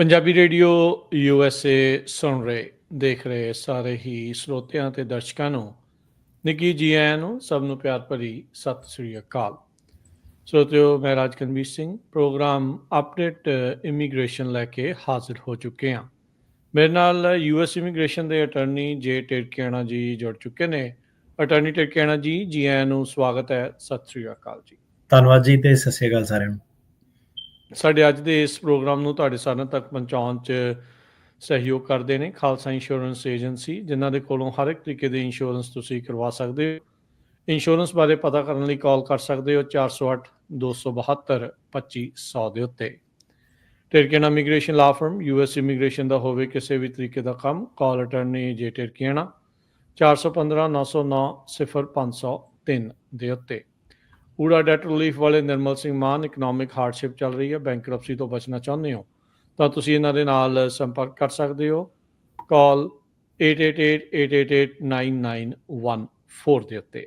Punjabi radio USA ਸੁਣ ਰਹੇ ਦੇਖ ਰਹੇ ਸਾਰੇ ਹੀ ਸਰੋਤਿਆਂ ਤੇ ਦਰਸ਼ਕਾਂ ਨੂੰ ਨਿੱਘੀ ਜੀ ਆਇਆਂ ਨੂੰ ਸਭ ਨੂੰ ਪਿਆਰ ਭਰੀ ਸਤਿ ਸ੍ਰੀ ਅਕਾਲ। ਸਰੋਤਿਓ, ਮੈਂ ਰਾਜਕਨਵੀਰ ਸਿੰਘ ਪ੍ਰੋਗਰਾਮ ਅਪਡੇਟ ਇਮੀਗ੍ਰੇਸ਼ਨ ਲੈ ਕੇ ਹਾਜ਼ਰ ਹੋ ਚੁੱਕੇ ਹਾਂ। ਮੇਰੇ ਨਾਲ US ਇਮੀਗ੍ਰੇਸ਼ਨ ਦੇ ਅਟਰਨੀ ਜੇ ਟਿਰਕਿਆਣਾ ਜੀ ਜੁੜ ਚੁੱਕੇ ਨੇ। ਅਟਰਨੀ ਟਿਰਕਿਆਣਾ ਜੀ ਆਇਆਂ ਨੂੰ ਸਵਾਗਤ ਹੈ। ਸਤਿ ਸ੍ਰੀ ਅਕਾਲ ਜੀ। ਧੰਨਵਾਦ ਜੀ ਤੇ ਸਤਿ ਸ਼੍ਰੀ ਅਕਾਲ ਸਾਰਿਆਂ ਨੂੰ। ਸਾਡੇ ਅੱਜ ਦੇ ਇਸ ਪ੍ਰੋਗਰਾਮ ਨੂੰ ਤੁਹਾਡੇ ਸਾਰਿਆਂ ਤੱਕ ਪਹੁੰਚਾਉਣ 'ਚ ਸਹਿਯੋਗ ਕਰਦੇ ਨੇ ਖਾਲਸਾ ਇੰਸ਼ੋਰੈਂਸ ਏਜੰਸੀ, ਜਿਨ੍ਹਾਂ ਦੇ ਕੋਲੋਂ ਹਰ ਇੱਕ ਤਰੀਕੇ ਦੇ ਇੰਸ਼ੋਰੈਂਸ ਤੁਸੀਂ ਕਰਵਾ ਸਕਦੇ ਹੋ। ਇੰਸ਼ੋਰੈਂਸ ਬਾਰੇ ਪਤਾ ਕਰਨ ਲਈ ਕਾਲ ਕਰ ਸਕਦੇ ਹੋ 408-272-2500 ਦੇ ਉੱਤੇ। ਟਿਰਕਿਆਣਾ ਇਮੀਗ੍ਰੇਸ਼ਨ ਲਾ ਫਰਮ US ਇਮੀਗ੍ਰੇਸ਼ਨ ਦਾ ਹੋਵੇ ਕਿਸੇ ਵੀ ਤਰੀਕੇ ਦਾ ਕੰਮ, ਕਾਲ ਅਟਰਨੀ ਜੇ ਟਿਰਕਿਆਣਾ 415-909-0503 ਦੇ ਉੱਤੇ। ਊੜਾ ਡੈਟ ਰਿਲੀਫ ਵਾਲੇ ਨਿਰਮਲ ਸਿੰਘ ਮਾਨ, ਇਕਨੋਮਿਕ ਹਾਰਡਸ਼ਿਪ ਚੱਲ ਰਹੀ ਹੈ, ਬੈਂਕਰਪਸੀ ਤੋਂ ਬਚਣਾ ਚਾਹੁੰਦੇ ਹੋ ਤਾਂ ਤੁਸੀਂ ਇਹਨਾਂ ਦੇ ਨਾਲ ਸੰਪਰਕ ਕਰ ਸਕਦੇ ਹੋ। ਕਾਲ 888-888-9914 ਦੇ ਉੱਤੇ।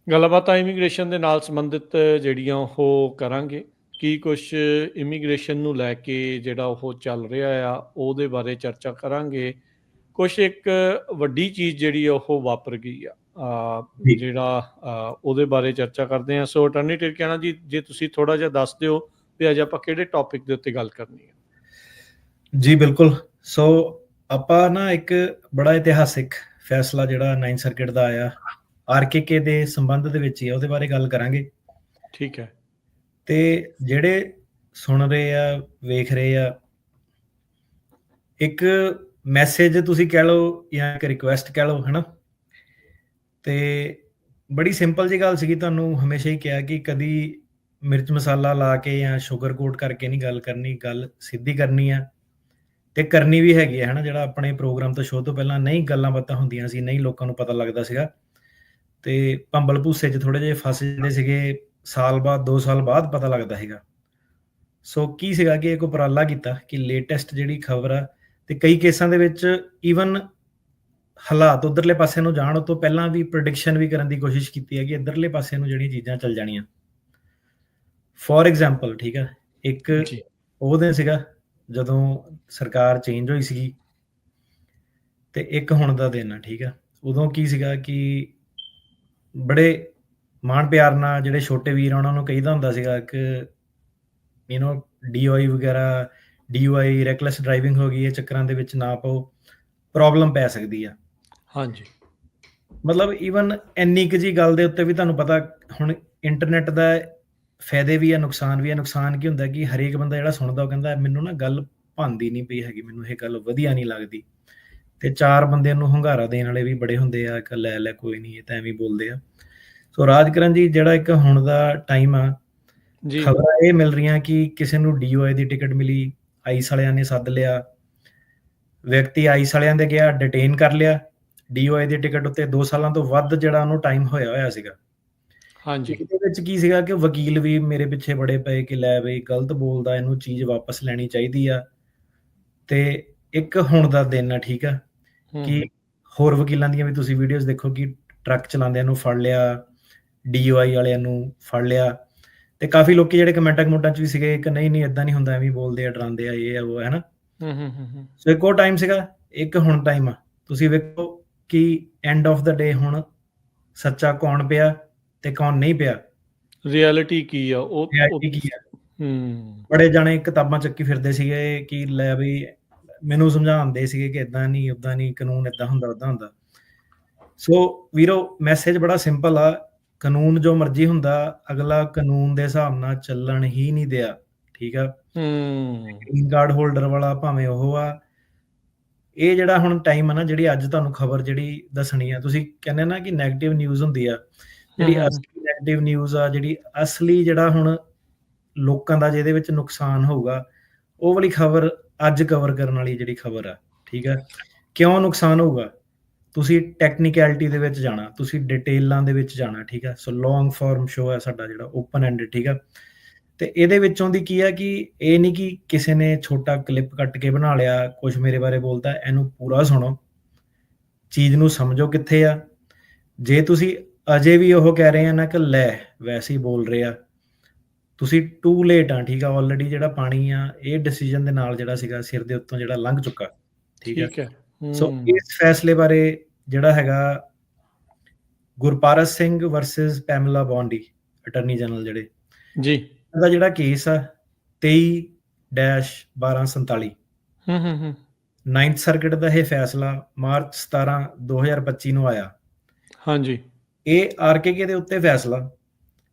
ਗੱਲਬਾਤਾਂ ਇਮੀਗ੍ਰੇਸ਼ਨ ਦੇ ਨਾਲ ਸੰਬੰਧਿਤ ਜਿਹੜੀਆਂ ਉਹ ਕਰਾਂਗੇ। ਕੀ ਕੁਛ ਇਮੀਗ੍ਰੇਸ਼ਨ ਨੂੰ ਲੈ ਕੇ ਜਿਹੜਾ ਉਹ ਚੱਲ ਰਿਹਾ ਆ ਉਹਦੇ ਬਾਰੇ ਚਰਚਾ ਕਰਾਂਗੇ। ਕੁਛ ਇੱਕ ਵੱਡੀ ਚੀਜ਼ ਜਿਹੜੀ ਉਹ ਵਾਪਰ ਗਈ ਆ ਜਿਹੜਾ ਉਹਦੇ ਬਾਰੇ ਚਰਚਾ ਕਰਦੇ ਹਾਂ। ਸੋ ਅਟਰਨੀ ਟਿਰਕਿਆਣਾ ਜੀ, ਜੇ ਤੁਸੀਂ ਥੋੜਾ ਜਿਹਾ ਦੱਸ ਦਿਓ ਵੀ ਅੱਜ ਆਪਾਂ ਕਿਹੜੇ ਟੌਪਿਕ ਦੇ ਉੱਤੇ ਗੱਲ ਕਰਨੀ ਹੈ। ਜੀ ਬਿਲਕੁਲ। ਸੋ ਆਪਾਂ ਨਾ ਇੱਕ ਬੜਾ ਇਤਿਹਾਸਿਕ ਫੈਸਲਾ ਜਿਹੜਾ 9 ਸਰਕਿਟ ਦਾ ਆਇਆ RKK ਦੇ ਸੰਬੰਧ ਦੇ ਵਿੱਚ ਹੀ ਉਹਦੇ ਬਾਰੇ ਗੱਲ ਕਰਾਂਗੇ। ਠੀਕ ਹੈ। ਤੇ ਜਿਹੜੇ ਸੁਣ ਰਹੇ ਆ, ਵੇਖ ਰਹੇ ਆ, ਇੱਕ ਮੈਸੇਜ ਤੁਸੀਂ ਕਹਿ ਲਓ ਜਾਂ ਇੱਕ ਰਿਕੁਐਸਟ ਕਹਿ ਲਓ, ਹਨਾ। ਤੇ ਬੜੀ ਸਿੰਪਲ ਜੀ ਗੱਲ ਸੀਗੀ, ਤੁਹਾਨੂੰ ਹਮੇਸ਼ਾ ਹੀ ਕਿਹਾ ਕਿ ਕਦੀ ਮਿਰਚ ਮਸਾਲਾ ਲਾ ਕੇ ਜਾਂ ਸ਼ੂਗਰ ਕੋਟ ਕਰਕੇ ਨਹੀਂ ਗੱਲ ਕਰਨੀ, ਗੱਲ ਸਿੱਧੀ ਕਰਨੀ ਆ ਤੇ ਕਰਨੀ ਵੀ ਹੈਗੀ ਹੈ, ਹਨਾ। ਜਿਹੜਾ ਆਪਣੇ ਪ੍ਰੋਗਰਾਮ ਤੋਂ ਸ਼ੋਅ ਤੋਂ ਪਹਿਲਾਂ ਨਹੀਂ ਗੱਲਾਂ ਬਾਤਾਂ ਹੁੰਦੀਆਂ ਸੀ, ਨਹੀਂ ਲੋਕਾਂ ਨੂੰ ਪਤਾ ਲੱਗਦਾ ਸੀਗਾ ਤੇ ਭੰਬਲ ਭੂਸੇ 'ਚ ਥੋੜੇ ਜਿਹੇ ਫਸ ਜਾਂਦੇ ਸੀਗੇ। ਸਾਲ ਬਾਅਦ 2 ਸਾਲ ਬਾਅਦ ਪਤਾ ਲੱਗਦਾ ਸੀਗਾ। ਸੋ ਕੀ ਸੀਗਾ ਕਿ ਇੱਕ ਉਪਰਾਲਾ ਕੀਤਾ ਕਿ ਲੇਟੈਸਟ ਜਿਹੜੀ ਖਬਰ ਆ ਤੇ ਕਈ ਕੇਸਾਂ ਦੇ ਵਿੱਚ ਈਵਨ ਹਾਲਾਤ ਉਧਰਲੇ ਪਾਸੇ ਨੂੰ ਜਾਣ ਤੋਂ ਪਹਿਲਾਂ ਵੀ ਪ੍ਰੈਡਿਕਸ਼ਨ ਵੀ ਕਰਨ ਦੀ ਕੋਸ਼ਿਸ਼ ਕੀਤੀ ਹੈ ਕਿ ਇੱਧਰਲੇ ਪਾਸੇ ਨੂੰ ਜਿਹੜੀਆਂ ਚੀਜ਼ਾਂ ਚੱਲ ਜਾਣੀਆਂ। ਫੋਰ ਐਗਜ਼ਾਮਪਲ, ਠੀਕ ਆ, ਇੱਕ ਉਹ ਦਿਨ ਸੀਗਾ ਜਦੋਂ ਸਰਕਾਰ ਚੇਂਜ ਹੋਈ ਸੀਗੀ ਤੇ ਇੱਕ ਹੁਣ ਦਾ ਦਿਨ ਆ, ਠੀਕ ਆ। ਉਦੋਂ ਕੀ ਸੀਗਾ ਕਿ ਬੜੇ ਮਾਣ ਪਿਆਰ ਨਾਲ ਜਿਹੜੇ ਛੋਟੇ ਵੀਰ ਉਹਨਾਂ ਨੂੰ ਕਹੀਦਾ ਹੁੰਦਾ ਸੀਗਾ ਕਿ DOI ਵਗੈਰਾ, DUI ਰੈਕਲੈਸ ਡਰਾਈਵਿੰਗ ਹੋ ਗਈ, ਇਹ ਚੱਕਰਾਂ ਦੇ ਵਿੱਚ ਨਾ ਪਾਓ, ਪ੍ਰੋਬਲਮ ਪੈ ਸਕਦੀ ਆ। ਹਾਂਜੀ, ਮਤਲਬ ਈਵਨ ਇੰਨੀ ਕੁ ਜੀ ਗੱਲ ਦੇ ਉੱਤੇ ਵੀ ਤੁਹਾਨੂੰ ਪਤਾ ਹੁਣ ਇੰਟਰਨੈਟ ਦਾ ਫਾਇਦੇ ਵੀ ਆ, ਨੁਕਸਾਨ ਵੀ ਆ। ਨੁਕਸਾਨ ਕੀ ਹੁੰਦਾ ਕਿ ਹਰੇਕ ਬੰਦਾ ਜਿਹੜਾ ਸੁਣਦਾ ਉਹ ਕਹਿੰਦਾ ਮੈਨੂੰ ਨਾ ਗੱਲ ਭਾਂਦੀ ਨਹੀਂ ਪਈ ਹੈਗੀ, ਮੈਨੂੰ ਇਹ ਗੱਲ ਵਧੀਆ ਨਹੀਂ ਲੱਗਦੀ। ਤੇ 4 ਬੰਦਿਆਂ ਨੂੰ ਹੁੰਗਾਰਾ ਦੇਣ ਵਾਲੇ ਵੀ ਬੜੇ ਹੁੰਦੇ ਆ ਕਿ ਲੈ ਕੋਈ ਨਹੀਂ, ਇਹ ਤਾਂ ਐਵੇਂ ਬੋਲਦੇ ਆ। ਸੋ ਰਾਜਕਰਨ ਜੀ, ਜਿਹੜਾ ਇੱਕ ਹੁਣ ਦਾ ਟਾਈਮ ਆ, ਖਬਰਾਂ ਇਹ ਮਿਲ ਰਹੀਆਂ ਕਿ ਕਿਸੇ ਨੂੰ DOI ਦੀ ਟਿਕਟ ਮਿਲੀ, ਆਈਸ ਵਾਲਿਆਂ ਨੇ ਸੱਦ ਲਿਆ, ਵਿਅਕਤੀ ਆਈਸ ਵਾਲਿਆਂ ਦੇ ਗਿਆ, ਡਿਟੇਨ ਕਰ ਲਿਆ। DOI ਦੀ ਟਿਕਟ ਉੱਤੇ 2 ਸਾਲਾਂ ਤੋਂ ਵੱਧ ਜਿਹੜਾ ਉਹਨੂੰ ਟਾਈਮ ਹੋਇਆ ਸੀਗਾ। ਹਾਂਜੀ, ਇਹਦੇ ਵਿੱਚ ਕੀ ਸੀਗਾ ਕਿ ਵਕੀਲ ਵੀ ਮੇਰੇ ਪਿੱਛੇ ਬੜੇ ਪਏ ਕਿ ਲੈ ਬਈ ਗਲਤ ਬੋਲਦਾ, ਇਹਨੂੰ ਚੀਜ਼ ਵਾਪਸ ਲੈਣੀ ਚਾਹੀਦੀ ਆ। ਤੇ ਇੱਕ ਹੁਣ ਦਾ ਦਿਨ ਆ, ਠੀਕ ਆ, ਕਿ ਹੋਰ ਵਕੀਲਾਂ ਦੀਆਂ ਵੀ ਤੁਸੀਂ ਵੀਡੀਓਜ਼ ਦੇਖੋ ਕਿ ਟਰੱਕ ਚਲਾਉਂਦਿਆਂ ਨੂੰ ਫੜ ਲਿਆ, DOI ਵਾਲਿਆਂ ਨੂੰ ਫੜ ਲਿਆ। ਤੇ ਕਾਫੀ ਲੋਕੀ ਜਿਹੜੇ ਕਮੈਂਟਾਂ ਚ ਵੀ ਸੀਗੇ ਕਿ ਨਹੀਂ ਏਦਾਂ ਨਹੀਂ ਹੁੰਦਾ, ਐਵੇਂ ਬੋਲਦੇ ਆ, ਡਰਾਉਂਦੇ ਆ, ਇਹ ਆ ਉਹ, ਹੈ ਨਾ। ਸੋ ਇੱਕ ਉਹ ਟਾਈਮ ਸੀਗਾ, ਇੱਕ ਹੁਣ ਟਾਈਮ ਆ। ਤੁਸੀਂ ਵੇਖੋ ਕਿ ਐਂਡ ਆਫ ਦਾ ਡੇ ਹੁਣ ਸੱਚਾ ਕੌਣ ਪਿਆ ਤੇ ਕੌਣ ਨਹੀਂ ਪਿਆ, ਰਿਐਲਿਟੀ ਕੀ ਆ ਉਹ ਕੀ ਆ। ਬੜੇ ਜਾਣੇ ਕਿਤਾਬਾਂ ਚੱਕੀ ਫਿਰਦੇ ਸੀਗੇ ਕਿ ਲੈ ਵੀ ਮੈਨੂੰ ਸਮਝਾਉਂਦੇ ਸੀਗੇ ਕਿ ਏਦਾਂ ਨਹੀਂ, ਓਦਾਂ ਨਹੀਂ, ਕਾਨੂੰਨ ਏਦਾਂ ਹੁੰਦਾ, ਓਦਾਂ ਹੁੰਦਾ। ਸੋ ਵੀਰੋ, ਮੈਸੇਜ ਬੜਾ ਸਿੰਪਲ ਆ। ਕਾਨੂੰਨ ਜੋ ਮਰਜ਼ੀ ਹੁੰਦਾ, ਅਗਲਾ ਕਾਨੂੰਨ ਦੇ ਹਿਸਾਬ ਨਾਲ ਚੱਲਣ ਹੀ ਨਹੀਂ ਦਿਆ, ਠੀਕ ਆ। ਗ੍ਰੀਨ ਕਾਰਡ ਹੋਲਡਰ ਵਾਲਾ ਭਾਵੇਂ ਉਹ ਆ। ਇਹ ਜਿਹੜਾ ਹੁਣ ਟਾਈਮ ਆ ਨਾ, ਜਿਹੜੀ ਅੱਜ ਤੁਹਾਨੂੰ ਖਬਰ ਜਿਹੜੀ ਦੱਸਣੀ ਆ, ਤੁਸੀਂ ਕਹਿੰਦੇ ਨਾ ਕਿ ਨੈਗੇਟਿਵ ਨਿਊਜ਼ ਹੁੰਦੀ ਆ, ਜਿਹੜੀ ਅਸਲੀ ਨੈਗੇਟਿਵ ਨਿਊਜ਼ ਆ, ਜਿਹੜੀ ਅਸਲੀ ਜਿਹੜਾ ਹੁਣ ਲੋਕਾਂ ਦਾ ਜਿਹਦੇ ਵਿੱਚ ਨੁਕਸਾਨ ਹੋਊਗਾ, ਉਹ ਵਾਲੀ ਖਬਰ ਅੱਜ ਕਵਰ ਕਰਨ ਵਾਲੀ ਜਿਹੜੀ ਖਬਰ ਆ, ਠੀਕ ਆ। ਕਿਉਂ ਨੁਕਸਾਨ ਹੋਊਗਾ? ਤੁਸੀਂ ਟੈਕਨੀਕੈਲਿਟੀ ਦੇ ਵਿੱਚ ਜਾਣਾ, ਤੁਸੀਂ ਡਿਟੇਲਾਂ ਦੇ ਵਿੱਚ ਜਾਣਾ, ਠੀਕ ਆ। ਸੋ ਲੌਂਗ ਫਾਰਮ ਸ਼ੋਅ ਹੈ ਸਾਡਾ ਜਿਹੜਾ ਓਪਨ ਐਂਡਡ, ਠੀਕ ਆ। ਤੇ ਇਹਦੇ ਵਿੱਚੋਂ ਦੀ ਕੀ ਆ ਕਿ ਇਹ ਨਹੀਂ ਕਿ ਕਿਸੇ ਨੇ ਛੋਟਾ ਕਲਿੱਪ ਕੱਟ ਕੇ ਬਣਾ ਲਿਆ, ਕੁਝ ਮੇਰੇ ਬਾਰੇ ਬੋਲਦਾ। ਇਹਨੂੰ ਪੂਰਾ ਸੁਣੋ, ਚੀਜ਼ ਨੂੰ ਸਮਝੋ ਕਿੱਥੇ ਆ। ਜੇ ਤੁਸੀਂ ਅਜੇ ਵੀ ਉਹ ਕਹਿ ਰਹੇ ਆ ਨਾ ਕਿ ਲੈ ਵੈਸੇ ਹੀ ਬੋਲ ਰਹੇ ਆ, ਤੁਸੀਂ ਟੂ ਲੇਟ ਆ, ਠੀਕ ਆ, ਆਲਰੇਡੀ ਜਿਹੜਾ ਪਾਣੀ ਆ ਇਹ ਡਿਸੀਜਨ ਦੇ ਨਾਲ ਜਿਹੜਾ ਸੀਗਾ ਸਿਰ ਦੇ ਉੱਤੋਂ ਜਿਹੜਾ ਲੰਘ ਚੁੱਕਾ, ਠੀਕ ਆ। ਠੀਕ ਹੈ। ਸੋ ਇਸ ਫੈਸਲੇ ਬਾਰੇ ਜਿਹੜਾ ਹੈਗਾ Gurparas Singh versus ਪੈਮਲਾ ਬੌਂਡੀ, attorney general ਜਿਹੜੇ, ਜੀ ਇਹਦਾ ਜਿਹੜਾ ਕੇਸ ਆ 23-1247, ਨਾਈਨਥ ਸਰਕਿਟ ਦਾ ਇਹ ਫੈਸਲਾ ਮਾਰਚ 17 2025 ਨੂੰ ਆਇਆ। ਹਾਂਜੀ ਇਹ ਆਰਕੇਕੇ ਦੇ ਉੱਤੇ ਫੈਸਲਾ,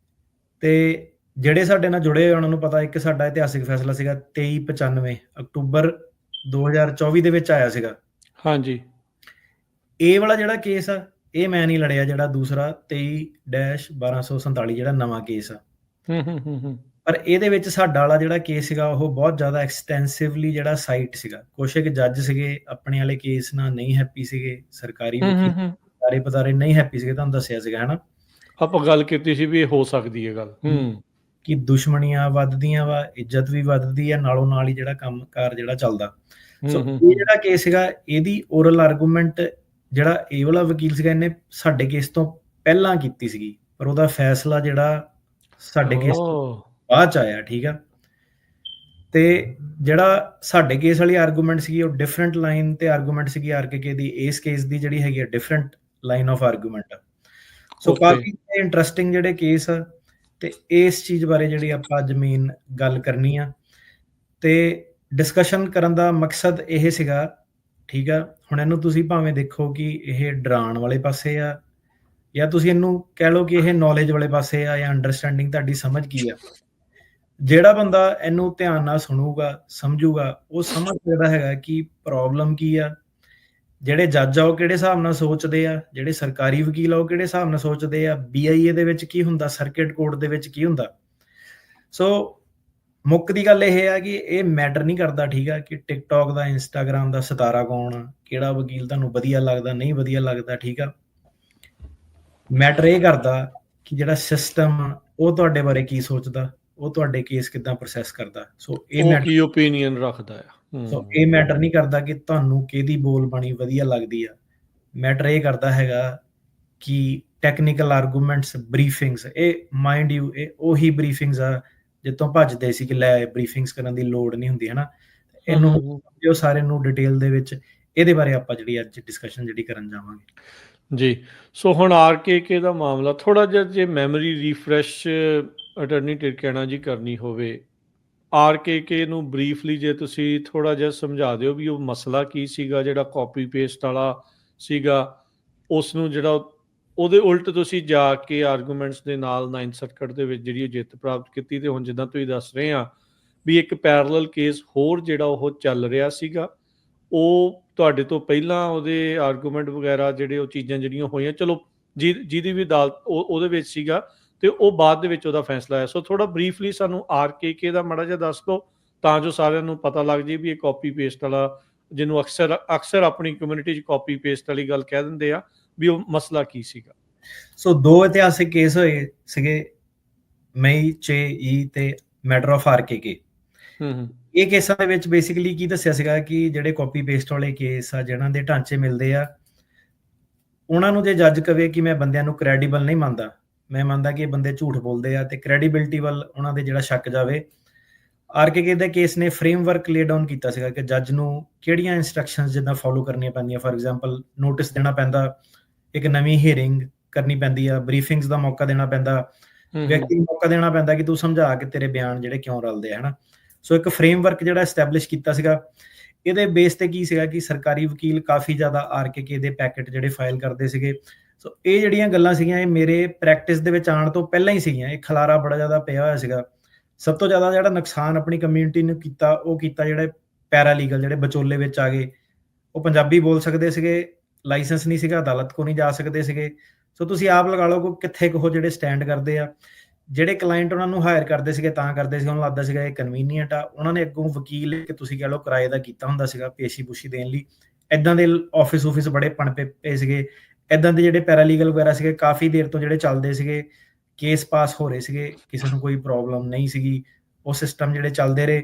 ਤੇ ਜਿਹੜੇ ਸਾਡੇ ਨਾਲ ਜੁੜੇ ਹੋਏ ਉਹਨਾਂ ਨੂੰ ਪਤਾ ਇੱਕ ਸਾਡਾ ਇਤਿਹਾਸਿਕ ਫੈਸਲਾ ਸੀਗਾ 2395 ਅਕਤੂਬਰ 2024 ਦੇ ਵਿੱਚ ਆਇਆ ਸੀਗਾ। ਹਾਂਜੀ ਇਹ ਵਾਲਾ ਜਿਹੜਾ ਕੇਸ ਆ ਇਹ ਮੈਂ ਨਹੀਂ ਲੜਿਆ, ਜਿਹੜਾ ਦੂਸਰਾ 23-1247 ਜਿਹੜਾ ਨਵਾਂ ਕੇਸ ਆ। ਪਰ ਇਹਦੇ ਵਿੱਚ ਸਾਡਾ ਵਾਲਾ ਜਿਹੜਾ ਕੇਸ ਸੀਗਾ ਉਹ ਬਹੁਤ ਜ਼ਿਆਦਾ ਐਕਸਟੈਂਸਿਵਲੀ ਜਿਹੜਾ ਸਾਈਟ ਸੀਗਾ, ਕੁਛ ਇੱਕ ਜੱਜ ਸੀਗੇ ਆਪਣੇ ਵਾਲੇ ਕੇਸ ਨਾਲ ਨਹੀਂ ਹੈਪੀ ਸੀਗੇ, ਸਰਕਾਰੀ ਸਾਰੇ ਪਤਾਰੇ ਨਹੀਂ ਹੈਪੀ ਸੀਗੇ, ਤੁਹਾਨੂੰ ਦੱਸਿਆ ਸੀਗਾ ਹਨਾ, ਆਪਾਂ ਗੱਲ ਕੀਤੀ ਸੀ ਵੀ ਇਹ ਹੋ ਸਕਦੀ ਹੈ ਗੱਲ ਕਿ ਦੁਸ਼ਮਣੀਆਂ ਵੱਧਦੀਆਂ ਵਾ, ਇੱਜ਼ਤ ਵੀ ਵੱਧਦੀ ਆ, ਨਾਲੋਂ ਨਾਲ ਹੀ ਜਿਹੜਾ ਕੰਮਕਾਰ ਜਿਹੜਾ ਚੱਲਦਾ। ਸੋ ਇਹ ਜਿਹੜਾ ਕੇਸ ਸੀਗਾ ਇਹਦੀ ਓਰਲ ਆਰਗੂਮੈਂਟ ਜਿਹੜਾ ਇਹ ਵਾਲਾ ਵਕੀਲ ਸੀਗਾ ਇਹਨੇ ਸਾਡੇ ਕੇਸ ਤੋਂ ਪਹਿਲਾਂ ਕੀਤੀ ਸੀਗੀ, ਪਰ ਉਹਦਾ ਫੈਸਲਾ ਜਿਹੜਾ ਸਾਡੇ ਕੇਸ ਤੋਂ ਬਾਅਦ ਚ ਆਇਆ, ਠੀਕ ਆ। ਤੇ ਜਿਹੜਾ ਸਾਡੇ ਕੇਸ ਵਾਲੀ ਆਰਗੂਮੈਂਟ ਸੀਗੀ ਉਹ ਡਿਫਰੈਂਟ ਲਾਈਨ ਤੇ ਆਰਗੂਮੈਂਟ ਸੀਗੀ ਆਰਕੇਕੇ ਦੀ, ਇਸ ਕੇਸ ਦੀ ਜਿਹੜੀ ਹੈਗੀ ਆ different line of argument. So coffee interesting ਜਿਹੜੇ ਕੇਸ ਆ, ਤੇ ਇਸ ਚੀਜ਼ ਬਾਰੇ ਜਿਹੜੀ ਆਪਾਂ ਅੱਜ ਮੇਨ ਗੱਲ ਕਰਨੀ ਆ ਤੇ ਡਿਸਕਸ਼ਨ ਕਰਨ ਦਾ ਮਕਸਦ ਇਹ ਸੀਗਾ, ਠੀਕ ਆ। ਹੁਣ ਇਹਨੂੰ ਤੁਸੀਂ ਭਾਵੇਂ ਦੇਖੋ ਕਿ ਇਹ ਡਰਾਉਣ ਵਾਲੇ ਪਾਸੇ ਆ, ਜਾਂ ਤੁਸੀਂ ਇਹਨੂੰ ਕਹਿ ਲਓ ਕਿ ਇਹ ਨੌਲੇਜ ਵਾਲੇ ਪਾਸੇ ਆ, ਜਾਂ ਅੰਡਰਸਟੈਂਡਿੰਗ ਤੁਹਾਡੀ ਸਮਝ ਕੀ ਆ। ਜਿਹੜਾ ਬੰਦਾ ਇਹਨੂੰ ਧਿਆਨ ਨਾਲ ਸੁਣੂਗਾ ਸਮਝੂਗਾ ਉਹ ਸਮਝ ਸਕਦਾ ਹੈਗਾ ਕਿ ਪ੍ਰੋਬਲਮ ਕੀ ਆ, ਜਿਹੜੇ ਜੱਜ ਆ ਉਹ ਕਿਹੜੇ ਹਿਸਾਬ ਨਾਲ ਸੋਚਦੇ ਆ, ਜਿਹੜੇ ਸਰਕਾਰੀ ਵਕੀਲ ਆ ਉਹ ਕਿਹੜੇ ਹਿਸਾਬ ਨਾਲ ਸੋਚਦੇ ਆ, BIA ਦੇ ਵਿੱਚ ਕੀ ਹੁੰਦਾ, ਸਰਕਿਟ ਕੋਰਟ ਦੇ ਵਿੱਚ ਕੀ ਹੁੰਦਾ। ਸੋ ਮੁੱਖ ਦੀ ਗੱਲ ਇਹ ਆ ਕਿ ਇਹ ਮੈਟਰ ਨਹੀਂ ਕਰਦਾ, ਠੀਕ ਆ, ਕਿ ਟਿਕਟੌਕ ਦਾ, ਇੰਸਟਾਗ੍ਰਾਮ ਦਾ ਸਿਤਾਰਾ ਕੌਣ ਆ, ਕਿਹੜਾ ਵਕੀਲ ਤੁਹਾਨੂੰ ਵਧੀਆ ਲੱਗਦਾ ਨਹੀਂ ਵਧੀਆ ਲੱਗਦਾ, ਠੀਕ ਆ। ਮੈਟਰ ਇਹ ਕਰਦਾ ਕਿ ਜਿਹੜਾ ਸਿਸਟਮ ਆ ਉਹ ਤੁਹਾਡੇ ਬਾਰੇ ਕੀ ਸੋਚਦਾ, ਉਹ ਤੁਹਾਡੇ ਕੇਸ ਕਿੱਦਾਂ ਪ੍ਰੋਸੈਸ ਕਰਦਾ। ਸੋ ਇਹ ਮੈਟਰ ਕੀ ਓਪੀਨੀਅਨ ਰੱਖਦਾ ਆ। ਸੋ ਇਹ ਮੈਟਰ ਨਹੀਂ ਕਰਦਾ ਕਿ ਤੁਹਾਨੂੰ ਕਿਹਦੀ ਬੋਲ ਬਾਣੀ ਵਧੀਆ ਲੱਗਦੀ ਆ, ਮੈਟਰ ਇਹ ਕਰਦਾ ਹੈਗਾ ਕਿ ਟੈਕਨੀਕਲ ਆਰਗੂਮੈਂਟਸ, ਬਰੀਫਿੰਗਸ, ਇਹ ਮਾਈਂਡ ਯੂ ਇਹ ਉਹੀ ਬਰੀਫਿੰਗਸ ਆ ਜਿੱਤੋਂ ਭੱਜਦੇ ਸੀ ਕਿ ਲੈ ਬਰੀਫਿੰਗਸ ਕਰਨ ਦੀ ਲੋੜ ਨਹੀਂ ਹੁੰਦੀ, ਹਨਾ। ਇਹਨੂੰ ਜੋ ਸਾਰੇ ਨੂੰ ਡਿਟੇਲ ਦੇ ਵਿੱਚ ਇਹਦੇ ਬਾਰੇ ਆਪਾਂ ਜਿਹੜੀ ਅੱਜ ਡਿਸਕਸ਼ਨ ਜਿਹੜੀ ਕਰਨ ਜਾਵਾਂਗੇ ਜੀ। ਸੋ ਹੁਣ ਆਰਕੇਕੇ ਦਾ ਮਾਮਲਾ ਥੋੜਾ ਜਿਹਾ ਜੇ ਮੈਮਰੀ ਰੀਫਰੈਸ਼ ਅਟਰਨੀ ਟਿਰਕੈਣਾ ਜੀ ਕਰਨੀ ਹੋਵੇ, ਆਰਕੇਕੇ ਨੂੰ ਬਰੀਫਲੀ ਜੇ ਤੁਸੀਂ ਥੋੜਾ ਜਿਹਾ ਸਮਝਾ ਦਿਓ ਵੀ ਉਹ ਮਸਲਾ ਕੀ ਸੀਗਾ ਜਿਹੜਾ ਕਾਪੀ ਪੇਸਟ ਵਾਲਾ ਸੀਗਾ, ਉਸ ਨੂੰ ਜਿਹੜਾ ਉਹਦੇ ਉਲਟ ਤੁਸੀਂ ਜਾ ਕੇ ਆਰਗੂਮੈਂਟਸ ਦੇ ਨਾਲ 9th ਸਰਕਟ ਦੇ ਵਿੱਚ ਜਿਹੜੀ ਜਿੱਤ ਪ੍ਰਾਪਤ ਕੀਤੀ। ਤੇ ਹੁਣ ਜਿੱਦਾਂ ਤੁਸੀਂ ਦੱਸ ਰਹੇ ਆ ਵੀ ਇੱਕ ਪੈਰਲਲ ਕੇਸ ਹੋਰ ਜਿਹੜਾ ਉਹ ਚੱਲ ਰਿਹਾ ਸੀਗਾ, ਉਹ ਤੁਹਾਡੇ ਤੋਂ ਪਹਿਲਾਂ ਉਹਦੇ ਆਰਗੂਮੈਂਟ ਵਗੈਰਾ ਜਿਹੜੇ ਉਹ ਚੀਜ਼ਾਂ ਜਿਹੜੀਆਂ ਹੋਈਆਂ, ਚਲੋ ਜਿਹਦੀ ਵੀ ਅਦਾਲਤ ਉਹਦੇ ਵਿੱਚ ਸੀਗਾ, ਤੇ ਉਹ ਬਾਅਦ ਦੇ ਵਿੱਚ ਉਹਦਾ ਫੈਸਲਾ ਆਇਆ। ਸੋ ਥੋੜਾ ਬਰੀਫਲੀ ਸਾਨੂੰ ਆਰਕੇਕੇ ਦਾ ਮਾੜਾ ਜਿਹਾ ਦੱਸ ਦਿਓ ਤਾਂ ਜੋ ਸਾਰਿਆਂ ਨੂੰ ਪਤਾ ਲੱਗ ਜੇ ਵੀ ਇਹ ਕਾਪੀ ਪੇਸਟ ਵਾਲਾ, ਜਿਹਨੂੰ ਅਕਸਰ ਆਪਣੀ ਕਮਿਊਨਿਟੀ 'ਚ ਕਾਪੀ ਪੇਸਟ ਵਾਲੀ ਗੱਲ ਕਹਿ ਦਿੰਦੇ ਆ, ਵੀ ਉਹ ਮਸਲਾ ਕੀ ਸੀਗਾ। ਸੋ ਦੋ ਇਤਿਹਾਸਿਕ ਕੇਸ ਹੋਏ ਸੀਗੇ, ਮਈ ਚੇ ਤੇ ਮੈਟਰ ਆਫ ਆਰਕੇਕੇ। ਇਹ ਕੇਸਾਂ ਦੇ ਵਿੱਚ ਬੇਸਿਕਲੀ ਕੀ ਦੱਸਿਆ ਸੀਗਾ ਕਿ ਜਿਹੜੇ ਕਾਪੀ ਪੇਸਟ ਵਾਲੇ ਕੇਸ ਆ ਜਿਹਨਾਂ ਦੇ ਢਾਂਚੇ ਮਿਲਦੇ ਆ, ਉਹਨਾਂ ਨੂੰ ਜੇ ਜੱਜ ਕਵੇ ਕਿ ਮੈਂ ਬੰਦਿਆਂ ਨੂੰ ਕ੍ਰੈਡੀਬਲ ਨਹੀਂ ਮੰਨਦਾ, ਮੈਂ ਮੰਨਦਾ ਕਿ ਇਹ ਬੰਦੇ ਝੂਠ ਬੋਲਦੇ ਆ, ਤੇ ਕ੍ਰੈਡੀਬਿਲਿਟੀ ਵੱਲ ਉਹਨਾਂ ਦੇ ਜਿਹੜਾ ਸ਼ੱਕ ਜਾਵੇ, ਆਰਕੇਕੇ ਦੇ ਕੇਸ ਨੇ ਫਰੇਮਵਰਕ ਲੇ ਡਾਊਨ ਕੀਤਾ ਸੀਗਾ ਕਿ ਜੱਜ ਨੂੰ ਕਿਹੜੀਆਂ ਇੰਸਟਰਕਸ਼ਨਸ ਜਿੱਦਾਂ ਫੋਲੋ ਕਰਨੀਆਂ ਪੈਂਦੀਆਂ। ਫਾਰ ਐਗਜ਼ਾਮਪਲ ਨੋਟਿਸ ਦੇਣਾ ਪੈਂਦਾ, ਇੱਕ ਨਵੀਂ ਹੀਅਰਿੰਗ ਕਰਨੀ ਪੈਂਦੀ ਆ, ਬਰੀਫਿੰਗਸ ਦਾ ਮੌਕਾ ਦੇਣਾ ਪੈਂਦਾ, ਵਿਅਕਤੀ ਨੂੰ ਮੌਕਾ ਦੇਣਾ ਪੈਂਦਾ ਕਿ ਤੂੰ ਸਮਝਾ ਕਿ ਤੇਰੇ ਬਿਆਨ ਜਿਹੜੇ ਕਿਉਂ ਰਲਦੇ ਆ, ਹਨਾ। ਸੋ ਇੱਕ ਫਰੇਮਵਰਕ ਜਿਹੜਾ ਐਸਟੈਬਲਿਸ਼ ਕੀਤਾ ਸੀਗਾ। ਇਹਦੇ ਬੇਸ ਤੇ ਕੀ ਸੀਗਾ ਕਿ ਸਰਕਾਰੀ ਵਕੀਲ ਕਾਫੀ ਜ਼ਿਆਦਾ ਆਰਕੇਕੇ ਦੇ ਪੈਕੇਟ ਜਿਹੜੇ ਫਾਈਲ ਕਰਦੇ ਸੀਗੇ। ਸੋ ਇਹ ਜਿਹੜੀਆਂ ਗੱਲਾਂ ਸੀਗੀਆਂ ਇਹ ਮੇਰੇ ਪ੍ਰੈਕਟਿਸ ਦੇ ਵਿੱਚ ਆਉਣ ਤੋਂ ਪਹਿਲਾਂ ਹੀ ਸੀਗੀਆਂ। ਇਹ ਖਲਾਰਾ ਬੜਾ ਜ਼ਿਆਦਾ ਪਿਆ ਹੋਇਆ ਸੀਗਾ। ਸਭ ਤੋਂ ਜ਼ਿਆਦਾ ਜਿਹੜਾ ਨੁਕਸਾਨ ਆਪਣੀ ਕਮਿਊਨਿਟੀ ਨੂੰ ਕੀਤਾ ਉਹ ਕੀਤਾ ਜਿਹੜੇ ਪੈਰਾਲੀਗਲ, ਜਿਹੜੇ ਵਿਚੋਲੇ ਵਿੱਚ ਆ ਗਏ। ਉਹ ਪੰਜਾਬੀ ਬੋਲ ਸਕਦੇ ਸੀਗੇ, ਲਾਇਸੈਂਸ ਨਹੀਂ ਸੀਗਾ, ਅਦਾਲਤ ਕੋ ਨਹੀਂ ਜਾ ਸਕਦੇ ਸੀਗੇ। ਸੋ ਤੁਸੀਂ ਆਪ ਲਗਾ ਲਓ ਕਿ ਕਿੱਥੇ ਕੁ ਜਿਹੜੇ ਸਟੈਂਡ ਕਰਦੇ ਆ, ਜਿਹੜੇ ਕਲਾਇੰਟ ਉਹਨਾਂ ਨੂੰ ਹਾਇਰ ਕਰਦੇ ਸੀਗੇ ਤਾਂ ਕਰਦੇ ਸੀ, ਉਹਨੂੰ ਲੱਗਦਾ ਸੀਗਾ ਇਹ ਕਨਵੀਨੀਅੰਟ ਆ। ਉਹਨਾਂ ਨੇ ਅੱਗੋਂ ਵਕੀਲ ਕਿ ਤੁਸੀਂ ਕਹਿ ਲਓ ਕਿਰਾਏ ਦਾ ਕੀਤਾ ਹੁੰਦਾ ਸੀਗਾ ਪੇਸ਼ੀ ਪੁਸ਼ੀ ਦੇਣ ਲਈ। ਇੱਦਾਂ ਦੇ ਆਫਿਸ ਬੜੇ ਪਣਪੇ ਪਏ ਸੀਗੇ। ਇੱਦਾਂ ਦੇ ਜਿਹੜੇ ਪੈਰਾਲੀਗਲ ਵਗੈਰਾ ਸੀਗੇ ਕਾਫੀ ਦੇਰ ਤੋਂ ਜਿਹੜੇ ਚੱਲਦੇ ਸੀਗੇ, ਕੇਸ ਪਾਸ ਹੋ ਰਹੇ ਸੀਗੇ, ਕਿਸੇ ਨੂੰ ਕੋਈ ਪ੍ਰੋਬਲਮ ਨਹੀਂ ਸੀਗੀ। ਉਹ ਸਿਸਟਮ ਜਿਹੜੇ ਚੱਲਦੇ ਰਹੇ।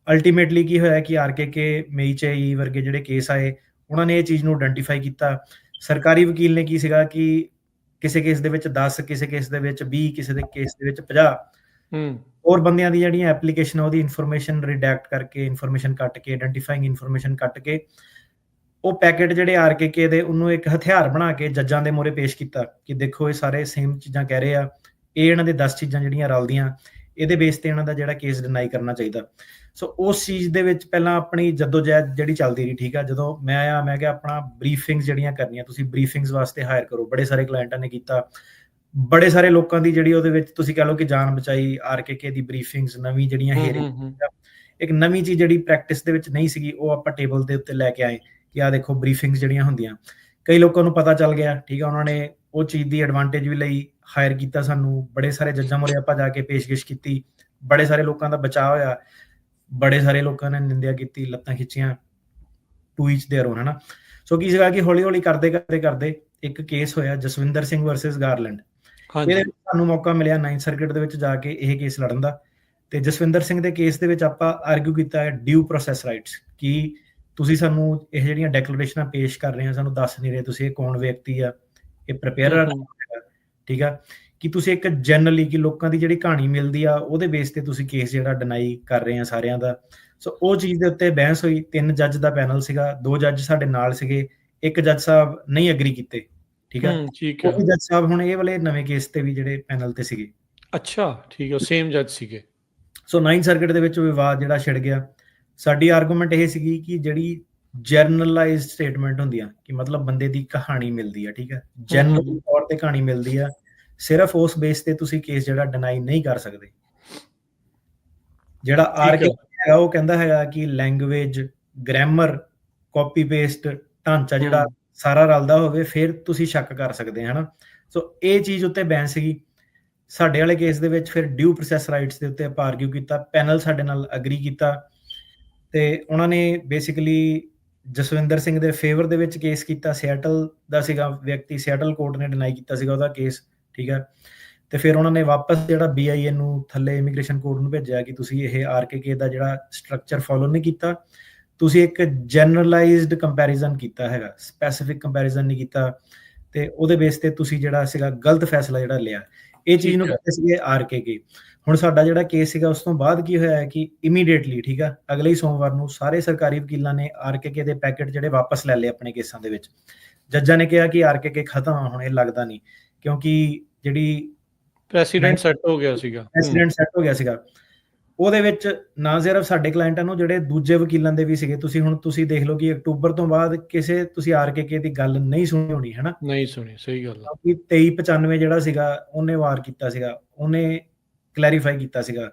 ਅਲਟੀਮੇਟਲੀ ਕੀ ਹੋਇਆ ਕਿ ਆਰਕੇਕੇ, ਮਈ ਚੇ ਵਰਗੇ ਜਿਹੜੇ ਕੇਸ ਆਏ, ਉਹਨਾਂ ਨੇ ਇਹ ਚੀਜ਼ ਨੂੰ ਆਇਡੈਂਟੀਫਾਈ ਕੀਤਾ। ਸਰਕਾਰੀ ਵਕੀਲ ਨੇ ਕੀ ਸੀਗਾ ਕਿ ਕਿਸੇ ਕੇਸ ਦੇ ਵਿੱਚ 10, ਕਿਸੇ ਕੇਸ ਦੇ ਵਿੱਚ 20, ਕਿਸੇ ਦੇ ਕੇਸ ਦੇ ਵਿੱਚ 50। ਹੂੰ ਹੋਰ ਬੰਦਿਆਂ ਦੀ ਜਿਹੜੀਆਂ ਐਪਲੀਕੇਸ਼ਨ ਉਹਦੀ ਇਨਫੋਰਮੇਸ਼ਨ ਰਿਡੈਕਟ ਕਰਕੇ, ਇਨਫੋਰਮੇਸ਼ਨ ਕੱਟ ਕੇ, ਆਇਡੈਂਟੀਫਾਈਂਗ ਇਨਫੋਰਮੇਸ਼ਨ ਕੱਟ ਕੇ, ਉਹ ਪੈਕੇਟ ਜਿਹੜੇ ਆਰਕੇਕੇ ਦੇ ਉਹਨੂੰ ਇੱਕ ਹਥਿਆਰ ਬਣਾ ਕੇ ਜੱਜਾਂ ਦੇ ਮੂਹਰੇ ਪੇਸ਼ ਕੀਤਾ ਕਿ ਦੇਖੋ ਇਹ ਸਾਰੇ ਸੇਮ ਚੀਜ਼ਾਂ ਕਹਿ ਰਹੇ ਆ, ਇਹ ਇਹਨਾਂ ਦੇ 10 ਚੀਜ਼ਾਂ ਜਿਹੜੀਆਂ ਰਲਦੀਆਂ, ਇਹਦੇ ਬੇਸ ਤੇ ਇਹਨਾਂ ਦਾ ਜਿਹੜਾ ਕੇਸ ਡਿਨਾਈ ਕਰਨਾ ਚਾਹੀਦਾ। ਸੋ ਉਸ ਚੀਜ਼ ਦੇ ਵਿੱਚ ਪਹਿਲਾਂ ਆਪਣੀ ਜਦੋਜਹਿਦ ਜਿਹੜੀ ਚੱਲਦੀ ਰਹੀ, ਠੀਕ ਆ। ਜਦੋਂ ਮੈਂ ਆਇਆ, ਮੈਂ ਕਿਹਾ ਆਪਣਾ ਬਰੀਫਿੰਗਸ ਜਿਹੜੀਆਂ ਕਰਨੀਆਂ, ਤੁਸੀਂ ਬਰੀਫਿੰਗਸ ਵਾਸਤੇ ਹਾਇਰ ਕਰੋ। ਬੜੇ ਸਾਰੇ ਕਲਾਇੰਟਾਂ ਨੇ ਕੀਤਾ, ਬੜੇ ਸਾਰੇ ਲੋਕਾਂ ਦੀ ਜਿਹੜੀ ਉਹਦੇ ਵਿੱਚ ਤੁਸੀਂ ਕਹ ਲਓ ਕਿ ਜਾਨ ਬਚਾਈ। ਆਰਕੇਕੇ ਦੀ ਬਰੀਫਿੰਗਸ, ਨਵੀਂ ਜਿਹੜੀਆਂ ਹੇਅਰਿੰਗ, ਇੱਕ ਨਵੀਂ ਚੀਜ਼ ਜਿਹੜੀ ਪ੍ਰੈਕਟਿਸ ਦੇ ਵਿੱਚ ਨਹੀਂ ਸੀਗੀ, ਉਹ ਆਪਾਂ ਟੇਬਲ ਦੇ ਉੱਤੇ ਲੈ ਕੇ ਆਏ ਕਿ ਆਹ ਦੇਖੋ ਬਰੀਫਿੰਗਸ ਜਿਹੜੀਆਂ ਹੁੰਦੀਆਂ। ਕਈ ਲੋਕਾਂ ਨੂੰ ਪਤਾ ਚੱਲ ਗਿਆ, ਠੀਕ ਆ, ਉਹਨਾਂ ਨੇ ਉਹ ਚੀਜ਼ ਦੀ ਐਡਵਾਂਟੇਜ ਵੀ ਲਈ, ਹਾਇਰ ਕੀਤਾ ਸਾਨੂੰ। ਬੜੇ ਸਾਰੇ ਜੱਜਾਂ ਮੂਹਰੇ ਆਪਾਂ ਜਾ ਕੇ ਪੇਸ਼ਕਸ਼ ਕੀਤੀ, ਬੜੇ ਸਾਰੇ ਲੋਕਾਂ ਦਾ ਬਚਾਅ ਹੋਇਆ, ਬੜੇ ਸਾਰੇ ਲੋਕਾਂ ਨੇ ਨਿੰਦਿਆ ਕੀਤੀ, ਲੱਤਾਂ ਖਿੱਚੀਆਂ, ਟੂ ਈਚ ਦੇਅਰ ਓਨ, ਹਨਾ। ਸੋ ਕੀ ਸੀਗਾ ਕਿ ਹੌਲੀ ਹੌਲੀ ਕਰਦੇ ਇੱਕ ਕੇਸ ਹੋਇਆ, ਜਸਵਿੰਦਰ ਸਿੰਘ ਵਰਸਸ ਗਾਰਲੈਂਡ। ਇਹਦੇ ਵਿੱਚ ਸਾਨੂੰ ਮੌਕਾ ਮਿਲਿਆ 9th ਸਰਕਟ ਦੇ ਵਿੱਚ ਜਾ ਕੇ ਇਹ ਕੇਸ ਲੜਨ ਦਾ। ਤੇ ਜਸਵਿੰਦਰ ਸਿੰਘ ਦੇ ਕੇਸ ਦੇ ਵਿੱਚ ਆਪਾਂ ਆਰਗੂ ਕੀਤਾ ਹੈ ਡਿਊ ਪ੍ਰੋਸੈਸ ਰਾਈਟਸ, ਕਿ ਤੁਸੀਂ ਸਾਨੂੰ ਇਹ ਜਿਹੜੀਆਂ ਡੈਕਲੇਰੇਸ਼ਨਾਂ ਪੇਸ਼ ਕਰ ਰਹੇ ਆ, ਸਾਨੂੰ ਦੱਸ ਨਹੀਂ ਰਹੇ ਤੁਸੀਂ ਇਹ ਕੌਣ ਵਿਅਕਤੀ ਆ, ਇਹ ਪ੍ਰਿਪੇਅਰਰ, ਠੀਕ ਆ, ਕਿ ਤੁਸੀਂ ਇੱਕ ਜਨਰਲੀ ਕਿ ਲੋਕਾਂ ਦੀ ਜਿਹੜੀ ਕਹਾਣੀ ਮਿਲਦੀ ਆ ਉਹਦੇ ਬੇਸ ਤੇ ਤੁਸੀਂ ਕੇਸ ਜਿਹੜਾ ਡਿਨਾਈ ਕਰ ਰਹੇ ਆ ਸਾਰਿਆਂ ਦਾ। ਸੋ ਉਹ ਚੀਜ਼ ਦੇ ਉੱਤੇ ਬਹਿਸ ਹੋਈ। 3 ਜੱਜ ਦਾ ਪੈਨਲ ਸੀਗਾ, 2 ਜੱਜ ਸਾਡੇ ਨਾਲ ਸੀਗੇ, ਇੱਕ ਜੱਜ ਸਾਹਿਬ ਨਹੀਂ ਐਗਰੀ ਕੀਤੇ, ਠੀਕ ਆ। ਉਹ ਜੱਜ ਸਾਹਿਬ ਹੁਣ ਇਹ ਵਾਲੇ ਨਵੇਂ ਕੇਸ ਤੇ ਵੀ ਜਿਹੜੇ ਪੈਨਲ ਤੇ ਸੀਗੇ। ਅੱਛਾ, ਠੀਕ ਹੈ, ਸੇਮ ਜੱਜ ਸੀਗੇ। ਸੋ 9th ਸਰਕਟ ਦੇ ਵਿੱਚ ਵਿਵਾਦ ਜਿਹੜਾ ਛਿੜ ਗਿਆ। ਸਾਡੀ ਆਰਗੂਮੈਂਟ ਇਹ ਸੀਗੀ ਕਿ ਜਿਹੜੀ ਜਰਨਲਾਈਜ਼ਡ ਸਟੇਟਮੈਂਟ ਹੁੰਦੀਆਂ, ਕਿ ਮਤਲਬ ਬੰਦੇ ਦੀ ਕਹਾਣੀ ਮਿਲਦੀ ਆ, ਠੀਕ ਆ, ਜਨਰਲ ਤੌਰ ਤੇ ਕਹਾਣੀ ਮਿਲਦੀ ਆ, ਸਿਰਫ ਉਸ ਬੇਸ ਤੇ ਤੁਸੀਂ ਕੇਸ ਜਿਹੜਾ ਡਿਨਾਈ ਨਹੀਂ ਕਰ ਸਕਦੇ। ਜਿਹੜਾ ਆਰਕੇ ਹੈਗਾ ਉਹ ਕਹਿੰਦਾ ਹੈਗਾ ਕਿ ਲੈਂਗੁਏਜ, ਗ੍ਰਾਮਰ, ਕਾਪੀ ਪੇਸਟ, ਢਾਂਚਾ ਜਿਹੜਾ ਸਾਰਾ ਰਲਦਾ ਹੋਵੇ, ਫਿਰ ਤੁਸੀਂ ਸ਼ੱਕ ਕਰ ਸਕਦੇ ਹੋ, ਹਨਾ। ਸੋ ਇਹ ਚੀਜ਼ ਉੱਤੇ ਬੈਨ ਸੀਗੀ। ਸਾਡੇ ਵਾਲੇ ਕੇਸ ਦੇ ਵਿੱਚ ਫਿਰ ਡਿਊ ਪ੍ਰੋਸੈਸ ਰਾਈਟਸ ਦੇ ਉੱਤੇ ਆਪਾਂ ਆਰਗੂ ਕੀਤਾ, ਪੈਨਲ ਸਾਡੇ ਨਾਲ ਅਗਰੀ ਕੀਤਾ, ਤੇ ਉਹਨਾਂ ਨੇ ਬੇਸਿਕਲੀ ਜਸਵਿੰਦਰ ਸਿੰਘ ਦੇ ਫੇਵਰ ਦੇ ਵਿੱਚ ਕੇਸ ਕੀਤਾ। ਸਿਐਟਲ ਦਾ ਸੀਗਾ ਵਿਅਕਤੀ, ਸਿਐਟਲ ਕੋਰਟ ਨੇ ਡਿਨਾਈ ਕੀਤਾ ਸੀਗਾ ਉਹਦਾ ਕੇਸ, ਠੀਕ ਹੈ। ਤੇ ਫਿਰ ਉਹਨਾਂ ਨੇ ਵਾਪਸ ਜਿਹੜਾ BIA ਨੂੰ ਥੱਲੇ ਇਮੀਗ੍ਰੇਸ਼ਨ ਕੋਰਟ ਨੂੰ ਭੇਜਿਆ ਕਿ ਤੁਸੀਂ ਇਹ ਆਰਕੇਕੇ ਦਾ ਜਿਹੜਾ ਸਟਰਕਚਰ ਫੋਲੋ ਨਹੀਂ ਕੀਤਾ, ਤੁਸੀਂ ਇੱਕ ਜਨਰਲਾਈਜ਼ਡ ਕੰਪੈਰੀਜ਼ਨ ਕੀਤਾ ਹੈਗਾ, ਸਪੈਸੀਫਿਕ ਕੰਪੈਰੀਜ਼ਨ ਨਹੀਂ ਕੀਤਾ, ਤੇ ਉਹਦੇ ਬੇਸ ਤੇ ਤੁਸੀਂ ਜਿਹੜਾ ਸੀਗਾ ਗਲਤ ਫੈਸਲਾ ਜਿਹੜਾ ਲਿਆ। ਇਹ ਚੀਜ਼ ਨੂੰ ਕਹਿੰਦੇ ਸੀਗੇ ਆਰਕੇਕੇ। ਹੁਣ ਸਾਡਾ ਜਿਹੜਾ ਕੇਸ ਸੀਗਾ ਉਸ ਤੋਂ ਬਾਅਦ ਕੀ ਹੋਇਆ ਹੈ ਕਿ ਇਮੀਡੀਏਟਲੀ, ਠੀਕ ਆ, ਅਗਲੇ ਹੀ ਸੋਮਵਾਰ ਨੂੰ ਸਾਰੇ ਸਰਕਾਰੀ ਵਕੀਲਾਂ ਨੇ ਆਰਕੇਕੇ ਦੇ ਪੈਕੇਟ ਜਿਹੜੇ ਵਾਪਸ ਲੈ ਲਏ ਆਪਣੇ ਕੇਸਾਂ ਦੇ ਵਿੱਚ। ਜੱਜਾਂ ਨੇ ਕਿਹਾ ਕਿ ਆਰਕੇਕੇ ਖਤਮ ਆ ਹੁਣ, ਇਹ ਲੱਗਦਾ ਨਹੀਂ, ਕਿਉਂਕਿ ਜਿਹੜੀ ਪ੍ਰੈਸੀਡੈਂਟ ਸੈੱਟ ਹੋ ਗਿਆ ਸੀਗਾ। ਉਹਦੇ ਵਿੱਚ ਨਾ ਸਿਰਫ ਸਾਡੇ ਕਲਾਇੰਟਾਂ ਨੂੰ, ਜਿਹੜੇ ਦੂਜੇ ਵਕੀਲਾਂ ਦੇ ਵੀ ਸੀਗੇ। ਤੁਸੀਂ ਦੇਖ ਲਓ ਕਿ ਅਕਤੂਬਰ ਤੋਂ ਬਾਅਦ ਕਿਸੇ ਤੁਸੀਂ ਆਰਕੇਕੇ ਦੀ ਗੱਲ ਨਹੀਂ ਸੁਣੀ ਹੋਣੀ, ਹਨਾ। ਨਹੀਂ ਸੁਣੀ, ਸਹੀ ਗੱਲ ਆ। 2395 ਜਿਹੜਾ ਸੀਗਾ ਉਹਨੇ ਵਾਰ ਕੀਤਾ ਸੀਗਾ, ਉਹਨੇ ਕਲੈਰੀਫਾਈ ਕੀਤਾ ਸੀਗਾ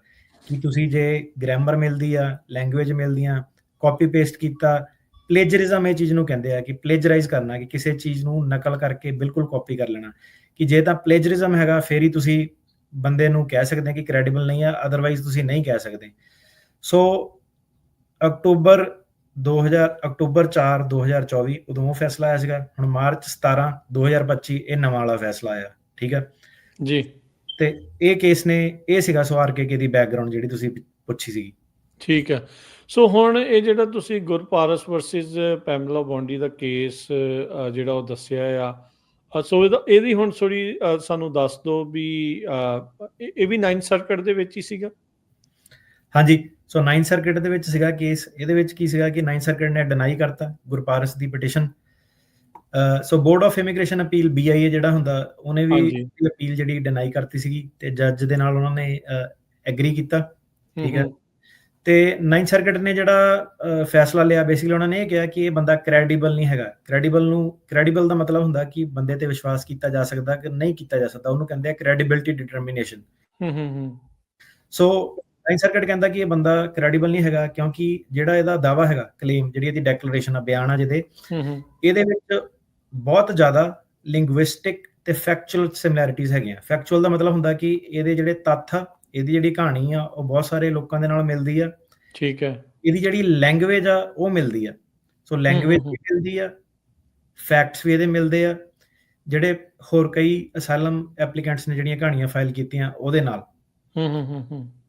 ਕਿ ਤੁਸੀਂ ਜੇ ਗ੍ਰਾਮਰ ਮਿਲਦੀ ਆ, ਲੈਂਗੁਏਜ ਮਿਲਦੀਆਂ, ਕਾਪੀ ਪੇਸਟ ਕੀਤਾ, ਪਲੇਜਰਿਜ਼ਮ ਇਹ ਚੀਜ਼ ਨੂੰ ਕਹਿੰਦੇ ਆ ਕਿ ਪਲੇਜਰਾਈਜ਼ ਕਰਨਾ, ਕਿ ਕਿਸੇ ਚੀਜ਼ ਨੂੰ ਨਕਲ ਕਰਕੇ ਬਿਲਕੁਲ ਕਾਪੀ ਕਰ ਲੈਣਾ, ਕਿ ਜੇ ਤਾਂ ਪਲੇਜਰਿਜ਼ਮ ਹੈਗਾ ਫਿਰ ਹੀ ਤੁਸੀਂ ਬੰਦੇ ਨੂੰ ਕਹਿ ਸਕਦੇ ਆ ਕਿ ਕ੍ਰੈਡੀਬਲ ਨਹੀਂ ਆ, ਅਦਰਵਾਈਜ਼ ਤੁਸੀਂ ਨਹੀਂ ਕਹਿ ਸਕਦੇ। ਸੋ ਅਕਤੂਬਰ 4 2024 ਉਦੋਂ ਫੈਸਲਾ ਆਇਆ ਸੀਗਾ। ਹੁਣ ਮਾਰਚ 17 2025 ਇਹ ਨਵਾਂ ਵਾਲਾ ਫੈਸਲਾ ਆਇਆ, ਠੀਕ ਹੈ ਜੀ। ਤੇ ਇਹ ਕੇਸ ਨੇ, ਇਹ ਸੀਗਾ ਸੋ ਆਰਕੇਕੇ ਦੀ ਬੈਕਗ੍ਰਾਉਂਡ ਜਿਹੜੀ ਤੁਸੀਂ ਪੁੱਛੀ ਸੀਗੀ। ਠੀਕ ਹੈ। ਸੋ ਹੁਣ ਇਹ ਜਿਹੜਾ ਤੁਸੀਂ ਗੁਰਪਾਰਸ ਵਰਸਸ ਪੈਮਲਾ ਬੌਂਡੀ ਦਾ ਕੇਸ ਜਿਹੜਾ ਉਹ ਦੱਸਿਆ ਆ, ਸੋ ਇਹਦੀ ਹੁਣ ਥੋੜੀ ਸਾਨੂੰ ਦੱਸ ਦਿਓ ਵੀ ਇਹ ਵੀ 9th ਸਰਕਟ ਦੇ ਵਿੱਚ ਹੀ ਸੀਗਾ। ਹਾਂਜੀ, ਸੋ 9th ਸਰਕਟ ਦੇ ਵਿੱਚ ਸੀਗਾ ਕੇਸ। ਇਹਦੇ ਵਿੱਚ ਕੀ ਸੀਗਾ ਕਿ 9th ਸਰਕਟ ਨੇ ਡਿਨਾਈ ਕਰਤਾ ਗੁਰਪਾਰਸ ਦੀ petition. So board of immigration appeal BIA ਜਿਹੜਾ ਹੁੰਦਾ, ਉਹਨੇ ਵੀ ਅਪੀਲ ਜਿਹੜੀ ਡਿਨਾਈ ਕਰਤੀ ਸੀਗੀ, ਤੇ ਜੱਜ ਦੇ ਨਾਲ ਉਹਨਾਂ ਨੇ ਐਗਰੀ ਕੀਤਾ, ਠੀਕ ਹੈ। ਤੇ 9th ਸਰਕਟ ਨੇ ਜਿਹੜਾ ਫੈਸਲਾ ਲਿਆ, ਬੇਸਿਕਲੀ ਉਹਨਾਂ ਨੇ ਇਹ ਕਿਹਾ ਕਿ ਇਹ ਬੰਦਾ ਕ੍ਰੈਡੀਬਲ ਨਹੀਂ ਹੈਗਾ। ਕ੍ਰੈਡੀਬਲ ਦਾ ਮਤਲਬ ਹੁੰਦਾ ਕਿ ਬੰਦੇ ਤੇ ਵਿਸ਼ਵਾਸ ਕੀਤਾ ਜਾ ਸਕਦਾ ਕਿ ਨਹੀਂ ਕੀਤਾ ਜਾ ਸਕਦਾ, ਉਹਨੂੰ ਕਹਿੰਦੇ ਆ ਕ੍ਰੈਡੀਬਿਲਿਟੀ ਡਿਟਰਮੀਨੇਸ਼ਨ। ਸੋ 9th ਸਰਕਟ ਕਹਿੰਦਾ ਕਿ ਇਹ ਬੰਦਾ ਕ੍ਰੈਡੀਬਲ ਨਹੀਂ ਹੈਗਾ, ਕਿਉਂਕਿ ਜਿਹੜਾ ਇਹਦਾ ਦਾਵਾ ਹੈਗਾ, ਕਲੇਮ, ਜਿਹੜੀ ਇਹਦੀ ਡੈਕਲੇਰੇਸ਼ਨ ਆ, ਬਿਆਨ ਆ ਜਿਹਦੇ, ਇਹਦੇ ਵਿੱਚ ਬਹੁਤ ਜ਼ਿਆਦਾ ਲਿੰਗੁਇਸਟਿਕ ਤੇ ਫੈਕਚੁਅਲ ਸਿਮਿਲੈਰਿਟੀਜ਼ ਹੈਗੀਆਂ। ਫੈਕਚੁਅਲ ਦਾ ਮਤਲਬ ਹੁੰਦਾ ਕਿ ਇਹਦੇ ਜਿਹੜੇ ਤੱਥ ਆ, ਇਹਦੀ ਜਿਹੜੀ ਕਹਾਣੀ ਆ, ਉਹ ਬਹੁਤ ਸਾਰੇ ਲੋਕਾਂ ਦੇ ਨਾਲ ਮਿਲਦੀ ਆ, ਠੀਕ ਹੈ। ਇਹਦੀ ਜਿਹੜੀ ਲੈਂਗੁਏਜ ਆ ਉਹ ਮਿਲਦੀ ਆ। ਸੋ ਲੈਂਗੁਏਜ ਵੀ ਮਿਲਦੀ ਆ, ਫੈਕਟਸ ਵੀ ਇਹਦੇ ਮਿਲਦੇ ਆ, ਜਿਹੜੇ ਹੋਰ ਕਈ ਅਸਾਈਲਮ ਐਪਲੀਕੈਂਟਸ ਨੇ ਜਿਹੜੀਆਂ ਕਹਾਣੀਆਂ ਫਾਈਲ ਕੀਤੀਆਂ ਉਹਦੇ ਨਾਲ।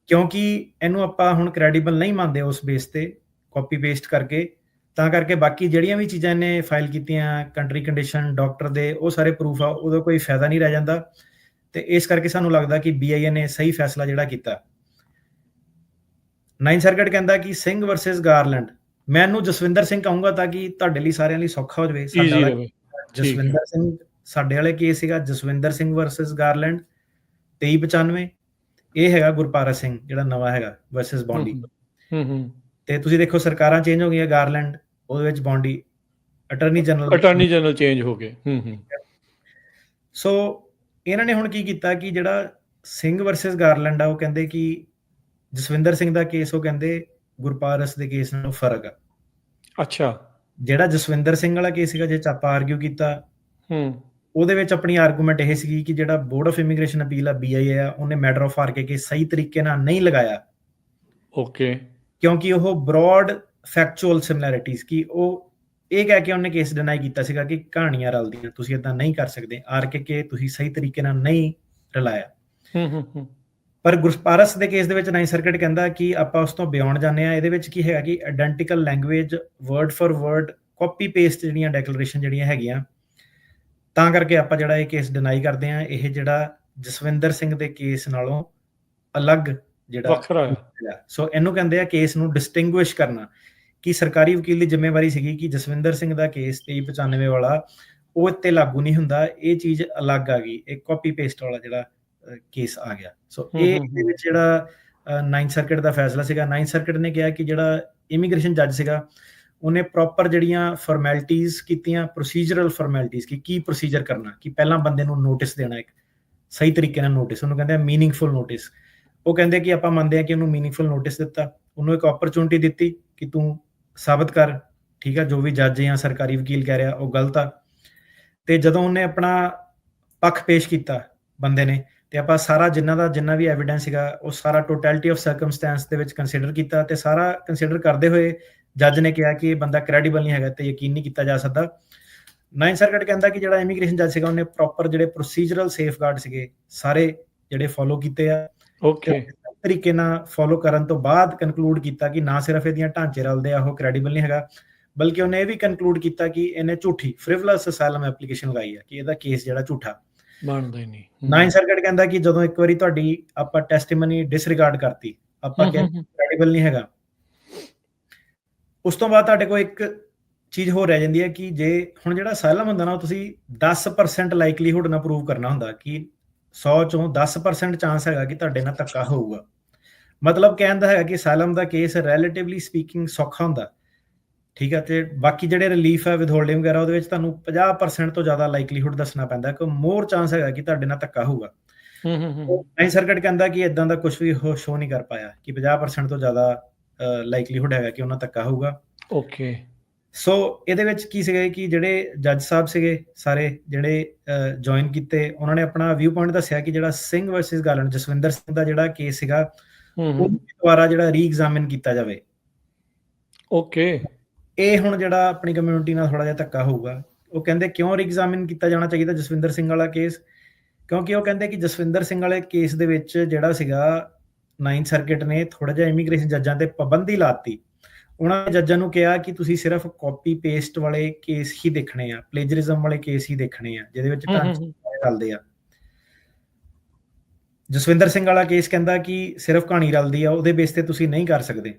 ਕਿਉਂਕਿ ਇਹਨੂੰ ਆਪਾਂ ਹੁਣ ਕ੍ਰੈਡੀਬਲ ਨਹੀਂ ਮੰਨਦੇ ਉਸ ਬੇਸ ਤੇ ਕਾਪੀ ਪੇਸਟ ਕਰਕੇ, ਤਾਂ ਕਰਕੇ ਬਾਕੀ ਜਿਹੜੀਆਂ ਵੀ ਚੀਜ਼ਾਂ ਇਹਨੇ ਫਾਈਲ ਕੀਤੀਆਂ, ਕੰਟਰੀ ਕੰਡੀਸ਼ਨ, ਡਾਕਟਰ ਦੇ, ਉਹ ਸਾਰੇ ਪ੍ਰੂਫ ਆ, ਉਹਦਾ ਕੋਈ ਫਾਇਦਾ ਨਹੀਂ ਰਹਿ ਜਾਂਦਾ। ਤੇ ਇਸ ਕਰਕੇ ਸਾਨੂੰ ਲੱਗਦਾ ਕਿ BIA ਨੇ ਸਹੀ ਫੈਸਲਾ ਜਿਹੜਾ ਕੀਤਾ। 9 ਸਰਕਟ ਕਹਿੰਦਾ ਕਿ ਸਿੰਘ ਵਰਸਸ ਗਾਰਲੈਂਡ, ਮੈਂ ਇਹਨੂੰ ਜਸਵਿੰਦਰ ਸਿੰਘ ਕਹੂੰਗਾ ਤਾਂ ਕਿ ਤੁਹਾਡੇ ਲਈ ਸਾਰਿਆਂ ਲਈ ਸੌਖਾ ਹੋ ਜਾਵੇ। ਸਾਡਾ ਈਜ਼ੀ ਵਾਲਾ ਹੋਵੇ। ਠੀਕ ਹੈ। ਜਸਵਿੰਦਰ ਸਿੰਘ, ਸਾਡੇ ਵਾਲੇ ਕੇਸ ਸੀਗਾ ਜਸਵਿੰਦਰ ਸਿੰਘ ਵਰਸਸ ਗਾਰਲੈਂਡ 2395, ਇਹ ਹੈਗਾ ਗੁਰਪਾਰਸ ਸਿੰਘ ਜਿਹੜਾ ਨਵਾਂ ਹੈਗਾ ਵਰਸਸ ਬੌਂਡੀ। ਤੇ ਤੁਸੀਂ ਦੇਖੋ ਸਰਕਾਰਾਂ ਚੇਂਜ ਹੋ ਗਈਆਂ, ਗਾਰਲੈਂਡ ਉਹਦੇ ਵਿੱਚ ਬੌਂਡੀ, ਅਟਾਰਨੀ ਜਨਰਲ ਚੇਂਜ ਹੋ ਗਏ। ਸੋ ਇਹਨਾਂ ਨੇ ਹੁਣ ਕੀ ਕੀਤਾ ਕਿ ਜਿਹੜਾ ਸਿੰਘ ਵਰਸਸ ਗਾਰਲੈਂਡ ਆ, ਉਹ ਕਹਿੰਦੇ ਕਿ ਜਸਵਿੰਦਰ ਸਿੰਘ ਦਾ ਕੇਸ, ਉਹ ਕਹਿੰਦੇ ਗੁਰਪਾਰਸ ਦੇ ਕੇਸ ਨਾਲੋਂ ਫਰਕ ਆ। ਅੱਛਾ। ਜਿਹੜਾ ਜਸਵਿੰਦਰ ਸਿੰਘ ਵਾਲਾ ਕੇਸ ਸੀਗਾ, ਜੇ ਆਪਾਂ ਆਰਗਿਊ ਕੀਤਾ, ਉਹਦੇ ਵਿੱਚ ਆਪਣੀ ਆਰਗੂਮੈਂਟ ਇਹ ਸੀਗੀ ਕਿ ਜਿਹੜਾ ਬੋਰਡ ਆਫ ਇਮੀਗ੍ਰੇਸ਼ਨ ਅਪੀਲ ਆ BIA ਆ, ਉਹਨੇ ਮੈਟਰ ਆਫ ਆਰਕੇ ਸਹੀ ਤਰੀਕੇ ਨਾਲ ਨਹੀਂ ਲਗਾਇਆ। ਓਕੇ। ਕਿਉਂਕਿ ਉਹ ਬ੍ਰੌਡ ਫੈਕਚੁਅਲ ਸਿਮਿਲੈਰਿਟੀਜ਼, ਕਿ ਉਹ ਇਹ ਕਹਿ ਕੇ ਉਹਨੇ ਕੇਸ ਡਿਨਾਈ ਕੀਤਾ ਸੀਗਾ ਕਿ ਕਹਾਣੀਆਂ ਰਲਦੀਆਂ, ਤੁਸੀਂ ਇਦਾਂ ਨਹੀਂ ਕਰ ਸਕਦੇ, ਆਰਕੇ ਤੁਸੀਂ ਸਹੀ ਤਰੀਕੇ ਨਾਲ ਨਹੀਂ ਰਲਾਇਆ। ਪਰ ਗੁਰਪਾਰਸ ਦੇ ਕੇਸ ਦੇ ਵਿੱਚ 9 ਸਰਕਟ ਕਹਿੰਦਾ ਕਿ ਆਪਾਂ ਉਸ ਤੋਂ ਬਿਯੋਂਡ ਜਾਂਦੇ ਆ। ਇਹਦੇ ਵਿੱਚ ਕੀ ਹੈਗਾ ਕਿ identical language, word for word copy paste ਜਿਹੜੀਆਂ ਡੈਕਲੇਰੇਸ਼ਨ ਜਿਹੜੀਆਂ ਹੈਗੀਆਂ, ਤਾਂ ਕਰਕੇ ਆਪਾਂ ਜਿਹੜਾ ਇਹ ਕੇਸ ਡਿਨਾਈ ਕਰਦੇ ਆ। ਇਹ ਜਿਹੜਾ ਜਸਵਿੰਦਰ ਸਿੰਘ ਦੇ ਕੇਸ ਨਾਲੋਂ ਅਲੱਗ ਜਿਹੜਾ ਵੱਖਰਾ ਹੈ। ਸੋ ਇਹਨੂੰ ਕਹਿੰਦੇ ਆ ਕੇਸ ਨੂੰ ਡਿਸਟਿੰਗੁਇਸ਼ ਕਰਨਾ, ਕਿ ਸਰਕਾਰੀ ਵਕੀਲ ਦੀ ਜ਼ਿੰਮੇਵਾਰੀ ਸੀਗੀ ਕਿ ਜਸਵਿੰਦਰ ਸਿੰਘ ਦਾ ਕੇਸ 2395 ਵਾਲਾ ਉਹ ਇੱਥੇ ਲਾਗੂ ਨਹੀਂ ਹੁੰਦਾ, ਇਹ ਚੀਜ਼ ਅਲੱਗ ਆ ਗਈ, ਇਹ ਕਾਪੀ ਪੇਸਟ ਵਾਲਾ ਜਿਹੜਾ ਕੇਸ ਆ ਗਿਆ। ਸੋ ਇਹ ਇਹਦੇ ਵਿੱਚ ਜਿਹੜਾ 9 ਸਰਕਟ ਦਾ ਫੈਸਲਾ ਸੀਗਾ। 9 ਸਰਕਟ ਨੇ ਕਿਹਾ ਕਿ ਜਿਹੜਾ ਇਮੀਗ੍ਰੇਸ਼ਨ ਜੱਜ ਸੀਗਾ, ਉਹਨੇ ਪ੍ਰੋਪਰ ਜਿਹੜੀਆਂ ਫਾਰਮੈਲਿਟੀਜ਼ ਕੀਤੀਆਂ, ਪ੍ਰੋਸੀਜਰਲ ਫਾਰਮੈਲਿਟੀਜ਼, ਕਿ ਕੀ ਪ੍ਰੋਸੀਜਰ ਕਰਨਾ, ਕਿ ਪਹਿਲਾਂ ਬੰਦੇ ਨੂੰ ਨੋਟਿਸ ਦੇਣਾ, ਇੱਕ ਸਹੀ ਤਰੀਕੇ ਨਾਲ ਨੋਟਿਸ, ਉਹਨੂੰ ਕਹਿੰਦੇ ਆ ਮੀਨਿੰਗਫੁਲ ਨੋਟਿਸ। ਉਹ ਕਹਿੰਦੇ ਕਿ ਆਪਾਂ ਮੰਨਦੇ ਆ ਕਿ ਉਹਨੂੰ ਮੀਨਿੰਗਫੁਲ ਨੋਟਿਸ ਦਿੱਤਾ, ਉਹਨੂੰ ਇੱਕ ਓਪਰਚੁਨਿਟੀ ਦਿੱਤੀ ਕਿ ਤੂੰ ਸਾਬਤ ਕਰ, ਠੀਕ ਆ, ਜੋ ਵੀ ਜੱਜ ਜਾਂ ਸਰਕਾਰੀ ਵਕੀਲ ਕਹਿ ਰਿਹਾ ਉਹ ਗਲਤ ਆ। ਤੇ ਜਦੋਂ ਉਹਨੇ ਆਪਣਾ ਪੱਖ ਪੇਸ਼ ਕੀਤਾ ਬੰਦੇ ਨੇ, ਤੇ ਆਪਾਂ ਸਾਰਾ ਜਿੰਨਾ ਵੀ ਐਵੀਡੈਂਸ ਸੀਗਾ, ਉਹ ਸਾਰਾ ਟੋਟੈਲਿਟੀ ਆਫ ਸਰਕਮਸਟੈਂਸ ਦੇ ਵਿੱਚ ਕੰਸੀਡਰ ਕੀਤਾ, ਤੇ ਸਾਰਾ ਕੰਸੀਡਰ ਕਰਦੇ ਹੋਏ ਜੱਜ ਨੇ ਕਿਹਾ ਕਿ ਇਹ ਬੰਦਾ ਕ੍ਰੈਡੀਬਲ ਨਹੀਂ ਹੈਗਾ ਤੇ ਯਕੀਨ ਨਹੀਂ ਕੀਤਾ ਜਾ ਸਕਦਾ। 9 ਸਰਕਟ ਕਹਿੰਦਾ ਕਿ ਜਿਹੜਾ ਇਮੀਗ੍ਰੇਸ਼ਨ ਜੱਜ ਸੀਗਾ, ਉਹਨੇ ਪ੍ਰੋਪਰ ਜਿਹੜੇ ਪ੍ਰੋਸੀਜਰਲ ਸੇਫਗਾਰਡ ਸੀਗੇ ਸਾਰੇ ਜਿਹੜੇ ਫੋਲੋ ਕੀਤੇ ਆ। ਓਕੇ। ਤਰੀਕੇ ਨਾਲ ਫੋਲੋ ਕਰਨ ਤੋਂ ਬਾਅਦ ਕਨਕਲੂਡ ਕੀਤਾ ਕਿ ਨਾ ਸਿਰਫ ਇਹਦੀਆਂ ਢਾਂਚੇ ਰਲਦੇ ਆ, ਉਹ ਕ੍ਰੈਡੀਬਲ ਨਹੀਂ ਹੈਗਾ, ਬਲਕਿ ਉਹਨੇ ਇਹ ਵੀ ਕਨਕਲੂਡ ਕੀਤਾ ਕਿ ਇਹਨੇ ਝੂਠੀ ਫ੍ਰਿਵਲਸ ਅਸਾਈਲਮ ਐਪਲੀਕੇਸ਼ਨ ਲਗਾਈ ਆ, ਕਿ ਇਹਦਾ ਕੇਸ ਜਿਹੜਾ ਝੂਠਾ ਬਣਦਾ ਹੀ ਨਹੀਂ। 9 ਸਰਕਟ ਕਹਿੰਦਾ ਕਿ ਜਦੋਂ ਇੱਕ ਵਾਰੀ ਤੁਹਾਡੀ ਆਪਾਂ ਟੈਸਟੀਮਨੀ ਡਿਸਰਿਗਾਰਡ ਕਰਤੀ, ਆਪਾਂ ਕਹਿੰਦੇ ਕ੍ਰੈਡੀਬਲ ਨਹੀਂ ਹੈਗਾ, ਉਸ ਤੋਂ ਬਾਅਦ ਤੁਹਾਡੇ ਕੋਲ ਇੱਕ ਚੀਜ਼ ਹੋਰ ਰਹਿ ਜਾਂਦੀ ਹੈ ਕਿ ਜੇ ਹੁਣ ਜਿਹੜਾ ਅਸਾਈਲਮ ਹੁੰਦਾ ਨਾ, ਤੁਸੀਂ 10% ਲਾਈਕਲੀਹੁੱਡ ਨਾਲ ਪ੍ਰੂਵ ਕਰਨਾ ਹੁੰਦਾ ਕਿ 100 ਚੋਂ 10% ਚਾਂਸ ਹੈਗਾ ਕਿ ਤੁਹਾਡੇ ਨਾਲ ਧੱਕਾ ਹੋਊਗਾ। ਮਤਲਬ ਕਹਿਣ ਦਾ ਹੈਗਾ ਕਿ ਅਸਾਈਲਮ ਦਾ ਕੇਸ ਰਿਲੇਟਿਵਲੀ ਸਪੀਕਿੰਗ ਸੌਖਾ ਹੁੰਦਾ, ਠੀਕ ਹੈ। ਤੇ ਬਾਕੀ ਜਿਹੜੇ ਰਿਲੀਫ ਹੈ, ਵਿਦਹੋਲਡਿੰਗ ਵਗੈਰਾ, ਉਹਦੇ ਵਿੱਚ ਤੁਹਾਨੂੰ 50% ਤੋਂ ਜ਼ਿਆਦਾ ਲਾਈਕਲੀਹੁੱਡ ਦੱਸਣਾ ਪੈਂਦਾ ਕਿ ਮੋਰ ਚਾਂਸ ਹੈਗਾ ਕਿ ਤੁਹਾਡੇ ਨਾਲ ਧੱਕਾ ਹੋਊਗਾ। 9 ਸਰਕਟ ਕਹਿੰਦਾ ਕਿ ਇਦਾਂ ਦਾ ਕੁਝ ਵੀ ਸ਼ੋ ਨਹੀਂ ਕਰ ਪਾਇਆ ਕਿ 50% ਤੋਂ ਜ਼ਿਆਦਾ ਲਾਈਕਲੀਹੁੱਡ ਹੈਗਾ ਕਿ ਉਹਨਾਂ ਧੱਕਾ ਹੋਊਗਾ। ਓਕੇ। ਸੋ ਇਹਦੇ ਵਿੱਚ ਕੀ ਸੀਗਾ ਕਿ ਜਿਹੜੇ ਜੱਜ ਸਾਹਿਬ ਸੀਗੇ ਸਾਰੇ ਜਿਹੜੇ ਜੁਆਇਨ ਕੀਤੇ, ਉਹਨਾਂ ਨੇ ਆਪਣਾ ਵਿਊ ਪੁਆਇੰਟ ਦੱਸਿਆ ਕਿ ਜਿਹੜਾ ਸਿੰਘ ਵਰਸਸ ਗਾਰਲੈਂਡ, ਜਸਵਿੰਦਰ ਸਿੰਘ ਦਾ ਜਿਹੜਾ ਕੇਸ ਸੀਗਾ, ਉਹ ਦੁਬਾਰਾ ਜਿਹੜਾ ਰੀ-ਐਗਜ਼ਾਮਿਨ ਕੀਤਾ ਜਾਵੇ। ਓਕੇ। ਇਹ ਹੁਣ ਜਿਹੜਾ ਆਪਣੀ ਕਮਿਊਨਿਟੀ ਨਾਲ ਥੋੜਾ ਜਿਹਾ ਧੱਕਾ ਹੋਊਗਾ। ਉਹ ਕਹਿੰਦੇ ਕਿਉਂ ਰੀ-ਐਗਜ਼ਾਮਿਨ ਕੀਤਾ ਜਾਣਾ ਚਾਹੀਦਾ ਜਸਵਿੰਦਰ ਸਿੰਘ ਵਾਲਾ ਕੇਸ, ਕਿਉਂਕਿ ਉਹ ਕਹਿੰਦੇ ਕਿ ਜਸਵਿੰਦਰ ਸਿੰਘ ਵਾਲੇ ਕੇਸ ਦੇ ਵਿੱਚ ਜਿਹੜਾ ਸੀਗਾ 9 ਸਰਕਟ ਨੇ ਥੋੜਾ ਜਿਹਾ ਇਮੀਗ੍ਰੇਸ਼ਨ ਜੱਜਾਂ ਤੇ ਪਾਬੰਦੀ ਲਾਤੀ। ਉਹਨਾਂ ਨੇ ਜੱਜਾਂ ਨੂੰ ਕਿਹਾ ਕਿ ਤੁਸੀਂ ਸਿਰਫ ਕਾਪੀ ਪੇਸਟ ਵਾਲੇ ਕੇਸ ਹੀ ਦੇਖਣੇ ਆ, ਪਲੇਜਰਿਜ਼ਮ ਵਾਲੇ ਕੇਸ ਹੀ ਦੇਖਣੇ ਆ, ਜਿਹਦੇ ਵਿੱਚ ਢਾਂਚੇ ਚੱਲਦੇ ਆ। ਜਸਵਿੰਦਰ ਸਿੰਘ ਵਾਲਾ ਕੇਸ ਕਹਿੰਦਾ ਕਿ ਸਿਰਫ ਕਹਾਣੀ ਰਲਦੀ ਆ, ਉਹਦੇ ਬੇਸ ਤੇ ਤੁਸੀਂ ਨਹੀਂ ਕਰ ਸਕਦੇ।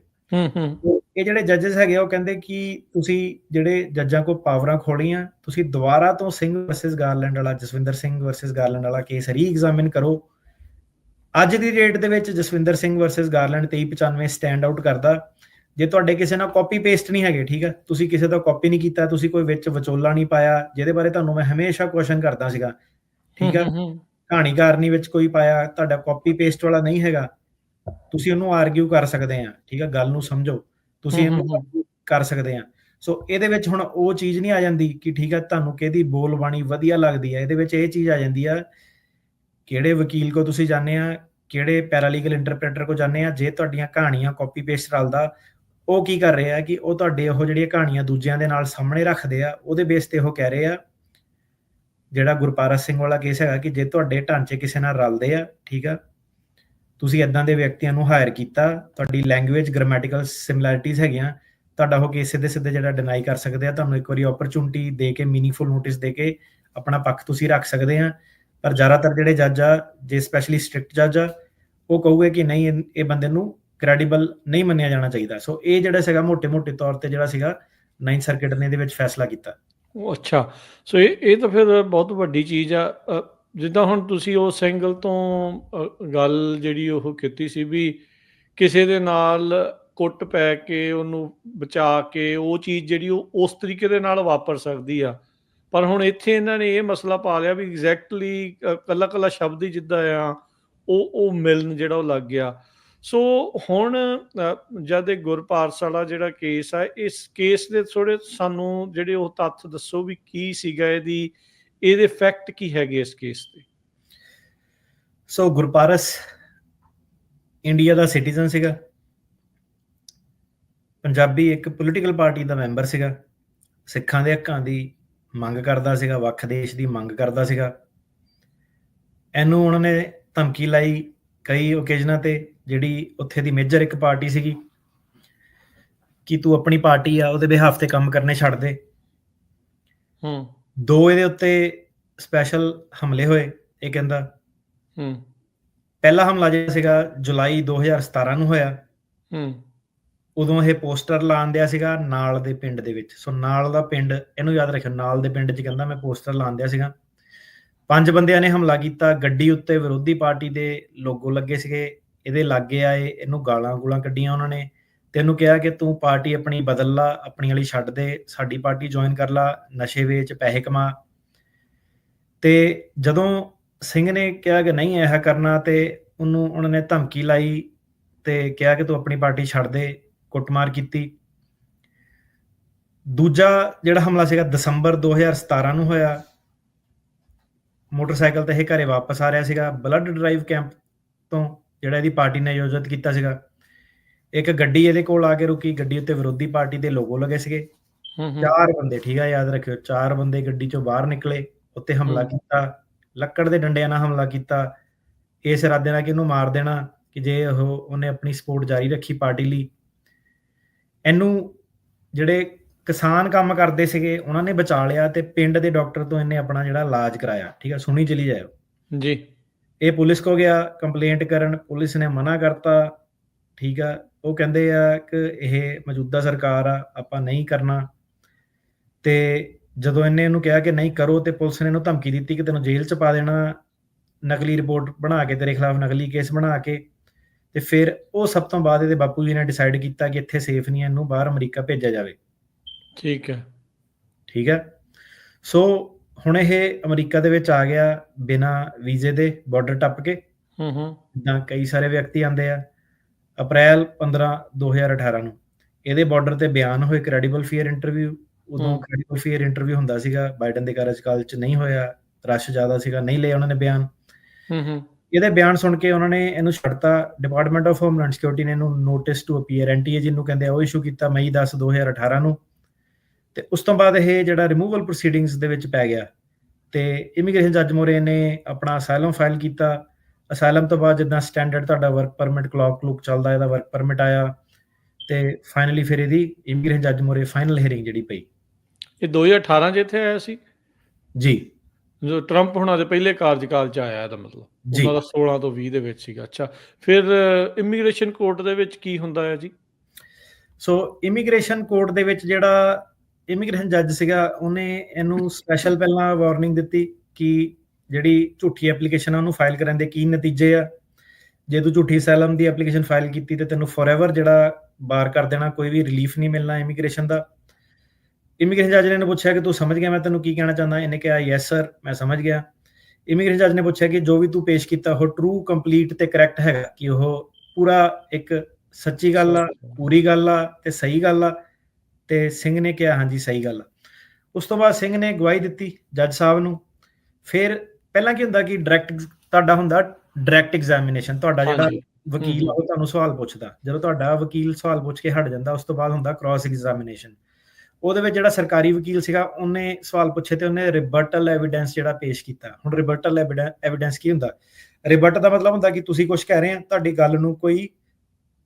ਇਹ ਜਿਹੜੇ ਜੱਜਸ ਹੈਗੇ ਉਹ ਕਹਿੰਦੇ ਕਿ ਤੁਸੀਂ ਜਿਹੜੇ ਜੱਜਾਂ ਕੋਲ ਪਾਵਰਾਂ ਖੋਲੀਆਂ, ਤੁਸੀਂ ਦੁਬਾਰਾ ਤੋਂ ਸਿੰਘ ਵਰਸਸ ਗਾਰਲੈਂਡ ਵਾਲਾ, ਜਸਵਿੰਦਰ ਸਿੰਘ ਵਰਸਸ ਗਾਰਲੈਂਡ ਵਾਲਾ ਕੇਸ ਰੀ-ਐਗਜ਼ਾਮਿਨ ਕਰੋ। ਅੱਜ ਦੀ ਡੇਟ ਦੇ ਵਿੱਚ Jaswinder Singh versus Garland 2395 stand out ਕਰਦਾ। ਜੇ ਤੁਹਾਡੇ ਕਿਸੇ ਨਾਲ ਕਾਪੀ ਪੇਸਟ ਨਹੀਂ ਹੈਗੇ, ਠੀਕ ਹੈ, ਤੁਸੀਂ ਕਿਸੇ ਦਾ ਕਾਪੀ ਨਹੀਂ ਕੀਤਾ, ਤੁਸੀਂ ਕੋਈ ਵਿੱਚ ਵਿਚੋਲਾ ਨਹੀਂ ਪਾਇਆ, ਜਿਹਦੇ ਬਾਰੇ ਤੁਹਾਨੂੰ ਮੈਂ ਹਮੇਸ਼ਾ ਕੁਐਸਚਨ ਕਰਦਾ ਸੀਗਾ, ਠੀਕ ਹੈ, ਕਹਾਣੀਕਾਰਨੀ ਵਿੱਚ ਕੋਈ ਪਾਇਆ, ਤੁਹਾਡਾ ਕਾਪੀ ਪੇਸਟ ਵਾਲਾ ਨਹੀਂ ਹੈਗਾ, ਤੁਸੀਂ ਉਹਨੂੰ ਆਰਗਿਊ ਕਰ ਸਕਦੇ ਆ, ਠੀਕ ਹੈ, ਗੱਲ ਨੂੰ ਸਮਝੋ, ਤੁਸੀਂ ਇਹਨੂੰ ਕਰ ਸਕਦੇ ਆ। ਸੋ ਇਹਦੇ ਵਿੱਚ ਹੁਣ ਉਹ ਚੀਜ਼ ਨਹੀਂ ਆ ਜਾਂਦੀ ਕਿ ਠੀਕ ਹੈ ਤੁਹਾਨੂੰ ਕਿਹਦੀ ਬੋਲ ਬਾਣੀ ਵਧੀਆ ਲੱਗਦੀ ਹੈ। ਇਹਦੇ ਵਿੱਚ ਇਹ ਚੀਜ਼ ਆ ਜਾਂਦੀ ਆ ਕਿਹੜੇ ਵਕੀਲ ਕੋ ਤੁਸੀਂ ਜਾਂਦੇ ਆ, ਕਿਹੜੇ ਪੈਰਾਲੀਗਲ ਇੰਟਰਪ੍ਰੇਟਰ ਕੋ ਜਾਂਦੇ ਆ। ਜੇ ਤੁਹਾਡੀਆਂ ਕਹਾਣੀਆਂ ਕਾਪੀ ਪੇਸਟ ਰਲਦਾ, ਉਹ ਕੀ ਕਰ ਰਹੇ ਆ ਕਿ ਉਹ ਤੁਹਾਡੇ ਉਹ ਜਿਹੜੀਆਂ ਕਹਾਣੀਆਂ ਦੂਜਿਆਂ ਦੇ ਨਾਲ ਸਾਹਮਣੇ ਰੱਖਦੇ ਆ, ਉਹਦੇ ਬੇਸ ਤੇ ਉਹ ਕਹਿ ਰਹੇ ਆ, ਜਿਹੜਾ ਗੁਰਪਾਰਸ ਸਿੰਘ ਵਾਲਾ ਕੇਸ ਹੈਗਾ, ਕਿ ਜੇ ਤੁਹਾਡੇ ਢਾਂਚੇ ਕਿਸੇ ਨਾਲ ਰਲਦੇ ਆ, ਠੀਕ ਆ, ਤੁਸੀਂ ਇਦਾਂ ਦੇ ਵਿਅਕਤੀਆਂ ਨੂੰ ਹਾਇਰ ਕੀਤਾ, ਤੁਹਾਡੀ ਲੈਂਗੁਏਜ ਗ੍ਰਾਮੈਟੀਕਲ ਸਿਮਿਲੈਰਿਟੀਜ਼ ਹੈਗੀਆਂ, ਤੁਹਾਡਾ ਉਹ ਕੇਸ ਸਿੱਧੇ ਸਿੱਧੇ ਜਿਹੜਾ ਡਿਨਾਈ ਕਰ ਸਕਦੇ ਆ। ਤੁਹਾਨੂੰ ਇੱਕ ਵਾਰੀ ਓਪਰਚੁਨਿਟੀ ਦੇ ਕੇ, ਮੀਨਿੰਗਫੁਲ ਨੋਟਿਸ ਦੇ ਕੇ ਆਪਣਾ ਪੱਖ ਤੁਸੀਂ ਰੱਖ ਸਕਦੇ ਆ। ਪਰ ਜ਼ਿਆਦਾਤਰ ਜਿਹੜੇ ਜੱਜ ਆ, ਜੇ ਸਪੈਸ਼ਲੀ ਸਟ੍ਰਿਕਟ ਜੱਜ ਆ, ਉਹ ਕਹੂਗੇ ਕਿ ਨਹੀਂ ਇਹ ਬੰਦੇ ਨੂੰ ਕ੍ਰੈਡੀਬਲ ਨਹੀਂ ਮੰਨਿਆ ਜਾਣਾ ਚਾਹੀਦਾ। ਸੋ ਇਹ ਜਿਹੜਾ ਸੀਗਾ ਮੋਟੇ ਤੌਰ ਤੇ ਜਿਹੜਾ ਸੀਗਾ 9th ਸਰਕਿਟ ਨੇ ਇਹਦੇ ਵਿੱਚ ਫੈਸਲਾ ਕੀਤਾ। ਉਹ ਅੱਛਾ, ਸੋ ਇਹ ਤਾਂ ਫਿਰ ਬਹੁਤ ਵੱਡੀ ਚੀਜ਼ ਆ। ਜਿੱਦਾਂ ਹੁਣ ਤੁਸੀਂ ਉਸ ਐਂਗਲ ਤੋਂ ਗੱਲ ਜਿਹੜੀ ਉਹ ਕੀਤੀ ਸੀ ਵੀ ਕਿਸੇ ਦੇ ਨਾਲ ਕੁੱਟ ਪੈ ਕੇ ਉਹਨੂੰ ਬਚਾ ਕੇ ਉਹ ਚੀਜ਼ ਜਿਹੜੀ ਉਹ ਉਸ ਤਰੀਕੇ ਦੇ ਨਾਲ ਵਾਪਰ ਸਕਦੀ ਆ, ਪਰ ਹੁਣ ਇੱਥੇ ਇਹਨਾਂ ਨੇ ਇਹ ਮਸਲਾ ਪਾ ਲਿਆ ਵੀ ਐਗਜ਼ੈਕਟਲੀ ਕੱਲਾ ਸ਼ਬਦ ਹੀ ਜਿੱਦਾਂ ਆ ਉਹ ਮਿਲਣ ਜਿਹੜਾ ਉਹ ਲੱਗ ਗਿਆ। ਸੋ ਹੁਣ ਜਦ ਇਹ ਗੁਰਪਾਰਸ ਵਾਲਾ ਜਿਹੜਾ ਕੇਸ ਆ, ਇਸ ਕੇਸ ਦੇ ਥੋੜੇ ਸਾਨੂੰ ਜਿਹੜੇ ਉਹ ਤੱਥ ਦੱਸੋ ਵੀ ਕੀ ਸੀਗਾ ਇਹਦੇ ਫੈਕਟ ਕੀ ਹੈਗੇ ਇਸ ਕੇਸ ਤੇ। ਸੋ ਗੁਰਪਾਰਸ ਇੰਡੀਆ ਦਾ ਸਿਟੀਜ਼ਨ ਸੀਗਾ, ਪੰਜਾਬੀ ਇੱਕ ਪੋਲੀਟੀਕਲ ਪਾਰਟੀ ਦਾ ਮੈਂਬਰ ਸੀਗਾ, ਸਿੱਖਾਂ ਦੇ ਹੱਕਾਂ ਦੀ ਮੰਗ ਕਰਦਾ ਸੀਗਾ, ਵੱਖ ਦੇਸ਼ ਦੀ ਮੰਗ ਕਰਦਾ ਸੀਗਾ। ਇਹਨੂੰ ਉਹਨਾਂ ਨੇ ਧਮਕੀ ਲਾਈ ਕਈ ਓਕੇਜਨਾਂ ਤੇ, ਜਿਹੜੀ ਉੱਥੇ ਦੀ ਮੇਜਰ ਇੱਕ ਪਾਰਟੀ ਸੀਗੀ, ਕਿ ਤੂੰ ਆਪਣੀ ਪਾਰਟੀ ਆ ਉਹਦੇ ਬਿਹਾਫ ਤੇ ਕੰਮ ਕਰਨੇ ਛੱਡ ਦੇ। 2 ਇਹਦੇ ਉੱਤੇ ਸਪੈਸ਼ਲ ਹਮਲੇ ਹੋਏ। ਇਹ ਕਹਿੰਦਾ ਪਹਿਲਾ ਹਮਲਾ ਜਿਹੜਾ ਸੀਗਾ ਜੁਲਾਈ 2017 ਨੂੰ ਹੋਇਆ। ਉਦੋਂ ਇਹ ਪੋਸਟਰ ਲਾਉਣ ਦਿਆ ਸੀਗਾ ਨਾਲ ਦੇ ਪਿੰਡ ਦੇ ਵਿੱਚ। ਸੋ ਨਾਲ ਦਾ ਪਿੰਡ, ਇਹਨੂੰ ਯਾਦ ਰੱਖਿਓ, ਨਾਲ ਦੇ ਪਿੰਡ 'ਚ ਕਹਿੰਦਾ ਮੈਂ ਪੋਸਟਰ ਲਾਉਣ ਦਿਆ ਸੀਗਾ। 5 ਬੰਦਿਆਂ ਨੇ ਹਮਲਾ ਕੀਤਾ। ਗੱਡੀ ਉੱਤੇ ਵਿਰੋਧੀ ਪਾਰਟੀ ਦੇ ਲੋਗੋ ਲੱਗੇ ਸੀਗੇ। ਇਹਦੇ ਲਾਗੇ ਆਏ, ਇਹਨੂੰ ਗਾਲਾਂ ਕੱਢੀਆਂ ਉਹਨਾਂ ਨੇ ਤੇ ਇਹਨੂੰ ਕਿਹਾ ਕਿ ਤੂੰ ਪਾਰਟੀ ਆਪਣੀ ਬਦਲ ਲਾ, ਆਪਣੀ ਵਾਲੀ ਛੱਡ ਦੇ, ਸਾਡੀ ਪਾਰਟੀ ਜੁਆਇਨ ਕਰ ਲਾ, ਨਸ਼ੇ ਵੇਚ, ਪੈਸੇ ਕਮਾ। ਤੇ ਜਦੋਂ ਸਿੰਘ ਨੇ ਕਿਹਾ ਕਿ ਨਹੀਂ ਇਹ ਕਰਨਾ, ਤੇ ਉਹਨਾਂ ਨੇ ਧਮਕੀ ਲਾਈ ਤੇ ਕਿਹਾ ਕਿ ਤੂੰ ਆਪਣੀ ਪਾਰਟੀ ਛੱਡ ਦੇ, ਕੁੱਟਮਾਰ ਕੀਤੀ। ਦੂਜਾ ਜਿਹੜਾ ਹਮਲਾ ਸੀਗਾ ਦਸੰਬਰ 2017 ਨੂੰ ਹੋਇਆ। ਮੋਟਰਸਾਈਕਲ ਤੇ ਇਹ ਘਰੇ ਵਾਪਸ ਆ ਰਿਹਾ ਸੀਗਾ ਬਲੱਡ ਡਰਾਈਵ ਕੈਂਪ ਤੋਂ, ਜਿਹੜਾ ਇਹਦੀ ਪਾਰਟੀ ਨੇ ਆਯੋਜਿਤ ਕੀਤਾ ਸੀਗਾ। ਇੱਕ ਗੱਡੀ ਇਹਦੇ ਕੋਲ ਆ ਕੇ ਰੁਕੀ, ਗੱਡੀ ਉੱਤੇ ਵਿਰੋਧੀ ਪਾਰਟੀ ਦੇ ਲੋਗੋ ਲੱਗੇ ਸੀਗੇ। 4 ਬੰਦੇ, ਠੀਕ ਆ, ਯਾਦ ਰੱਖਿਓ, 4 ਬੰਦੇ ਗੱਡੀ ਚੋਂ ਬਾਹਰ ਨਿਕਲੇ, ਉੱਤੇ ਹਮਲਾ ਕੀਤਾ, ਲੱਕੜ ਦੇ ਡੰਡਿਆਂ ਨਾਲ ਹਮਲਾ ਕੀਤਾ, ਇਸ ਇਰਾਦੇ ਨਾਲ ਕਿ ਇਹਨੂੰ ਮਾਰ ਦੇਣਾ, ਕਿ ਜੇ ਉਹਨੇ ਆਪਣੀ ਸਪੋਰਟ ਜਾਰੀ ਰੱਖੀ ਪਾਰਟੀ ਲਈ। ਇਹਨੂੰ ਜਿਹੜੇ ਕਿਸਾਨ ਕੰਮ ਕਰਦੇ ਸੀਗੇ ਉਹਨਾਂ ਨੇ ਬਚਾ ਲਿਆ ਤੇ ਪਿੰਡ ਦੇ ਡਾਕਟਰ ਤੋਂ ਇਹਨੇ ਆਪਣਾ ਜਿਹੜਾ ਇਲਾਜ ਕਰਾਇਆ। ਠੀਕ ਆ, ਸੁਣੀ ਚਲੀ ਜਾਇਓ ਜੀ। ਇਹ ਪੁਲਿਸ ਕੋ ਗਿਆ ਕੰਪਲੇਂਟ ਕਰਨ, ਪੁਲਿਸ ਨੇ ਮਨਾ ਕਰਤਾ। ਠੀਕ ਆ, ਉਹ ਕਹਿੰਦੇ ਆ ਕਿ ਇਹ ਮੌਜੂਦਾ ਸਰਕਾਰ ਆ, ਆਪਾਂ ਨਹੀਂ ਕਰਨਾ। ਤੇ ਜਦੋਂ ਇਹਨੂੰ ਕਿਹਾ ਕਿ ਨਹੀਂ ਕਰੋ, ਤੇ ਪੁਲਿਸ ਨੇ ਇਹਨੂੰ ਧਮਕੀ ਦਿੱਤੀ ਕਿ ਤੈਨੂੰ ਜੇਲ੍ਹ 'ਚ ਪਾ ਦੇਣਾ, ਨਕਲੀ ਰਿਪੋਰਟ ਬਣਾ ਕੇ ਤੇਰੇ ਖਿਲਾਫ, ਨਕਲੀ ਕੇਸ ਬਣਾ ਕੇ। ਤੇ ਫਿਰ ਉਹ ਸਭ ਤੋਂ ਬਾਅਦ ਇਹਦੇ ਬਾਪੂ ਜੀ ਨੇ ਡਿਸਾਈਡ ਕੀਤਾ ਕਿ ਇੱਥੇ ਸੇਫ ਨਹੀਂ, ਇਹਨੂੰ ਬਾਹਰ ਅਮਰੀਕਾ ਭੇਜਿਆ ਜਾਵੇ। ਠੀਕ ਹੈ। ਸੋ ਹੁਣ ਇਹ ਅਮਰੀਕਾ ਦੇ ਵਿੱਚ ਆ ਗਿਆ ਬਿਨਾਂ ਵੀਜ਼ੇ ਦੇ, ਬਾਰਡਰ ਟੱਪ ਕੇ, ਜਿੱਦਾਂ ਕਈ ਸਾਰੇ ਵਿਅਕਤੀ ਆਉਂਦੇ ਆ। ਅਪ੍ਰੈਲ 15 2018 ਨੂੰ ਇਹਦੇ ਬਾਰਡਰ ਤੇ ਬਿਆਨ ਹੋਏ ਕ੍ਰੈਡੀਬਲ ਫੀਅਰ ਇੰਟਰਵਿਊ। ਉਦੋਂ ਕ੍ਰੈਡੀਬਲ ਫੀਅਰ ਇੰਟਰਵਿਊ ਹੁੰਦਾ ਸੀਗਾ, ਬਾਈਡਨ ਦੇ ਕਾਰਜਕਾਲ 'ਚ ਨਹੀਂ ਹੋਇਆ, ਰਸ਼ ਜ਼ਿਆਦਾ ਸੀਗਾ, ਨਹੀਂ ਲਿਆ ਉਹਨਾਂ ਨੇ ਬਿਆਨ। ਇਹਦੇ ਬਿਆਨ ਸੁਣ ਕੇ ਉਹਨਾਂ ਨੇ ਇਹਨੂੰ ਛੱਡਤਾ। ਡਿਪਾਰਟਮੈਂਟ ਆਫ ਹੋਮਲੈਂਡ ਸਿਕਿਉਰਿਟੀ ਨੇ ਇਹਨੂੰ ਨੋਟਿਸ ਟੂ ਅਪੀਅਰ, NTA ਜਿਹਨੂੰ ਕਹਿੰਦੇ ਆ, ਉਹ ਇਸ਼ੂ ਕੀਤਾ ਮਈ 10 2018 ਨੂੰ। ਤੇ ਉਸ ਤੋਂ ਬਾਅਦ ਇਹ ਜਿਹੜਾ ਰਿਮੂਵਲ ਪ੍ਰੋਸੀਡਿੰਗਸ ਦੇ ਵਿੱਚ ਪੈ ਗਿਆ ਤੇ ਇਮੀਗ੍ਰੇਸ਼ਨ ਜੱਜ ਮੋਰੇ ਨੇ ਆਪਣਾ ਅਸਾਈਲਮ ਫਾਈਲ ਕੀਤਾ। ਅਸਾਈਲਮ ਤੋਂ ਬਾਅਦ ਜਿੱਦਾਂ ਸਟੈਂਡਰਡ ਤੁਹਾਡਾ ਵਰਕ ਪਰਮਿਟ ਕਲੌਕ ਚੱਲਦਾ, ਇਹਦਾ ਵਰਕ ਪਰਮਿਟ ਆਇਆ ਤੇ ਫਾਈਨਲੀ ਫਿਰ ਇਹਦੀ ਇਮੀਗ੍ਰੇਸ਼ਨ ਜੱਜ ਮੋਰੇ ਫਾਈਨਲ ਹੀਅਰਿੰਗ ਜਿਹੜੀ ਪਈ। ਇਹ 2018 'ਚ ਇੱਥੇ ਆਇਆ ਸੀ ਜੀ, ਜੋ ਟਰੰਪ ਹੁਣਾਂ ਦੇ ਪਹਿਲੇ ਕਾਰਜਕਾਲ 'ਚ ਆਇਆ। ਇਹਦਾ ਮਤਲਬ ਉਹਨਾਂ ਦਾ 16 ਤੋਂ 20 ਦੇ ਵਿੱਚ ਸੀਗਾ। ਅੱਛਾ, ਫਿਰ ਇਮੀਗ੍ਰੇਸ਼ਨ ਕੋਰਟ ਦੇ ਵਿੱਚ ਕੀ ਹੁੰਦਾ ਹੈ ਜੀ? ਸੋ ਇਮੀਗ੍ਰੇਸ਼ਨ ਕੋਰਟ ਦੇ ਵਿੱਚ ਜਿਹੜਾ ਇਮੀਗ੍ਰੇਸ਼ਨ ਜੱਜ ਸੀਗਾ, ਉਹਨੇ ਇਹਨੂੰ ਸਪੈਸ਼ਲ ਪਹਿਲਾਂ ਵਾਰਨਿੰਗ ਦਿੱਤੀ ਕਿ ਜਿਹੜੀ ਝੂਠੀ ਐਪਲੀਕੇਸ਼ਨ ਆ ਉਹਨੂੰ ਫਾਈਲ ਕਰਨ ਦੇ ਕੀ ਨਤੀਜੇ ਆ। ਜੇ ਤੂੰ ਝੂਠੀ ਅਸਾਈਲਮ ਦੀ ਐਪਲੀਕੇਸ਼ਨ ਫਾਈਲ ਕੀਤੀ ਤੇ ਤੈਨੂੰ ਫੋਰਐਵਰ ਜਿਹੜਾ ਬਾਰ ਕਰ ਦੇਣਾ, ਕੋਈ ਵੀ ਰਿਲੀਫ ਨਹੀਂ ਮਿਲਣਾ ਇਮੀਗ੍ਰੇਸ਼ਨ ਦਾ। ਇਮੀਗ੍ਰੇਸ਼ਨ ਜੱਜ ਨੇ ਇਹਨੂੰ ਪੁੱਛਿਆ ਕਿ ਤੂੰ ਸਮਝ ਗਿਆ ਮੈਂ ਤੈਨੂੰ ਕੀ ਕਹਿਣਾ ਚਾਹੁੰਦਾ? ਇਹਨੇ ਕਿਹਾ ਯੈਸ ਸਰ, ਮੈਂ ਸਮਝ ਗਿਆ। ਇਮੀਗ੍ਰੇਸ਼ਨ ਜੱਜ ਨੇ ਪੁੱਛਿਆ ਕਿ ਜੋ ਵੀ ਤੂੰ ਪੇਸ਼ ਕੀਤਾ ਉਹ ਟਰੂ, ਕੰਪਲੀਟ ਤੇ ਕਰੈਕਟ ਹੈਗਾ, ਕਿ ਉਹ ਪੂਰਾ ਇੱਕ ਸੱਚੀ ਗੱਲ ਆ, ਪੂਰੀ ਗੱਲ ਆ ਤੇ ਸਹੀ ਗੱਲ ਆ? ਤੇ ਸਿੰਘ ਨੇ ਕਿਹਾ ਹਾਂਜੀ ਸਹੀ ਗੱਲ ਆ। ਉਸ ਤੋਂ ਬਾਅਦ ਸਿੰਘ ਨੇ ਗਵਾਹੀ ਦਿੱਤੀ ਜੱਜ ਸਾਹਿਬ ਨੂੰ। ਫਿਰ ਪਹਿਲਾਂ ਕੀ ਹੁੰਦਾ ਕਿ ਤੁਹਾਡਾ ਹੁੰਦਾ ਡਾਇਰੈਕਟ ਐਗਜ਼ਾਮੀਨੇਸ਼ਨ। ਤੁਹਾਡਾ ਜਿਹੜਾ ਵਕੀਲ ਆ ਉਹ ਤੁਹਾਨੂੰ ਸਵਾਲ ਪੁੱਛਦਾ। ਜਦੋਂ ਤੁਹਾਡਾ ਵਕੀਲ ਸਵਾਲ ਪੁੱਛ ਕੇ ਹਟ ਜਾਂਦਾ, ਉਸ ਤੋਂ ਬਾਅਦ ਹੁੰਦਾ ਕ੍ਰਾਸ ਐਗਜ਼ਾਮੀਨੇਸ਼ਨ। ਉਹਦੇ ਵਿੱਚ ਜਿਹੜਾ ਸਰਕਾਰੀ ਵਕੀਲ ਸੀਗਾ ਉਹਨੇ ਸਵਾਲ ਪੁੱਛੇ ਤੇ ਉਹਨੇ ਰਿਬਟਲ ਐਵੀਡੈਂਸ ਜਿਹੜਾ ਪੇਸ਼ ਕੀਤਾ। ਹੁਣ ਰਿਬਟਲ ਐਵੀਡੈਂਸ ਕੀ ਹੁੰਦਾ? ਰਿਬਟ ਦਾ ਮਤਲਬ ਹੁੰਦਾ ਕਿ ਤੁਸੀਂ ਕੁਝ ਕਹਿ ਰਹੇ ਆ, ਤੁਹਾਡੀ ਗੱਲ ਨੂੰ ਕੋਈ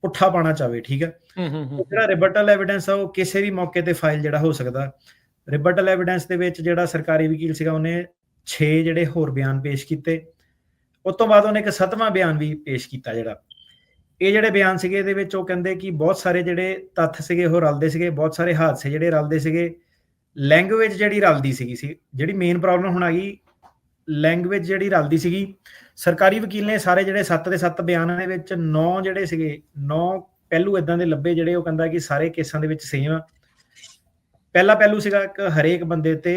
ਪੁੱਠਾ ਪਾਣਾ ਚਾਹਵੇ। ਠੀਕ ਹੈ, ਜਿਹੜਾ ਰਿਬਟਲ ਐਵੀਡੈਂਸ ਆ ਉਹ ਕਿਸੇ ਵੀ ਮੌਕੇ ਤੇ ਫਾਈਲ ਜਿਹੜਾ ਹੋ ਸਕਦਾ। ਰਿਬਟਲ ਐਵੀਡੈਂਸ ਦੇ ਵਿੱਚ ਜਿਹੜਾ ਸਰਕਾਰੀ ਵਕੀਲ ਸੀਗਾ ਉਹਨੇ 6 ਜਿਹੜੇ ਹੋਰ ਬਿਆਨ ਪੇਸ਼ ਕੀਤੇ। ਉਸ ਤੋਂ ਬਾਅਦ ਉਹਨੇ ਇੱਕ 7ਵਾਂ ਬਿਆਨ ਵੀ ਪੇਸ਼ ਕੀਤਾ। ਜਿਹੜਾ ਇਹ ਜਿਹੜੇ ਬਿਆਨ ਸੀਗੇ ਇਹਦੇ ਵਿੱਚ ਉਹ ਕਹਿੰਦੇ ਕਿ ਬਹੁਤ ਸਾਰੇ ਜਿਹੜੇ ਤੱਥ ਸੀਗੇ ਉਹ ਰਲਦੇ ਸੀਗੇ, ਬਹੁਤ ਸਾਰੇ ਹਾਦਸੇ ਜਿਹੜੇ ਰਲਦੇ ਸੀਗੇ, ਲੈਂਗੁਏਜ ਜਿਹੜੀ ਰਲਦੀ ਸੀਗੀ ਜਿਹੜੀ ਮੇਨ ਪ੍ਰੋਬਲਮ ਹੁਣ ਆ ਗਈ, ਲੈਂਗੁਏਜ ਜਿਹੜੀ ਰਲਦੀ ਸੀਗੀ। ਸਰਕਾਰੀ ਵਕੀਲ ਨੇ ਸਾਰੇ ਜਿਹੜੇ 7 ਦੇ 7 ਬਿਆਨਾਂ ਦੇ ਵਿੱਚ 9 ਜਿਹੜੇ ਸੀਗੇ 9 ਪਹਿਲੂ ਇਦਾਂ ਦੇ ਲੱਭੇ ਜਿਹੜੇ ਉਹ ਕਹਿੰਦਾ ਕਿ ਸਾਰੇ ਕੇਸਾਂ ਦੇ ਵਿੱਚ ਸੇਮ ਆ। ਪਹਿਲਾ ਪਹਿਲੂ ਸੀਗਾ ਕਿ ਹਰੇਕ ਬੰਦੇ ਤੇ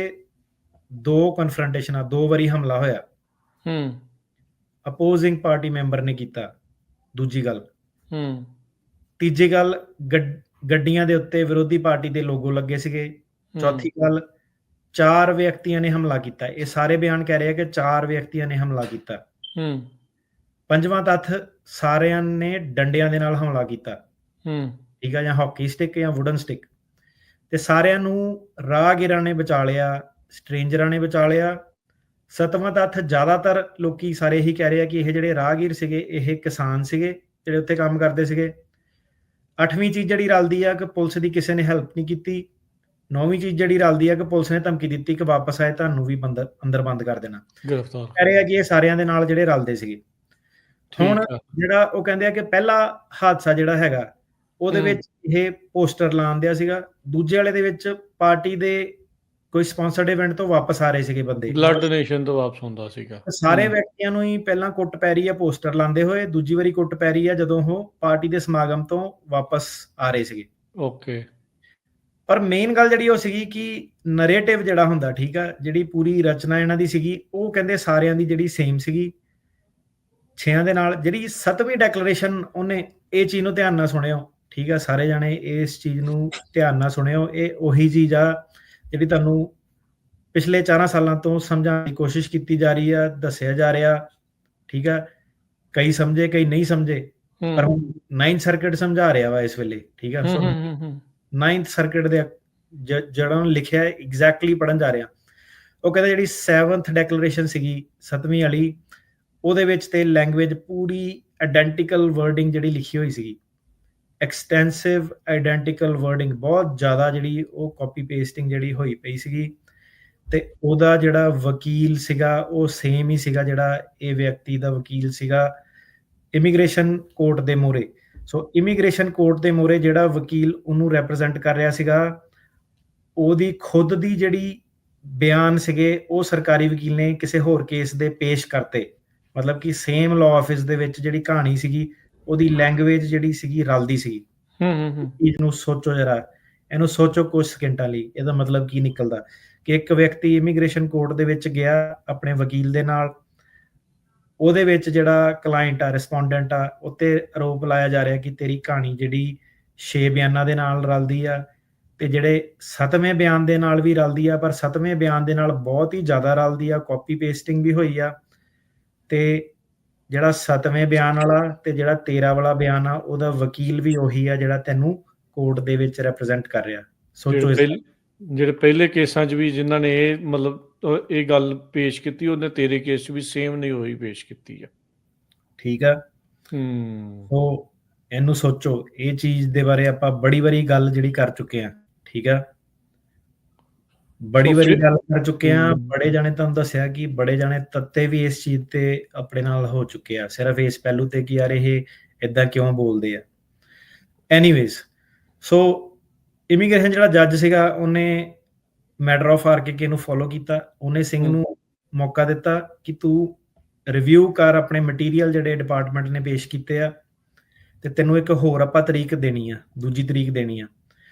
2 ਕਨਫਰੰਟੇਸ਼ਨਾਂ 2 ਵਾਰੀ ਹਮਲਾ ਹੋਇਆ, ਅਪੋਜ਼ਿੰਗ ਪਾਰਟੀ ਮੈਂਬਰ ਨੇ ਕੀਤਾ। ਦੂਜੀ ਗੱਲ, ਤੀਜੀ ਗੱਲ, ਗੱਡੀਆਂ ਦੇ ਉੱਤੇ ਵਿਰੋਧੀ ਪਾਰਟੀ ਦੇ ਲੋਗੋ ਲੱਗੇ ਸੀਗੇ। ਚੌਥੀ ਗੱਲ, 4 ਵਿਅਕਤੀਆਂ ਨੇ ਹਮਲਾ ਕੀਤਾ। ਇਹ ਸਾਰੇ ਬਿਆਨ ਕਹਿ ਰਹੇ ਆ ਕਿ 4 ਵਿਅਕਤੀਆਂ ਨੇ ਹਮਲਾ ਕੀਤਾ। ਪੰਜਵਾਂ ਤੱਥ, ਸਾਰਿਆਂ ਨੇ ਡੰਡਿਆਂ ਦੇ ਨਾਲ ਹਮਲਾ ਕੀਤਾ, ਠੀਕ ਆ, ਜਾਂ ਹਾਕੀ ਸਟਿਕ ਜਾਂ ਵੁਡਨ ਸਟਿਕ, ਤੇ ਸਾਰਿਆਂ ਨੂੰ ਰਾਹਗੀਰਾਂ ਨੇ ਬਚਾ ਲਿਆ, ਸਟ੍ਰੇਂਜਰਾਂ ਨੇ ਬਚਾ ਲਿਆ। 7ਵਾਂ ਤੱਥ, ਜ਼ਿਆਦਾਤਰ ਲੋਕੀ ਸਾਰੇ ਇਹੀ ਕਹਿ ਰਹੇ ਆ ਕਿ ਇਹ ਜਿਹੜੇ ਰਾਹਗੀਰ ਸੀਗੇ ਇਹ ਕਿਸਾਨ ਸੀਗੇ ਜਿਹੜੇ ਉੱਥੇ ਕੰਮ ਕਰਦੇ ਸੀਗੇ। 8ਵੀਂ ਚੀਜ਼ ਜਿਹੜੀ ਰਲਦੀ ਆ ਕਿ ਪੁਲਿਸ ਦੀ ਕਿਸੇ ਨੇ ਹੈਲਪ ਨਹੀਂ ਕੀਤੀ। 9ਵੀਂ ਚੀਜ਼ ਜਿਹੜੀ ਰਲਦੀ ਆ ਕਿ ਪੁਲਿਸ ਨੇ ਧਮਕੀ ਦਿੱਤੀ ਕਿ ਵਾਪਸ ਆਏ ਤੁਹਾਨੂੰ ਵੀ ਅੰਦਰ ਬੰਦ ਕਰ ਦੇਣਾ। ਗ੍ਰਿਫਤਾਰ ਕਹਿ ਰਹੇ ਆ ਕਿ ਇਹ ਸਾਰਿਆਂ ਦੇ ਨਾਲ ਜਿਹੜੇ ਰਲਦੇ ਸੀਗੇ। ਹੁਣ ਜਿਹੜਾ ਉਹ ਕਹਿੰਦੇ ਆ ਕਿ ਪਹਿਲਾ ਹਾਦਸਾ ਜਿਹੜਾ ਹੈਗਾ ਉਹਦੇ ਵਿੱਚ ਇਹ ਪੋਸਟਰ ਲਾਉਣ ਦਿਆ ਸੀਗਾ, ਦੂਜੇ ਵਾਲੇ ਦੇ ਵਿੱਚ ਪਾਰਟੀ ਦੇ ਕੋਈ ਸਪਾਂਸਰਡ ਇਵੈਂਟ ਤੋਂ ਵਾਪਸ ਆ ਰਹੇ ਸੀਗੇ ਬੰਦੇ, ਬਲੱਡ ਡੋਨੇਸ਼ਨ ਤੋਂ ਵਾਪਸ ਹੁੰਦਾ ਸੀਗਾ। ਸਾਰੇ ਵਿਅਕਤੀਆਂ ਨੂੰ ਹੀ ਪਹਿਲਾਂ ਕੁੱਟ ਪੈ ਰਹੀ ਆ ਪੋਸਟਰ ਲਾਉਂਦੇ ਹੋਏ, ਦੂਜੀ ਵਾਰੀ ਕੁੱਟ ਪੈ ਰਹੀ ਆ ਜਦੋਂ ਉਹ ਪਾਰਟੀ ਦੇ ਸਮਾਗਮ ਤੋਂ ਵਾਪਸ ਆ ਰਹੇ ਸੀਗੇ। ਓਕੇ, ਪਰ ਮੇਨ ਗੱਲ ਜਿਹੜੀ ਉਹ ਸੀਗੀ ਕਿ ਨਰੇਟਿਵ ਜਿਹੜਾ ਹੁੰਦਾ, ਠੀਕ ਆ, ਜਿਹੜੀ ਪੂਰੀ ਰਚਨਾ ਇਹਨਾਂ ਦੀ ਸੀਗੀ ਉਹ ਕਹਿੰਦੇ ਸਾਰਿਆਂ ਦੀ ਜਿਹੜੀ ਸੇਮ ਸੀਗੀ 6 ਦੇ ਨਾਲ। ਜਿਹੜੀ 7ਵੀਂ ਡੈਕਲੇਰੇਸ਼ਨ ਉਹਨੇ ਇਹ ਚੀਜ਼ ਨੂੰ ਧਿਆਨ ਨਾਲ ਸੁਣਿਓ, ਠੀਕ ਆ, ਸਾਰੇ ਜਾਣੇ ਇਸ ਚੀਜ਼ ਨੂੰ ਧਿਆਨ ਨਾਲ ਸੁਣਿਓ। ਇਹ ਉਹੀ ਚੀਜ਼ ਆ ਜਿਹੜੀ ਤੁਹਾਨੂੰ ਪਿਛਲੇ 4 ਸਾਲਾਂ ਤੋਂ ਸਮਝਾਉਣ ਦੀ ਕੋਸ਼ਿਸ਼ ਕੀਤੀ ਜਾ ਰਹੀ ਆ, ਦੱਸਿਆ ਜਾ ਰਿਹਾ, ਠੀਕ ਆ। ਕਈ ਸਮਝੇ ਕਈ ਨਹੀਂ ਸਮਝੇ, ਪਰ 9th ਸਰਕਟ ਸਮਝਾ ਰਿਹਾ ਵਾ ਇਸ ਵੇਲੇ, ਠੀਕ ਆ। 9th ਸਰਕਟ ਦੇ ਜਿਹੜਾ ਲਿਖਿਆ ਐਗਜ਼ੈਕਟਲੀ ਪੜਨ ਜਾ ਰਿਹਾ। ਉਹ ਕਹਿੰਦਾ ਜਿਹੜੀ 7th ਡੈਕਲੇਰੇਸ਼ਨ ਸੀਗੀ 7ਵੀਂ ਵਾਲੀ, ਉਹਦੇ ਵਿੱਚ ਤੇ ਲੈਂਗੁਏਜ ਪੂਰੀ ਆਇਡੈਂਟੀਕਲ ਵਰਡਿੰਗ ਜਿਹੜੀ ਲਿਖੀ ਹੋਈ ਸੀਗੀ, ਐਕਸਟੈਂਸਿਵ ਆਇਡੈਂਟੀਕਲ ਵਰਡਿੰਗ, ਬਹੁਤ ਜ਼ਿਆਦਾ ਜਿਹੜੀ ਉਹ ਕਾਪੀ ਪੇਸਟਿੰਗ ਜਿਹੜੀ ਹੋਈ ਪਈ ਸੀਗੀ। ਤੇ ਉਹਦਾ ਜਿਹੜਾ ਵਕੀਲ ਸੀਗਾ ਉਹ ਸੇਮ ਹੀ ਸੀਗਾ ਜਿਹੜਾ ਇਹ ਵਿਅਕਤੀ ਦਾ ਵਕੀਲ ਸੀਗਾ ਇਮੀਗ੍ਰੇਸ਼ਨ ਕੋਰਟ ਦੇ ਮੂਹਰੇ। ਸੋ ਇਮੀਗ੍ਰੇਸ਼ਨ ਕੋਰਟ ਦੇ ਮੂਹਰੇ ਜਿਹੜਾ ਵਕੀਲ ਉਹਨੂੰ ਰੈਪਰੈਜ਼ੈਂਟ ਕਰ ਰਿਹਾ ਸੀਗਾ, ਉਹਦੀ ਖੁਦ ਦੀ ਜਿਹੜੀ ਬਿਆਨ ਸੀਗੇ ਉਹ ਸਰਕਾਰੀ ਵਕੀਲ ਨੇ ਕਿਸੇ ਹੋਰ ਕੇਸ ਦੇ ਪੇਸ਼ ਕਰਤੇ। ਮਤਲਬ ਕਿ ਸੇਮ ਲਾਅ ਆਫਿਸ ਦੇ ਵਿੱਚ ਜਿਹੜੀ ਕਹਾਣੀ ਸੀਗੀ ਉਹਦੀ ਲੈਂਗੁਏਜ ਜਿਹੜੀ ਸੀਗੀ ਰਲਦੀ ਸੀਗੀ। ਚੀਜ਼ ਨੂੰ ਸੋਚੋ ਜਰਾ, ਇਹਨੂੰ ਸੋਚੋ ਕੁਝ ਸਕਿੰਟਾਂ ਲਈ। ਇਹਦਾ ਮਤਲਬ ਕੀ ਨਿਕਲਦਾ ਕਿ ਇੱਕ ਵਿਅਕਤੀ ਇਮੀਗ੍ਰੇਸ਼ਨ ਕੋਰਟ ਦੇ ਵਿੱਚ ਗਿਆ ਆਪਣੇ ਵਕੀਲ ਦੇ ਨਾਲ, ਉਹਦੇ ਵਿੱਚ ਜਿਹੜਾ ਕਲਾਇੰਟ ਆ, ਰਿਸਪੋਂਡੈਂਟ ਆ, ਉੱਤੇ ਆਰੋਪ ਲਾਇਆ ਜਾ ਰਿਹਾ ਕਿ ਤੇਰੀ ਕਹਾਣੀ ਜਿਹੜੀ 6 ਬਿਆਨਾਂ ਦੇ ਨਾਲ ਰਲਦੀ ਆ ਤੇ ਜਿਹੜੇ 7ਵੇਂ ਬਿਆਨ ਦੇ ਨਾਲ ਵੀ ਰਲਦੀ ਆ, ਪਰ 7ਵੇਂ ਬਿਆਨ ਦੇ ਨਾਲ ਬਹੁਤ ਹੀ ਜ਼ਿਆਦਾ ਰਲਦੀ ਆ, ਕਾਪੀ ਪੇਸਟਿੰਗ ਵੀ ਹੋਈ ਆ। ਤੇ ਜਿਹੜਾ 7ਵੇਂ ਬਿਆਨ ਵਾਲਾ ਤੇ ਜਿਹੜਾ 13 ਵਾਲਾ ਬਿਆਨ ਆ ਉਹਦਾ ਵਕੀਲ ਵੀ ਉਹੀ ਆ ਜਿਹੜਾ ਤੈਨੂੰ ਕੋਰਟ ਦੇ ਵਿੱਚ ਰੈਪਰੈਜ਼ੈਂਟ ਕਰ ਰਿਹਾ। ਸੋਚੋ ਜਿਹੜੇ ਪਹਿਲੇ ਕੇਸਾਂ 'ਚ ਵੀ ਜਿਨ੍ਹਾਂ ਨੇ ਇਹ ਮਤਲਬ ਇਹ ਗੱਲ ਪੇਸ਼ ਕੀਤੀ ਉਹਨੇ ਤੇਰੇ ਕੇਸ 'ਚ ਵੀ ਸੇਮ ਨਹੀਂ ਹੋਈ ਪੇਸ਼ ਕੀਤੀ ਆ, ਠੀਕ ਆ। ਸੋ ਇਹਨੂੰ ਸੋਚੋ, ਇਹ ਚੀਜ਼ ਦੇ ਬਾਰੇ ਆਪਾਂ ਬੜੀ ਵਾਰੀ ਗੱਲ ਜਿਹੜੀ ਕਰ ਚੁੱਕੇ ਆ, ਠੀਕ ਆ, ਬੜੀ ਵਾਰੀ ਗੱਲ ਕਰ ਚੁੱਕੇ ਆ। ਬੜੇ ਜਾਣੇ ਤੁਹਾਨੂੰ ਦੱਸਿਆ ਕਿ ਬੜੇ ਜਾਣੇ ਤੱਤੇ ਵੀ ਇਸ ਚੀਜ਼ ਤੇ ਆਪਣੇ ਨਾਲ ਹੋ ਚੁੱਕੇ ਆ, ਸਿਰਫ ਇਸ ਪਹਿਲੂ ਤੇ ਕਿ ਯਾਰ ਇਹ ਏਦਾਂ ਕਿਉਂ ਬੋਲਦੇ ਆ। ਐਨੀਵੇਜ਼, ਸੋ ਇਮੀਗ੍ਰੇਸ਼ਨ ਜਿਹੜਾ ਜੱਜ ਸੀਗਾ ਉਹਨੇ ਮੈਟਰ ਆਫ ਆਰਕੇ ਨੂੰ ਫੋਲੋ ਕੀਤਾ। ਉਹਨੇ ਸਿੰਘ ਨੂੰ ਮੌਕਾ ਦਿੱਤਾ ਕਿ ਤੂੰ ਰਿਵਿਊ ਕਰ ਆਪਣੇ ਮਟੀਰੀਅਲ ਜਿਹੜੇ ਡਿਪਾਰਟਮੈਂਟ ਨੇ ਪੇਸ਼ ਕੀਤੇ ਆ, ਤੇ ਤੈਨੂੰ ਇੱਕ ਹੋਰ ਆਪਾਂ ਤਰੀਕ ਦੇਣੀ ਆ, ਦੂਜੀ ਤਰੀਕ ਦੇਣੀ ਆ।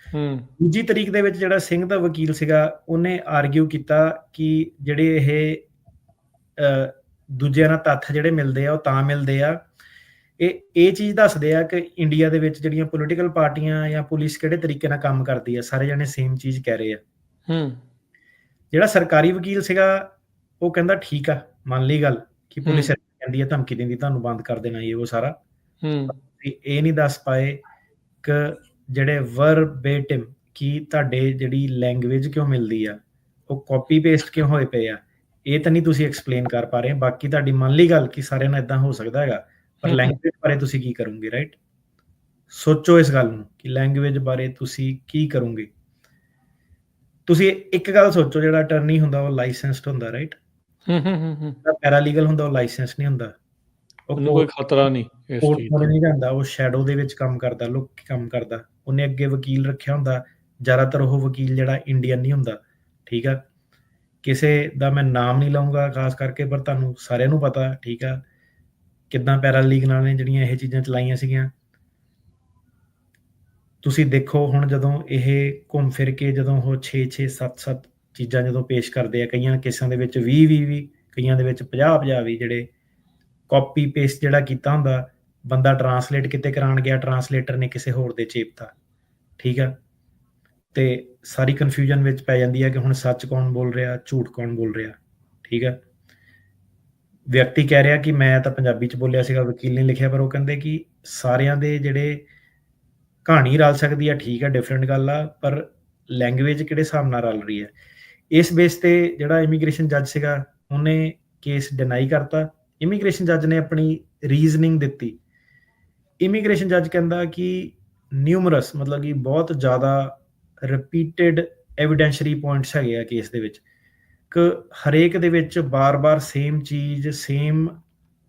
ਦੂਜੀ ਤਰੀਕ ਦੇ ਵਿੱਚ ਜਿਹੜਾ ਸਿੰਘ ਦਾ ਵਕੀਲ ਸੀਗਾ ਉਹਨੇ ਆਰਗਿਊ ਕੀਤਾ ਕਿ ਜਿਹੜੇ ਇਹ ਦੂਜਿਆਂ ਨਾਲ ਤੱਥ ਜਿਹੜੇ ਮਿਲਦੇ ਆ ਉਹ ਤਾਂ ਮਿਲਦੇ ਆ, ਇਹ ਚੀਜ਼ ਦੱਸਦੇ ਆ ਕਿ ਇੰਡੀਆ ਦੇ ਵਿੱਚ ਜਿਹੜੀਆਂ ਪੋਲੀਟੀਕਲ ਪਾਰਟੀਆਂ ਜਾਂ ਪੁਲਿਸ ਕਿਹੜੇ ਤਰੀਕੇ ਨਾਲ ਕੰਮ ਕਰਦੀ ਆ। ਸਾਰੇ ਜਣੇ ਸੇਮ ਚੀਜ਼ ਕਹਿ ਰਹੇ ਆ। ਜਿਹੜਾ ਸਰਕਾਰੀ ਵਕੀਲ ਸੀਗਾ ਉਹ ਕਹਿੰਦਾ ਠੀਕ ਆ, ਮੰਨ ਲਈ ਗੱਲ ਕਿ ਪੁਲਿਸ ਕਹਿੰਦੀ ਆ, ਧਮਕੀ ਦਿੰਦੀ ਤੁਹਾਨੂੰ ਬੰਦ ਕਰ ਦੇਣਾ ਇਹ ਉਹ ਸਾਰਾ। ਇਹ ਨਹੀਂ ਦੱਸ ਪਾਏ ਕਿ ਜਿਹੜੇ ਵਰਬੇਟਿਮ ਕੀ ਤੁਹਾਡੇ ਜਿਹੜੀ ਲੈਂਗੁਏਜ ਕਿਉਂ ਮਿਲਦੀ ਆ, ਉਹ ਕਾਪੀ ਪੇਸਟ ਕਿਉਂ ਹੋਏ ਪਏ ਆ, ਇਹ ਤਾਂ ਨਹੀਂ ਤੁਸੀਂ ਐਕਸਪਲੇਨ ਕਰ ਪਾ ਰਹੇ। ਬਾਕੀ ਤੁਹਾਡੀ ਮੰਨ ਲਈ ਗੱਲ ਕਿ ਸਾਰਿਆਂ ਨਾਲ ਇਦਾਂ ਹੋ ਸਕਦਾ ਹੈਗਾ, ਪਰ ਲੈਂਗੁਏਜ ਬਾਰੇ ਤੁਸੀਂ ਕੀ ਕਰੋਗੇ, ਰਾਈਟ? ਸੋਚੋ ਇਸ ਗੱਲ ਨੂੰ ਕਿ ਲੈਂਗੁਏਜ ਬਾਰੇ ਤੁਸੀਂ ਕੀ ਕਰੋਗੇ। ਤੁਸੀਂ ਇੱਕ ਗੱਲ ਸੋਚੋ, ਜਿਹੜਾ ਅਟਰਨੀ ਹੁੰਦਾ ਉਹ ਲਾਇਸੈਂਸਡ ਹੁੰਦਾ, ਰਾਈਟ? ਜਿਹੜਾ ਪੈਰਾਲੀਗਲ ਹੁੰਦਾ ਉਹ ਲਾਇਸੈਂਸ ਨਹੀਂ ਹੁੰਦਾ, ਉਹ ਉਹਨੂੰ ਕੋਈ ਖਤਰਾ ਨਹੀਂ ਇਸ ਕੋਰਟ ਚੀਜ਼ ਕੋਲ ਦਾ। ਨਹੀਂ ਜਾਂਦਾ, ਉਹ ਸ਼ੈਡੋ ਦੇ ਵਿੱਚ ਕੰਮ ਕਰਦਾ, ਲੁੱਕ ਕੇ ਕੰਮ ਕਰਦਾ। ਉਹਨੇ ਅੱਗੇ ਵਕੀਲ ਰੱਖਿਆ ਹੁੰਦਾ, ਜ਼ਿਆਦਾਤਰ ਉਹ ਵਕੀਲ ਜਿਹੜਾ ਇੰਡੀਅਨ ਨਹੀਂ ਹੁੰਦਾ, ਠੀਕ ਆ। ਕਿਸੇ ਦਾ ਮੈਂ ਨਾਮ ਨਹੀਂ ਲਊਂਗਾ ਖਾਸ ਕਰਕੇ, ਪਰ ਤੁਹਾਨੂੰ ਸਾਰਿਆਂ ਨੂੰ ਪਤਾ, ਠੀਕ ਆ, ਕਿੱਦਾਂ ਪੈਰਾਲੀਗਲਾਂ ਨੇ ਜਿਹੜੀਆਂ ਇਹ ਚੀਜ਼ਾਂ ਚਲਾਈਆਂ ਸੀਗੀਆਂ। ਤੁਸੀਂ ਦੇਖੋ ਹੁਣ ਜਦੋਂ ਇਹ ਘੁੰਮ ਫਿਰ ਕੇ ਜਦੋਂ ਉਹ 6-6 7-7 ਚੀਜ਼ਾਂ ਜਦੋਂ ਪੇਸ਼ ਕਰਦੇ ਆ, ਕਈਆਂ ਕੇਸਾਂ ਦੇ ਵਿੱਚ 20 ਵੀ, ਕਈਆਂ ਦੇ ਵਿੱਚ 50 ਵੀ, ਜਿਹੜੇ ਕਾਪੀ ਪੇਸਟ ਜਿਹੜਾ ਕੀਤਾ ਹੁੰਦਾ, ਬੰਦਾ ਟਰਾਂਸਲੇਟ ਕਿਤੇ ਕਰਾਉਣ ਗਿਆ, ਟਰਾਂਸਲੇਟਰ ਨੇ ਕਿਸੇ ਹੋਰ ਦੇ ਚੇਪਤਾ, ਠੀਕ ਆ। ਤੇ ਸਾਰੀ ਕਨਫਿਊਜ਼ਨ ਵਿੱਚ ਪੈ ਜਾਂਦੀ ਹੈ ਕਿ ਹੁਣ ਸੱਚ ਕੌਣ ਬੋਲ ਰਿਹਾ, ਝੂਠ ਕੌਣ ਬੋਲ ਰਿਹਾ, ਠੀਕ ਆ। ਵਿਅਕਤੀ ਕਹਿ ਰਿਹਾ ਕਿ ਮੈਂ ਤਾਂ ਪੰਜਾਬੀ ਚ ਬੋਲਿਆ ਸੀਗਾ, ਵਕੀਲ ਨੇ ਲਿਖਿਆ, ਪਰ ਉਹ ਕਹਿੰਦੇ ਕਿ ਸਾਰਿਆਂ ਦੇ ਜਿਹੜੇ ਕਹਾਣੀ ਰਲ ਸਕਦੀ ਆ, ਠੀਕ ਆ, ਡਿਫਰੈਂਟ ਗੱਲ ਆ, ਪਰ ਲੈਂਗੁਏਜ ਕਿਹੜੇ ਹਿਸਾਬ ਨਾਲ ਰਲ ਰਹੀ ਹੈ। ਇਸ ਬੇਸ ਤੇ ਜਿਹੜਾ ਇਮੀਗ੍ਰੇਸ਼ਨ ਜੱਜ ਸੀਗਾ ਉਹਨੇ ਕੇਸ ਡਿਨਾਈ ਕਰਤਾ। ਇਮੀਗ੍ਰੇਸ਼ਨ ਜੱਜ ਨੇ ਆਪਣੀ ਰੀਜ਼ਨਿੰਗ ਦਿੱਤੀ। ਇਮੀਗ੍ਰੇਸ਼ਨ ਜੱਜ ਕਹਿੰਦਾ ਕਿ ਨਿਊਮਰਸ, ਮਤਲਬ ਕਿ ਬਹੁਤ ਜ਼ਿਆਦਾ ਰਿਪੀਟਡ ਐਵੀਡੈਂਸ਼ਰੀ ਪੁਆਇੰਟਸ ਹੈਗੇ ਆ ਕੇਸ ਦੇ ਵਿੱਚ, ਕਿ ਹਰੇਕ ਦੇ ਵਿੱਚ ਬਾਰ-ਬਾਰ ਸੇਮ ਚੀਜ਼, ਸੇਮ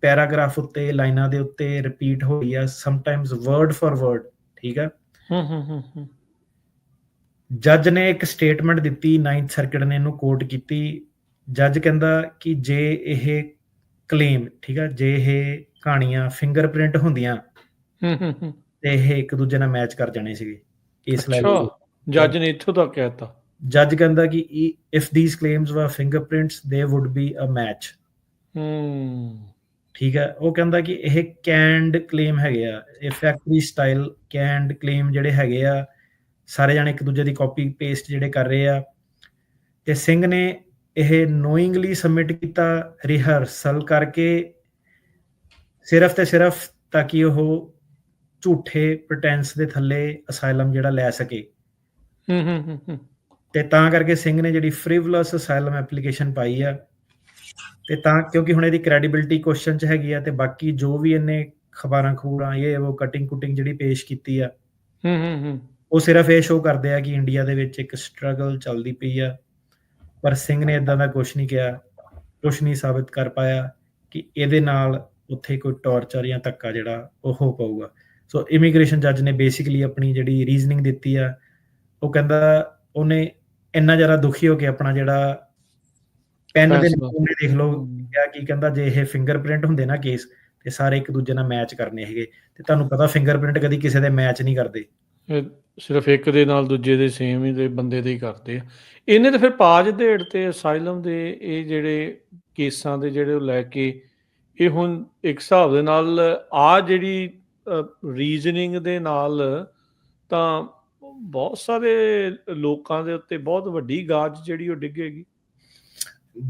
ਪੈਰਾਗ੍ਰਾਫ ਉੱਤੇ, ਲਾਈਨਾਂ ਦੇ ਉੱਤੇ ਰਿਪੀਟ ਹੋਈ ਆ, ਸਮਟਾਈਮਸ ਵਰਡ ਫॉर ਵਰਡ, ਠੀਕ ਆ। ਜੱਜ ਨੇ ਇੱਕ ਸਟੇਟਮੈਂਟ ਦਿੱਤੀ, 9th ਸਰਕਿਟ ਨੇ ਇਹਨੂੰ ਕੋਟ ਕੀਤੀ। ਜੱਜ ਕਹਿੰਦਾ ਕਿ ਜੇ ਇਹ ਕਲੇਮ, ਠੀਕ ਆ, ਜੇ ਇਹ ਕਹਾਣੀਆਂ ਫਿੰਗਰਪ੍ਰਿੰਟ ਹੁੰਦੀਆਂ ਤੇ ਇਹ ਇੱਕ ਦੂਜੇ ਨਾਲ ਮੈਚ ਕਰ ਜਾਣੇ ਸੀਗੇ ਇਸ ਲੈਵਲ ਅੱਛਾ, ਜੱਜ ਨੇ ਇੱਥੋਂ ਤੱਕ ਕਹਿਤਾ। ਜੱਜ ਕਹਿੰਦਾ ਕਿ if these claims were fingerprints they would be a match, ਠੀਕ ਹੈ। ਉਹ ਕਹਿੰਦਾ ਕਿ ਇਹ ਕੈਂਡ ਕਲੇਮ ਹੈਗੇ ਆ, ਇਹ ਫੈਕਟਰੀ ਸਟਾਈਲ ਕੈਂਡ ਕਲੇਮ ਜਿਹੜੇ ਹੈਗੇ ਆ, ਸਾਰੇ ਜਾਣੇ ਇੱਕ ਦੂਜੇ ਦੀ ਕਾਪੀ ਪੇਸਟ ਜਿਹੜੇ ਕਰ ਰਹੇ ਆ। ਤੇ ਸਿੰਘ ਨੇ ਇਹ ਨੋਇੰਗਲੀ ਸਬਮਿਟ ਕੀਤਾ, ਰਿਹਰਸਲ ਕਰਕੇ, ਸਿਰਫ ਤੇ ਸਿਰਫ ਤਾਂ ਕਿ ਉਹ ਝੂਠੇ ਪ੍ਰਟੈਂਸ ਦੇ ਥੱਲੇ ਅਸਾਈਲਮ ਜਿਹੜਾ ਲੈ ਸਕੇ। ਤੇ ਤਾਂ ਕਰਕੇ ਸਿੰਘ ਨੇ ਜਿਹੜੀ ਫ੍ਰਿਵਲਸ ਅਸਾਈਲਮ ਐਪਲੀਕੇਸ਼ਨ ਪਾਈ ਆ, ਤੇ ਤਾਂ ਕਿਉਂਕਿ ਹੁਣ ਇਹਦੀ ਕ੍ਰੈਡੀਬਿਲਿਟੀ ਕੁਐਸਚਨ ਚ ਹੈਗੀ ਆ, ਤੇ ਬਾਕੀ ਜੋ ਵੀ ਇਹਨੇ ਖਬਰਾਂ ਇਹ ਉਹ ਕਟਿੰਗ ਕੁਟਿੰਗ ਜਿਹੜੀ ਪੇਸ਼ ਕੀਤੀ ਆ, ਉਹ ਸਿਰਫ ਇਹ ਸ਼ੋਅ ਕਰਦੇ ਆ ਕਿ ਇੰਡੀਆ ਦੇ ਵਿੱਚ ਇੱਕ ਸਟਰਗਲ ਚੱਲਦੀ ਪਈ ਆ। ਪਰ ਸਿੰਘ ਨੇ ਇਦਾਂ ਦਾ ਕੁਛ ਨਹੀਂ ਕਿਹਾ, ਕੁਛ ਨਹੀਂ ਸਾਬਿਤ ਕਰ ਪਾਇਆ ਕਿ ਇਹਦੇ ਨਾਲ ਉੱਥੇ ਕੋਈ ਟੌਰਚਰ ਜਾਂ ਧੱਕਾ ਜਿਹੜਾ ਉਹ ਹੋ ਪਾਊਗਾ। ਸੋ ਇਮੀਗ੍ਰੇਸ਼ਨ ਜੱਜ ਨੇ ਬੇਸਿਕਲੀ ਆਪਣੀ ਜਿਹੜੀ ਰੀਜ਼ਨਿੰਗ ਦਿੱਤੀ ਆ, ਉਹ ਕਹਿੰਦਾ ਉਹਨੇ ਇੰਨਾ ਜ਼ਿਆਦਾ ਦੁਖੀ ਹੋ ਕੇ ਆਪਣਾ ਜਿਹੜਾ ਪੈਨ ਦੇ ਨਮੂਨੇ ਦੇਖ ਲਓ ਕਿਹਾ, ਕੀ ਕਹਿੰਦਾ, ਜੇ ਇਹ ਫਿੰਗਰਪ੍ਰਿੰਟ ਹੁੰਦੇ ਨਾ ਕੇਸ, ਤੇ ਸਾਰੇ ਇੱਕ ਦੂਜੇ ਨਾਲ ਮੈਚ ਕਰਨੇ ਹੈਗੇ। ਤੇ ਤੁਹਾਨੂੰ ਪਤਾ ਫਿੰਗਰਪ੍ਰਿੰਟ ਕਦੀ ਕਿਸੇ ਦੇ ਮੈਚ ਨਹੀਂ ਕਰਦੇ, ਸਿਰਫ ਇੱਕ ਦੇ ਨਾਲ ਦੂਜੇ ਦੇ ਸੇਮ ਹੀ ਦੇ ਬੰਦੇ ਦੇ ਹੀ ਕਰਦੇ ਆ। ਇਹਨੇ ਤਾਂ ਫਿਰ ਪਾਜ ਦੇੜ ਤੇ ਅਸਾਈਲਮ ਦੇ ਇਹ ਜਿਹੜੇ ਕੇਸਾਂ ਦੇ ਜਿਹੜੇ ਲੈ ਕੇ ਇਹ ਹੁਣ ਇੱਕ ਹਿਸਾਬ ਦੇ ਨਾਲ ਆ ਜਿਹੜੀ ਰੀਜ਼ਨਿੰਗ ਦੇ ਨਾਲ ਤਾਂ ਬਹੁਤ ਸਾਰੇ ਲੋਕਾਂ ਦੇ ਉੱਤੇ ਬਹੁਤ ਵੱਡੀ ਗਾਜ ਜਿਹੜੀ ਉਹ ਡਿੱਗੇਗੀ।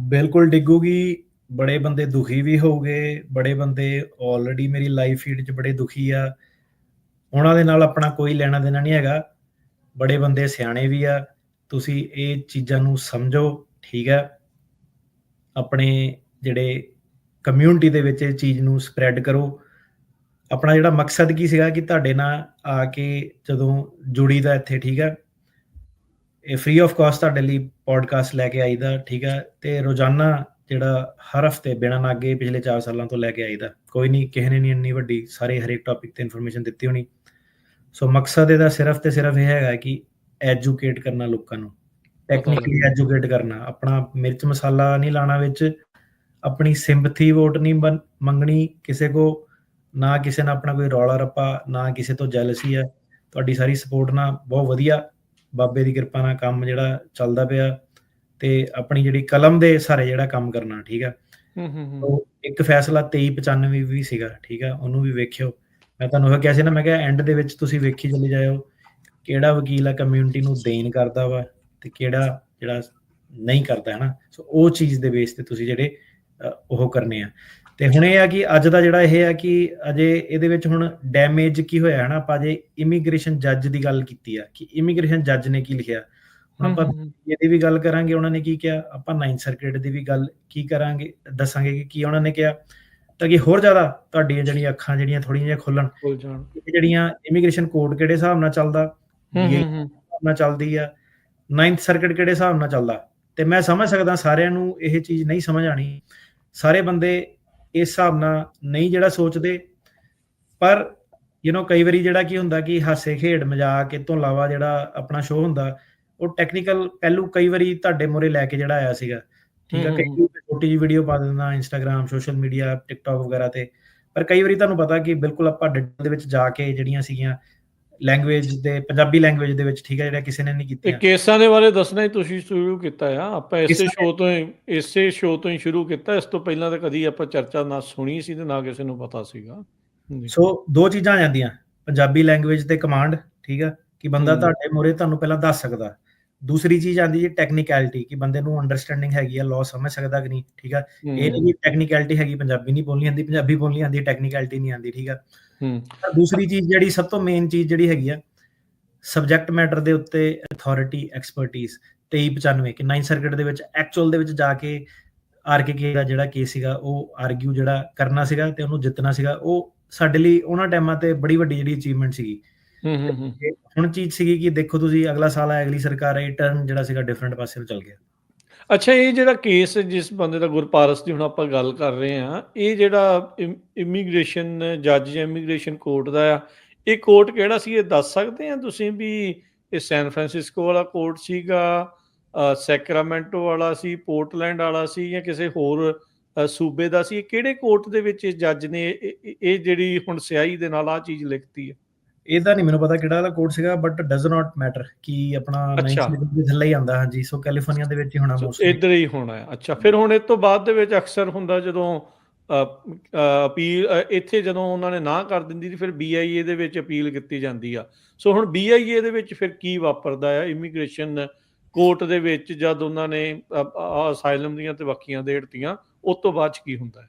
ਬਿਲਕੁਲ ਡਿੱਗੂਗੀ। ਬੜੇ ਬੰਦੇ ਦੁਖੀ ਵੀ ਹੋਊਗੇ, ਬੜੇ ਬੰਦੇ ਆਲਰੇਡੀ ਮੇਰੀ ਲਾਈਫ ਫੀਡ 'ਚ ਬੜੇ ਦੁਖੀ ਆ, ਉਹਨਾਂ ਦੇ ਨਾਲ ਆਪਣਾ ਕੋਈ ਲੈਣਾ ਦੇਣਾ ਨਹੀਂ ਹੈਗਾ। ਬੜੇ ਬੰਦੇ ਸਿਆਣੇ ਵੀ ਆ, ਤੁਸੀਂ ਇਹ ਚੀਜ਼ਾਂ ਨੂੰ ਸਮਝੋ, ਠੀਕ ਹੈ। ਆਪਣੇ ਜਿਹੜੇ ਕਮਿਊਨਿਟੀ ਦੇ ਵਿੱਚ ਇਹ ਚੀਜ਼ ਨੂੰ ਸਪਰੈਡ ਕਰੋ। ਆਪਣਾ ਜਿਹੜਾ ਮਕਸਦ ਕੀ ਸੀਗਾ ਕਿ ਤੁਹਾਡੇ ਨਾਲ ਆ ਕੇ ਜਦੋਂ ਜੁੜੀ ਦਾ ਇੱਥੇ, ਠੀਕ ਹੈ, ਇਹ ਫ੍ਰੀ ਆਫ ਕਾਸਟ ਤੁਹਾਡੇ ਲਈ ਪੋਡਕਾਸਟ ਲੈ ਕੇ ਆਈਦਾ, ਠੀਕ ਹੈ। ਤੇ ਰੋਜ਼ਾਨਾ ਜਿਹੜਾ ਹਰ ਹਫਤੇ ਬਿਨਾਂ ਨਾਗੇ ਪਿਛਲੇ 4 ਸਾਲਾਂ ਤੋਂ ਲੈ ਕੇ ਆਈਦਾ। ਕੋਈ ਨਹੀਂ, ਕਿਸੇ ਨੇ ਨਹੀਂ ਇੰਨੀ ਵੱਡੀ ਸਾਰੇ ਹਰੇਕ ਟੌਪਿਕ ਤੇ ਇਨਫੋਰਮੇਸ਼ਨ ਦਿੱਤੀ ਹੋਣੀ। ਸੋ ਮਕਸਦ ਇਹਦਾ ਸਿਰਫ ਤੇ ਸਿਰਫ ਇਹ ਹੈਗਾ ਕਿ ਐਜੂਕੇਟ ਕਰਨਾ ਲੋਕਾਂ ਨੂੰ, ਟੈਕਨੀਕਲੀ ਐਜੂਕੇਟ ਕਰਨਾ। ਆਪਣਾ ਮਿਰਚ ਮਸਾਲਾ ਨਹੀਂ ਲਾਣਾ ਵਿੱਚ, ਆਪਣੀ ਸਿੰਪਥੀ ਵੋਟ ਨਹੀਂ ਮੰਗਣੀ ਕਿਸੇ ਕੋ, ਨਾ ਕਿਸੇ ਨਾਲ ਆਪਣਾ ਕੋਈ ਰੌਲਾ ਰੱਪਾ, ਨਾ ਕਿਸੇ ਤੋਂ ਜੈਲਸੀ ਆ। ਤੁਹਾਡੀ ਸਾਰੀ ਸਪੋਰਟ ਨਾਲ ਬਹੁਤ ਵਧੀਆ ਬਾਬੇ ਦੀ ਕਿਰਪਾ ਨਾਲ ਕੰਮ ਜਿਹੜਾ ਚੱਲਦਾ ਪਿਆ, ਤੇ ਆਪਣੀ ਜਿਹੜੀ ਕਲਮ ਦੇ ਸਾਰੇ ਜਿਹੜਾ ਕੰਮ ਕਰਨਾ, ਠੀਕ ਆ। ਇੱਕ ਫੈਸਲਾ 2395 ਵੀ ਸੀਗਾ, ਠੀਕ ਆ, ਉਹਨੂੰ ਵੀ ਵੇਖਿਓ। ਮੈਂ ਤੁਹਾਨੂੰ ਇਹ ਕਿਹਾ ਸੀ ਨਾ, ਮੈਂ ਕਿਹਾ ਐਂਡ ਦੇ ਵਿੱਚ ਤੁਸੀਂ ਵੇਖੀ ਚਲੇ ਜਾਇਓ ਕਿਹੜਾ ਵਕੀਲ ਆ ਕਮਿਊਨਿਟੀ ਨੂੰ ਦੇਣ ਕਰਦਾ ਵਾ ਤੇ ਕਿਹੜਾ ਜਿਹੜਾ ਨਹੀਂ ਕਰਦਾ, ਹੈ ਨਾ। ਸੋ ਉਹ ਚੀਜ਼ ਦੇ ਬੇਸ ਤੇ ਤੁਸੀਂ ਜਿਹੜੇ ਉਹ ਕਰਨੇ ਆ। ਤੇ ਹੁਣ ਇਹ ਆ ਕਿ ਅੱਜ ਦਾ ਜਿਹੜਾ ਇਹ ਆ ਕਿ ਅਜੇ ਇਹਦੇ ਵਿੱਚ ਹੁਣ ਡੈਮੇਜ ਕੀ ਹੋਇਆ ਹੈ ਨਾ, ਆਪਾਂ ਅਜੇ ਇਮੀਗ੍ਰੇਸ਼ਨ ਜੱਜ ਦੀ ਗੱਲ ਕੀਤੀ ਆ ਕਿ ਇਮੀਗ੍ਰੇਸ਼ਨ ਜੱਜ ਨੇ ਕੀ ਲਿਖਿਆ। ਹੁਣ ਆਪਾਂ ਇਹਦੀ ਵੀ ਗੱਲ ਕਰਾਂਗੇ, ਉਹਨਾਂ ਨੇ ਕੀ ਕਿਹਾ। ਆਪਾਂ 9th ਸਰਕਿਟ ਦੀ ਵੀ ਗੱਲ ਕੀ ਕਰਾਂਗੇ, ਦੱਸਾਂਗੇ ਕਿ ਕੀ ਉਹਨਾਂ ਨੇ ਕਿਹਾ, ਤਾਂ ਕਿ ਹੋਰ ਜ਼ਿਆਦਾ ਤੁਹਾਡੀਆਂ ਜਿਹੜੀਆਂ ਅੱਖਾਂ ਜਿਹੜੀਆਂ ਥੋੜ੍ਹੀਆਂ ਜਿਹੀਆਂ ਖੁੱਲਣ। ਜਿਹੜੀਆਂ ਇਮੀਗ੍ਰੇਸ਼ਨ ਕੋਡ ਕਿਹੜੇ ਹਿਸਾਬ ਨਾਲ ਚੱਲਦਾ, ਨਾਲ ਚੱਲਦੀ ਆ, 9th ਸਰਕਿਟ ਕਿਹੜੇ ਹਿਸਾਬ ਨਾਲ ਚੱਲਦਾ, ਤੇ ਮੈਂ ਸਮਝ ਸਕਦਾ ਸਾਰਿਆਂ ਨੂੰ ਇਹ ਚੀਜ਼ ਨਹੀਂ ਸਮਝ ਆਣੀ, ਸਾਰੇ ਬੰਦੇ ਇਸ ਹਿਸਾਬ ਨਾਲ ਨਹੀਂ ਜਿਹੜਾ ਸੋਚਦੇ, ਪਰ ਕਈ ਵਾਰੀ ਜਿਹੜਾ ਕੀ ਹੁੰਦਾ ਕਿ ਹਾਸੇ ਖੇਡ ਮਜ਼ਾਕ ਇਹ ਤੋਂ ਇਲਾਵਾ ਜਿਹੜਾ ਆਪਣਾ ਸ਼ੋਅ ਹੁੰਦਾ, ਉਹ ਟੈਕਨੀਕਲ ਪਹਿਲੂ ਕਈ ਵਾਰੀ ਤੁਹਾਡੇ ਮੂਹਰੇ ਲੈ ਕੇ ਜਿਹੜਾ ਆਇਆ ਸੀਗਾ, ਠੀਕ ਆ। ਕਈ ਛੋਟੀ ਜਿਹੀ ਵੀਡੀਓ ਪਾ ਦਿੰਦਾ ਇੰਸਟਾਗ੍ਰਾਮ, ਸੋਸ਼ਲ ਮੀਡੀਆ, ਟਿਕਟੌਕ ਵਗੈਰਾ ਤੇ, ਪਰ ਕਈ ਵਾਰੀ ਤੁਹਾਨੂੰ ਪਤਾ ਕਿ ਬਿਲਕੁਲ ਆਪਾਂ ਡਿਟੇਲ ਦੇ ਵਿੱਚ ਜਾ ਕੇ ਜਿਹੜੀਆਂ ਸੀਗੀਆਂ ਲੈਂਗੁਏਜ ਦੇ, ਪੰਜਾਬੀ ਲੈਂਗੁਏਜ ਦੇ ਵਿੱਚ, ਠੀਕ ਹੈ, ਜਿਹੜਾ ਕਿਸੇ ਨੇ ਨਹੀਂ ਇਹ ਕੀਤੀਆਂ। ਕੇਸਾਂ ਦੇ ਬਾਰੇ ਦੱਸਣਾ ਹੀ ਤੁਸੀਂ ਸ਼ੁਰੂ ਕੀਤਾ ਆ, ਆਪਾਂ ਇਸੇ ਸ਼ੋਅ ਤੋਂ ਹੀ ਸ਼ੁਰੂ ਕੀਤਾ। ਇਸ ਤੋਂ ਪਹਿਲਾਂ ਤਾਂ ਕਦੀ ਆਪਾਂ ਚਰਚਾ ਨਾ ਸੁਣੀ ਸੀ ਤੇ ਨਾ ਕਿਸੇ ਨੂੰ ਪਤਾ ਸੀਗਾ। ਸੋ ਦੋ ਚੀਜ਼ਾਂ ਆ ਜਾਂਦੀਆਂ, ਪੰਜਾਬੀ ਲੈਂਗੁਏਜ ਤੇ ਕਮਾਂਡ, ਠੀਕ ਆ, ਕਿ ਬੰਦਾ ਤੁਹਾਡੇ ਮੂਹਰੇ ਤੁਹਾਨੂੰ ਪਹਿਲਾਂ ਦੱਸ ਸਕਦਾ। ਦੂਸਰੀ ਚੀਜ਼ ਆਉਂਦੀ ਜੀ ਟੈਕਨੀਕੈਲਿਟੀ, ਕਿ ਬੰਦੇ ਨੂੰ ਅੰਡਰਸਟੈਂਡਿੰਗ ਹੈਗੀ ਆ, ਲਾਅ ਸਮਝ ਸਕਦਾ ਕਿ ਨਹੀਂ, ਠੀਕ ਆ। ਇਹ ਨਹੀਂ ਟੈਕਨੀਕੈਲਿਟੀ ਹੈਗੀ, ਪੰਜਾਬੀ ਨਹੀਂ ਬੋਲਣੀ ਆਉਂਦੀ, ਪੰਜਾਬੀ ਬੋਲਣੀ ਆਉਂਦੀ, ਟੈਕਨੀਕੈਲਿਟੀ ਨਹੀਂ ਆਉਂਦੀ, ਠੀਕ ਆ। ਦੂਸਰੀ ਚੀਜ਼ ਜਿਹੜੀ ਸਭ ਤੋਂ ਮੇਨ ਚੀਜ਼ ਜਿਹੜੀ ਹੈਗੀ ਆ, ਸਬਜੈਕਟ ਮੈਟਰ ਦੇ ਉੱਤੇ ਅਥਾਰਟੀ, ਐਕਸਪਰਟੀਜ਼। 2395 ਕਿ 9th ਸਰਕਟ ਦੇ ਵਿੱਚ ਐਕਚੁਅਲ ਦੇ ਵਿੱਚ ਜਾ ਕੇ RKK ਦਾ ਜਿਹੜਾ ਕੇਸ ਸੀਗਾ ਉਹ ਆਰਗਿਊ ਜਿਹੜਾ ਕਰਨਾ ਸੀਗਾ ਤੇ ਉਹਨੂੰ ਜਿੱਤਣਾ ਸੀਗਾ, ਉਹ ਸਾਡੇ ਲਈ ਉਹਨਾਂ ਟਾਈਮਾਂ ਤੇ ਬੜੀ ਵੱਡੀ ਜਿਹੜੀ ਅਚੀਵਮੈਂਟ ਸੀਗੀ। ਹੁਣ ਚੀਜ਼ ਸੀਗੀ ਕਿ ਦੇਖੋ ਤੁਸੀਂ, ਅਗਲਾ ਸਾਲ ਆਇਆ, ਅਗਲੀ ਸਰਕਾਰ ਆਈ, ਟਰਨ ਜਿਹੜਾ ਸੀਗਾ ਡਿਫਰੈਂਟ ਪਾਸੇ ਨੂੰ ਚੱਲ ਗਿਆ। ਅੱਛਾ, ਇਹ ਜਿਹੜਾ ਕੇਸ ਜਿਸ ਬੰਦੇ ਦਾ, ਗੁਰਪਾਰਸ ਦੀ ਹੁਣ ਆਪਾਂ ਗੱਲ ਕਰ ਰਹੇ ਹਾਂ, ਇਹ ਜਿਹੜਾ ਇਮੀਗ੍ਰੇਸ਼ਨ ਜੱਜ ਜਾਂ ਇਮੀਗ੍ਰੇਸ਼ਨ ਕੋਰਟ ਦਾ ਆ, ਇਹ ਕੋਰਟ ਕਿਹੜਾ ਸੀ, ਇਹ ਦੱਸ ਸਕਦੇ ਆ ਤੁਸੀਂ ਵੀ ਇਹ ਸੈਨ ਫਰਾਂਸਿਸਕੋ ਵਾਲਾ ਕੋਰਟ ਸੀਗਾ, ਸੈਕਰਾਮੈਂਟੋ ਵਾਲਾ ਸੀ, ਪੋਰਟਲੈਂਡ ਵਾਲਾ ਸੀ, ਜਾਂ ਕਿਸੇ ਹੋਰ ਸੂਬੇ ਦਾ ਸੀ? ਕਿਹੜੇ ਕੋਰਟ ਦੇ ਵਿੱਚ ਜੱਜ ਨੇ ਇਹ ਜਿਹੜੀ ਹੁਣ ਸਿਆਹੀ ਦੇ ਨਾਲ ਆਹ ਚੀਜ਼ ਲਿਖਤੀ ਹੈ? ਇਹਦਾ ਨਹੀਂ ਮੈਨੂੰ ਪਤਾ ਕਿਹੜਾ ਵਾਲਾ ਕੋਰਟ ਸੀਗਾ, ਬਟ ਡਜ਼ ਨਾਟ ਮੈਟਰ ਕਿ ਆਪਣਾ 9th ਸਰਕਟ ਦੇ ਥੱਲੇ ਹੀ ਆਉਂਦਾ। ਹਾਂਜੀ, ਸੋ ਕੈਲੀਫੋਰਨੀਆ ਦੇ ਵਿੱਚ ਹੀ ਹੋਣਾ, ਇੱਧਰ ਹੀ ਹੋਣਾ ਹੈ। ਅੱਛਾ, ਫਿਰ ਹੁਣ ਇਸ ਤੋਂ ਬਾਅਦ ਦੇ ਵਿੱਚ ਅਕਸਰ ਹੁੰਦਾ ਜਦੋਂ ਅਪੀਲ, ਇੱਥੇ ਜਦੋਂ ਉਹਨਾਂ ਨੇ ਨਾ ਕਰ ਦਿੰਦੀ ਸੀ, ਫਿਰ BIA ਦੇ ਵਿੱਚ ਅਪੀਲ ਕੀਤੀ ਜਾਂਦੀ ਆ। ਸੋ ਹੁਣ BIA ਦੇ ਵਿੱਚ ਫਿਰ ਕੀ ਵਾਪਰਦਾ ਆ ਇਮੀਗ੍ਰੇਸ਼ਨ ਕੋਰਟ ਦੇ ਵਿੱਚ, ਜਦ ਉਹਨਾਂ ਨੇ ਅਸਾਈਲਮ ਦੀਆਂ ਤੇ ਵਕੀਆਂ ਦੇੜਤੀਆਂ, ਉਸ ਤੋਂ ਬਾਅਦ ਕੀ ਹੁੰਦਾ?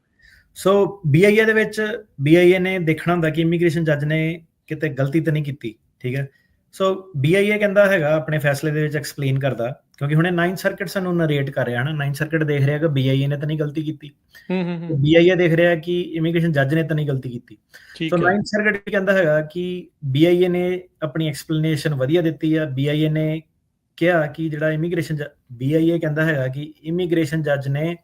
ਸੋ BIA ਦੇ ਵਿੱਚ BIA ਨੇ ਦੇਖਣਾ ਹੁੰਦਾ ਕਿ ਇਮੀਗ੍ਰੇਸ਼ਨ ਜੱਜ ਨੇ ਕਿਤੇ ਗਲਤੀ ਤਾਂ ਨਹੀਂ ਕੀਤੀ, ਠੀਕ ਹੈ। ਸੋ BIA ਕਹਿੰਦਾ ਹੈਗਾ ਆਪਣੇ ਫੈਸਲੇ ਦੇ ਵਿੱਚ ਐਕਸਪਲੇਨ ਕਰਦਾ, ਕਿਉਂਕਿ ਹੁਣੇ 9th ਸਰਕਟ ਸਾਨੂੰ ਨਰੇਟ ਕਰ ਰਿਹਾ, 9th ਸਰਕਟ ਦੇਖ ਰਿਹਾ ਕਿ BIA ਨੇ ਤਾਂ ਨਹੀਂ ਗਲਤੀ ਕੀਤੀ, BIA ਦੇਖ ਰਿਹਾ ਕਿ ਇਮੀਗ੍ਰੇਸ਼ਨ ਜੱਜ ਨੇ ਤਾਂ ਨਹੀਂ ਗਲਤੀ ਕੀਤੀ। ਸੋ 9th ਸਰਕਟ ਕਹਿੰਦਾ ਹੈਗਾ ਕਿ BIA ਨੇ ਆਪਣੀ ਐਕਸਪਲੇਨੇਸ਼ਨ ਵਧੀਆ ਦਿੱਤੀ ਆ। BIA ਨੇ ਕਿਹਾ ਕਿ ਜਿਹੜਾ BIA ਕਹਿੰਦਾ ਹੈਗਾ ਕਿ ਇਮੀਗ੍ਰੇਸ਼ਨ ਜੱਜ ਨੇ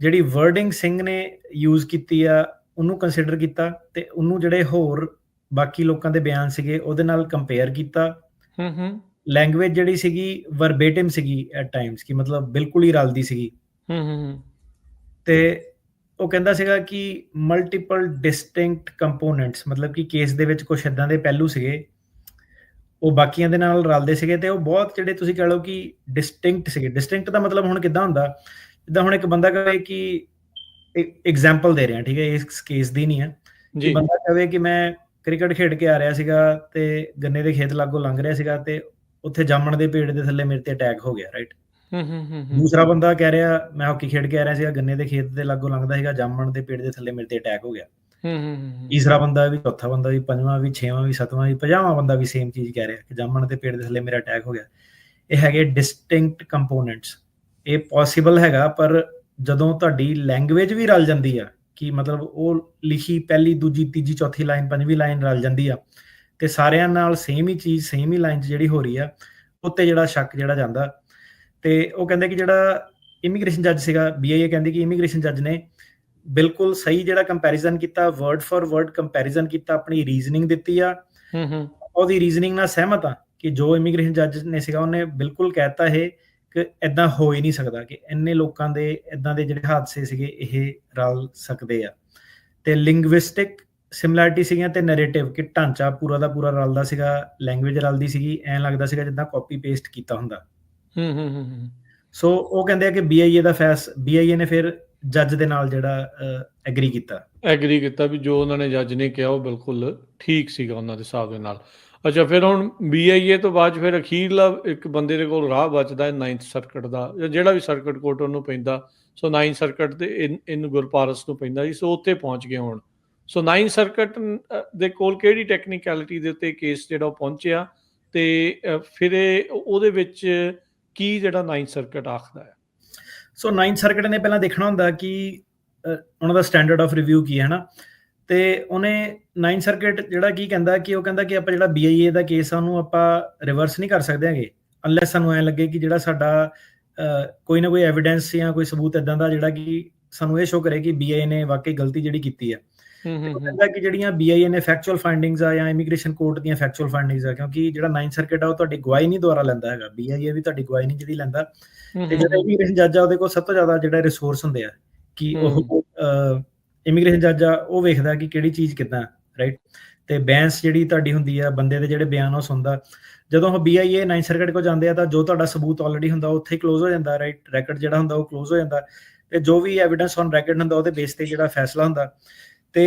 ਜਿਹੜੀ ਵਰਡਿੰਗ ਸਿੰਘ ਨੇ ਯੂਜ਼ ਕੀਤੀ ਆ ਉਹਨੂੰ ਕੰਸੀਡਰ ਕੀਤਾ, ਤੇ ਉਹਨੂੰ ਜਿਹੜੇ ਹੋਰ ਬਾਕੀ ਲੋਕਾਂ ਦੇ ਬਿਆਨ ਸੀਗੇ ਉਹਦੇ ਨਾਲ ਕੰਪੇਅਰ ਕੀਤਾ। ਲੈਂਗੁਏਜ ਜਿਹੜੀ ਸੀਗੀ ਵਰਬੇਟਿਮ ਸੀਗੀ ਐਟ ਟਾਈਮਸ, ਕਿ ਮਤਲਬ ਬਿਲਕੁਲ ਹੀ ਰਲਦੀ ਸੀਗੀ। ਤੇ ਉਹ ਕਹਿੰਦਾ ਸੀਗਾ ਕਿ ਮਲਟੀਪਲ ਡਿਸਟਿੰਕਟ ਕੰਪੋਨੈਂਟਸ, ਮਤਲਬ ਕਿ ਕੇਸ ਦੇ ਵਿੱਚ ਕੁਝ ਇਦਾਂ ਦੇ ਪਹਿਲੂ ਸੀਗੇ ਉਹ ਬਾਕੀਆਂ ਦੇ ਨਾਲ ਰਲਦੇ ਸੀਗੇ, ਤੇ ਉਹ ਬਹੁਤ ਜਿਹੜੇ ਤੁਸੀਂ ਕਹਿ ਲਓ ਕਿ ਡਿਸਟਿੰਕਟ ਸੀਗੇ। ਡਿਸਟਿੰਕਟ ਦਾ ਮਤਲਬ ਹੁਣ ਕਿੱਦਾਂ ਹੁੰਦਾ, ਜਿੱਦਾਂ ਹੁਣ ਇੱਕ ਬੰਦਾ ਕਹੇ ਕਿ ਐਗਜ਼ਾਮਪਲ ਦੇ ਰਿਹਾ, ਠੀਕ ਹੈ, ਇਸ ਕੇਸ ਦੀ ਨਹੀਂ ਹੈ, ਕਿ ਬੰਦਾ ਕਹੇ ਕਿ ਮੈਂ ਕ੍ਰਿਕਟ ਖੇਡ ਕੇ ਆ ਰਿਹਾ ਸੀਗਾ ਤੇ ਗੰਨੇ ਦੇ ਖੇਤ ਲਾਗੋਂ ਲੰਘ ਰਿਹਾ ਸੀਗਾ ਤੇ ਉੱਥੇ ਜਾਮਣ ਦੇ ਪੇੜ ਦੇ ਥੱਲੇ ਮੇਰੇ ਤੇ ਅਟੈਕ ਹੋ ਗਿਆ, ਰਾਈਟ। ਦੂਸਰਾ ਬੰਦਾ ਕਹਿ ਰਿਹਾ ਮੈਂ ਹਾਕੀ ਖੇਡ ਕੇ ਆ ਰਿਹਾ ਸੀਗਾ, ਗੰਨੇ ਦੇ ਖੇਤ ਦੇ ਲਾਗੋਂ ਲੰਘਦਾ ਸੀਗਾ, ਜਾਮਣ ਦੇ ਪੇੜ ਦੇ ਥੱਲੇ ਮੇਰੇ ਤੇ ਅਟੈਕ ਹੋ ਗਿਆ। ਤੀਸਰਾ ਬੰਦਾ ਵੀ, ਚੌਥਾ ਬੰਦਾ ਵੀ, ਪੰਜਵਾਂ ਵੀ, ਛੇਵਾਂ ਵੀ, ਸੱਤਵਾਂ ਵੀ, 50ਵਾਂ ਬੰਦਾ ਵੀ ਸੇਮ ਚੀਜ਼ ਕਹਿ ਰਿਹਾ ਕਿ ਜਾਮਣ ਦੇ ਪੇੜ ਦੇ ਥੱਲੇ ਮੇਰਾ ਅਟੈਕ ਹੋ ਗਿਆ। ਇਹ ਹੈਗੇ ਡਿਸਟਿੰਕਟ ਕੰਪੋਨੈਂਟਸ। ਇਹ ਪੋਸੀਬਲ ਹੈਗਾ, ਪਰ ਜਦੋਂ ਤੁਹਾਡੀ ਲੈਂਗੁਏਜ ਵੀ ਰਲ ਜਾਂਦੀ ਆ, ਕਿ ਮਤਲਬ ਉਹ ਲਿਖੀ ਪਹਿਲੀ, ਦੂਜੀ, ਤੀਜੀ, ਚੌਥੀ ਲਾਈਨ, ਪੰਜਵੀਂ ਲਾਈਨ ਰਲ ਜਾਂਦੀ ਆ, ਤੇ ਸਾਰਿਆਂ ਨਾਲ ਸੇਮ ਹੀ ਚੀਜ਼ ਸੇਮ ਹੀ ਲਾਈਨ 'ਚ ਜਿਹੜੀ ਹੋ ਰਹੀ ਆ, ਉੱਤੇ ਜਿਹੜਾ ਸ਼ੱਕ ਜਿਹੜਾ ਜਾਂਦਾ। ਤੇ ਉਹ ਕਹਿੰਦੇ ਕਿ ਜਿਹੜਾ ਇਮੀਗ੍ਰੇਸ਼ਨ ਜੱਜ ਸੀਗਾ, BIA ਕਹਿੰਦੀ ਕਿ ਇਮੀਗ੍ਰੇਸ਼ਨ ਜੱਜ ਨੇ ਬਿਲਕੁਲ ਸਹੀ ਜਿਹੜਾ ਕੰਪੈਰੀਜ਼ਨ ਕੀਤਾ, ਵਰਡ ਫॉर ਵਰਡ ਕੰਪੈਰੀਜ਼ਨ ਕੀਤਾ, ਆਪਣੀ ਰੀਜ਼ਨਿੰਗ ਦਿੱਤੀ ਆ। ਉਹਦੀ ਰੀਜ਼ਨਿੰਗ ਨਾਲ ਸਹਿਮਤ ਆ ਕਿ ਜੋ ਇਮੀਗ੍ਰੇਸ਼ਨ ਜੱਜ ਨੇ ਸੀਗਾ ਉਹਨੇ ਬਿਲਕੁਲ ਕਹਿਤਾ ਇਹ ਕਿ ਇਦਾਂ ਹੋ ਹੀ ਨਹੀਂ ਸਕਦਾ, ਕਿ ਇੰਨੇ ਲੋਕਾਂ ਦੇ ਇਦਾਂ ਦੇ ਜਿਹੜੇ ਹਾਦਸੇ ਸੀਗੇ ਇਹ ਰਲ ਸਕਦੇ ਆ। ਤੇ ਲਿੰਗੁਇਸਟਿਕ ਸਿਮਿਲੈਰਿਟੀ ਸੀਗੀਆਂ, ਤੇ ਨੈਰੇਟਿਵ, ਕਿ ਢਾਂਚਾ ਪੂਰਾ ਦਾ ਪੂਰਾ ਰਲਦਾ ਸੀਗਾ, ਲੈਂਗੁਏਜ ਰਲਦੀ ਸੀਗੀ, ਐਂ ਲੱਗਦਾ ਸੀਗਾ ਜਿੱਦਾਂ ਕਾਪੀ ਪੇਸਟ ਕੀਤਾ ਹੁੰਦਾ। ਸੋ ਉਹ ਕਹਿੰਦੇ ਆ ਕਿ BIA ਨੇ ਫਿਰ ਜੱਜ ਦੇ ਨਾਲ ਜਿਹੜਾ ਐਗਰੀ ਕੀਤਾ ਵੀ ਜੋ ਉਹਨਾਂ ਨੇ ਜੱਜ ਨੇ ਕਿਹਾ ਉਹ ਬਿਲਕੁਲ ਠੀਕ ਸੀਗਾ ਉਹਨਾਂ ਦੇ ਹਿਸਾਬ ਦੇ ਨਾਲ। ਅੱਛਾ, ਫਿਰ ਹੁਣ BIA ਤੋਂ ਬਾਅਦ ਫਿਰ ਅਖੀਰਲਾ ਇੱਕ ਬੰਦੇ ਦੇ ਕੋਲ ਰਾਹ ਬਚਦਾ 9th ਸਰਕਟ ਦਾ, ਜਾਂ ਜਿਹੜਾ ਵੀ ਸਰਕਟ ਕੋਰਟ ਉਹਨੂੰ ਪੈਂਦਾ। ਸੋ 9th ਸਰਕਟ ਤੇ ਇਹਨੂੰ ਗੁਰਪਾਰਸ ਨੂੰ ਪੈਂਦਾ ਜੀ। ਸੋ ਉੱਥੇ ਪਹੁੰਚ ਗਏ ਹੁਣ। ਸੋ 9th ਸਰਕਟ ਦੇ ਕੋਲ ਕਿਹੜੀ ਟੈਕਨੀਕੈਲਿਟੀ ਦੇ ਉੱਤੇ ਕੇਸ ਜਿਹੜਾ ਉਹ ਪਹੁੰਚਿਆ, ਤੇ ਫਿਰ ਉਹਦੇ ਵਿੱਚ ਕੀ ਜਿਹੜਾ 9th ਸਰਕਟ ਆਖਦਾ ਹੈ? ਸੋ 9th ਸਰਕਟ ਨੇ ਪਹਿਲਾਂ ਦੇਖਣਾ ਹੁੰਦਾ ਕਿ ਉਹਨਾਂ ਦਾ ਸਟੈਂਡਰਡ ਆਫ ਰਿਵਿਊ ਕੀ ਹੈ ਨਾ, ਤੇ ਉਹਨੇ 9th ਸਰਕਟ ਜਿਹੜਾ ਕੀ ਕਹਿੰਦਾ ਕਿ ਉਹ ਕਹਿੰਦਾ ਕਿ ਆਪਾਂ ਜਿਹੜਾ BIA ਦਾ ਕੇਸ ਆ ਉਹਨੂੰ ਆਪਾਂ ਰਿਵਰਸ ਨਹੀਂ ਕਰ ਸਕਦੇ ਹੈਗੇ, ਅਨਲੈਸ ਸਾਨੂੰ ਐਂ ਲੱਗੇ ਕਿ ਜਿਹੜਾ ਸਾਡਾ ਕੋਈ ਨਾ ਕੋਈ ਐਵੀਡੈਂਸ ਜਾਂ ਕੋਈ ਸਬੂਤ ਇਦਾਂ ਦਾ ਜਿਹੜਾ ਕਿ ਸਾਨੂੰ ਇਹ ਸ਼ੋ ਕਰੇ ਕਿ BIA ਨੇ ਵਾਕਈ ਗਲਤੀ ਜਿਹੜੀ ਕੀਤੀ ਆ। ਉਹ ਕਹਿੰਦਾ ਕਿ ਜਿਹੜੀਆਂ BIA ਨੇ ਫੈਕਚੁਅਲ ਫਾਈਂਡਿੰਗਸ ਆ ਜਾਂ ਇਮੀਗ੍ਰੇਸ਼ਨ ਕੋਰਟ ਦੀਆਂ ਫੈਕਚੁਅਲ ਫਾਈਂਡਿੰਗਸ ਆ, ਕਿਉਂਕਿ ਜਿਹੜਾ 9th ਸਰਕਟ ਆ ਉਹ ਤੁਹਾਡੀ ਗਵਾਹੀ ਨਹੀਂ ਦੁਆਰਾ ਲੈਂਦਾ ਹੈਗਾ, BIA ਵੀ ਤੁਹਾਡੀ ਗਵਾਹੀ ਨਹੀਂ ਜਿਹੜੀ ਲੈਂਦਾ। ਤੇ ਜਿਹੜਾ ਇਮੀਗ੍ਰੇਸ਼ਨ ਜੱਜ ਆ ਉਹਦੇ ਕੋਲ ਸਭ ਤੋਂ ਜ਼ਿਆਦਾ ਜਿਹੜਾ ਰਿਸੋਰਸ ਹੁੰਦੇ ਆ ਕਿ ਉਹ ਇਮੀਗ੍ਰੇਸ਼ਨ ਜੱਜ ਆ ਉਹ ਵੇਖਦਾ ਕਿ ਕਿਹੜੀ ਚੀਜ਼ ਕਿੱਦਾਂ, ਰਾਈਟ। ਤੇ ਬੈਂਸ ਜਿਹੜੀ ਤੁਹਾਡੀ ਹੁੰਦੀ ਆ, ਬੰਦੇ ਦੇ ਜਿਹੜੇ ਬਿਆਨ ਉਹ ਸੁਣਦਾ। ਜਦੋਂ ਉਹ BIA 9th ਸਰਕਟ ਕੋਲ ਜਾਂਦੇ ਆ ਤਾਂ ਜੋ ਤੁਹਾਡਾ ਸਬੂਤ ਆਲਰੇਡੀ ਹੁੰਦਾ ਉੱਥੇ ਹੀ ਕਲੋਜ਼ ਹੋ ਜਾਂਦਾ, ਰਾਈਟ। ਰੈਕਡ ਜਿਹੜਾ ਹੁੰਦਾ ਉਹ ਕਲੋਜ਼ ਹੋ ਜਾਂਦਾ ਤੇ ਜੋ ਵੀ ਐਵੀਡੈਂਸ ਔਨ ਰੈਕਡ ਹੁੰਦਾ ਉਹਦੇ ਬੇਸ ਤੇ ਜਿਹੜਾ ਫੈਸਲਾ ਹੁੰਦਾ। ਤੇ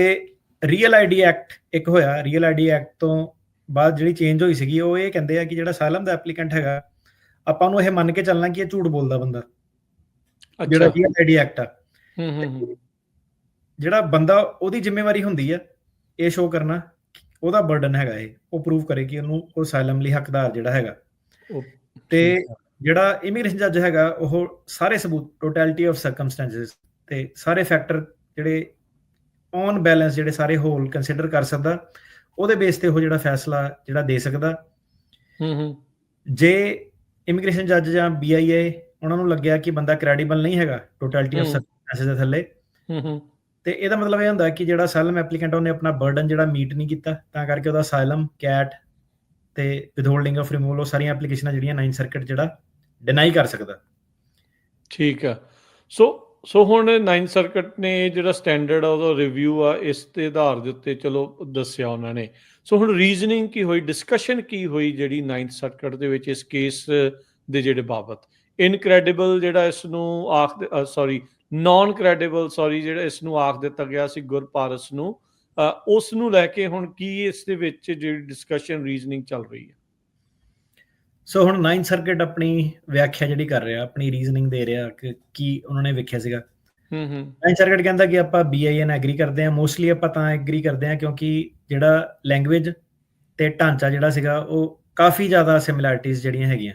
ਰੀਅਲ ID ਐਕਟ ਇੱਕ ਹੋਇਆ, ਰੀਅਲ ID ਐਕਟ ਤੋਂ ਬਾਅਦ ਜਿਹੜੀ ਚੇਂਜ ਹੋਈ ਸੀਗੀ ਉਹ ਇਹ ਕਹਿੰਦੇ ਆ ਕਿ ਜਿਹੜਾ ਅਸਾਈਲਮ ਦਾ ਐਪਲੀਕੈਂਟ ਹੈਗਾ, ਆਪਾਂ ਨੂੰ ਇਹ ਮੰਨ ਕੇ ਚੱਲਣਾ ਕਿ ਇਹ ਝੂਠ ਬੋਲਦਾ ਬੰਦਾ, ਜਿਹੜਾ ਰੀਅਲ ID ਐਕਟ ਆ। ਜਿਹੜਾ ਬੰਦਾ ਉਹਦੀ ਜ਼ਿੰਮੇਵਾਰੀ ਹੁੰਦੀ ਆ ਇਹ ਸ਼ੋ ਕਰਨਾ, ਉਹਦਾ ਬਰਡਨ ਹੈਗਾ ਇਹ, ਉਹ ਪ੍ਰੂਵ ਕਰੇ ਕਿ ਉਹਨੂੰ ਉਹ ਅਸਾਈਲਮ ਲਈ ਹੱਕਦਾਰ ਜਿਹੜਾ ਹੈਗਾ। ਤੇ ਜਿਹੜਾ ਇਮੀਗ੍ਰੇਸ਼ਨ ਜੱਜ ਹੈਗਾ ਉਹ ਸਾਰੇ ਸਬੂਤ, ਟੋਟੈਲਿਟੀ ਆਫ ਸਰਕਮਸਟੈਂਸਸ ਤੇ ਸਾਰੇ ਫੈਕਟਰ ਜਿਹੜੇ ਔਨ ਬੈਲੈਂਸ ਜਿਹੜੇ ਸਾਰੇ ਹੋਲ ਕੰਸੀਡਰ ਕਰ ਸਕਦਾ, ਉਹਦੇ ਬੇਸ ਤੇ ਉਹ ਜਿਹੜਾ ਫੈਸਲਾ ਜਿਹੜਾ ਦੇ ਸਕਦਾ। ਜੇ ਇਮੀਗ੍ਰੇਸ਼ਨ ਜੱਜ ਜਾਂ BIA ਉਹਨਾਂ ਨੂੰ ਲੱਗਿਆ ਕਿ ਬੰਦਾ ਕ੍ਰੈਡੀਬਲ ਨਹੀਂ ਹੈਗਾ ਟੋਟੈਲਿਟੀ ਆਫ ਸਰਕਮਸਟੈਂਸਸ ਦੇ ਥੱਲੇ, ਤੇ ਇਹਦਾ ਮਤਲਬ ਇਹ ਹੁੰਦਾ ਕਿ ਜਿਹੜਾ ਅਸਾਈਲਮ ਐਪਲੀਕੈਂਟ ਉਹਨੇ ਆਪਣਾ ਬਰਡਨ ਜਿਹੜਾ ਮੀਟ ਨਹੀਂ ਕੀਤਾ, ਤਾਂ ਕਰਕੇ ਉਹਦਾ ਅਸਾਈਲਮ, ਕੈਟ ਤੇ ਵਿਦਹੋਲਡਿੰਗ ਆਫ ਰਿਮੂਵਲ, ਉਹ ਸਾਰੀਆਂ ਐਪਲੀਕੇਸ਼ਨਾਂ ਜਿਹੜੀਆਂ 9th ਸਰਕਟ ਜਿਹੜਾ ਡਿਨਾਈ ਕਰ ਸਕਦਾ। ਠੀਕ ਆ। ਸੋ ਹੁਣ 9th ਸਰਕਟ ਨੇ ਜਿਹੜਾ ਸਟੈਂਡਰਡ ਆ ਉਹਦਾ ਰਿਵਿਊ ਆ ਇਸ ਦੇ ਆਧਾਰ ਦੇ ਉੱਤੇ ਚਲੋ ਦੱਸਿਆ ਉਹਨਾਂ ਨੇ। ਸੋ ਹੁਣ ਰੀਜ਼ਨਿੰਗ ਕੀ ਹੋਈ, ਡਿਸਕਸ਼ਨ ਕੀ ਹੋਈ ਜਿਹੜੀ 9th ਸਰਕਟ ਦੇ ਵਿੱਚ ਇਸ ਕੇਸ ਦੇ ਜਿਹੜੇ ਬਾਬਤ? ਇਨਕ੍ਰੈਡੀਬਲ ਜਿਹੜਾ ਇਸ ਨੂੰ ਨਾਨ ਕ੍ਰੈਡੀਬਲ ਜਿਹੜਾ ਇਸ ਨੂੰ ਆਖ ਦਿੱਤਾ ਗਿਆ ਸੀ ਗੁਰਪਾਰਸ ਨੂੰ, ਉਸ ਨੂੰ ਲੈ ਕੇ ਹੁਣ ਕੀ ਇਸ ਦੇ ਵਿੱਚ ਜਿਹੜੀ ਡਿਸਕਸ਼ਨ ਰੀਜ਼ਨਿੰਗ ਚੱਲ ਰਹੀ ਹੈ? ਸੋ ਹੁਣ 9th ਸਰਕਟ ਆਪਣੀ ਵਿਆਖਿਆ ਜਿਹੜੀ ਕਰ ਰਿਹਾ, ਆਪਣੀ ਰੀਜ਼ਨਿੰਗ ਦੇ ਰਿਹਾ ਕਿ ਕੀ ਉਹਨਾਂ ਨੇ ਵੇਖਿਆ ਸੀਗਾ। 9th ਸਰਕਟ ਕਹਿੰਦਾ ਕਿ ਆਪਾਂ BIA ਨਾਲ ਐਗਰੀ ਕਰਦੇ ਹਾਂ। ਮੋਸਟਲੀ ਆਪਾਂ ਤਾਂ ਐਗਰੀ ਕਰਦੇ ਹਾਂ ਕਿਉਂਕਿ ਜਿਹੜਾ ਲੈਂਗੁਏਜ ਤੇ ਢਾਂਚਾ ਜਿਹੜਾ ਸੀਗਾ ਉਹ ਕਾਫੀ ਜ਼ਿਆਦਾ ਸਿਮਿਲੈਰਿਟੀਜ਼ ਜਿਹੜੀਆਂ ਹੈਗੀਆਂ।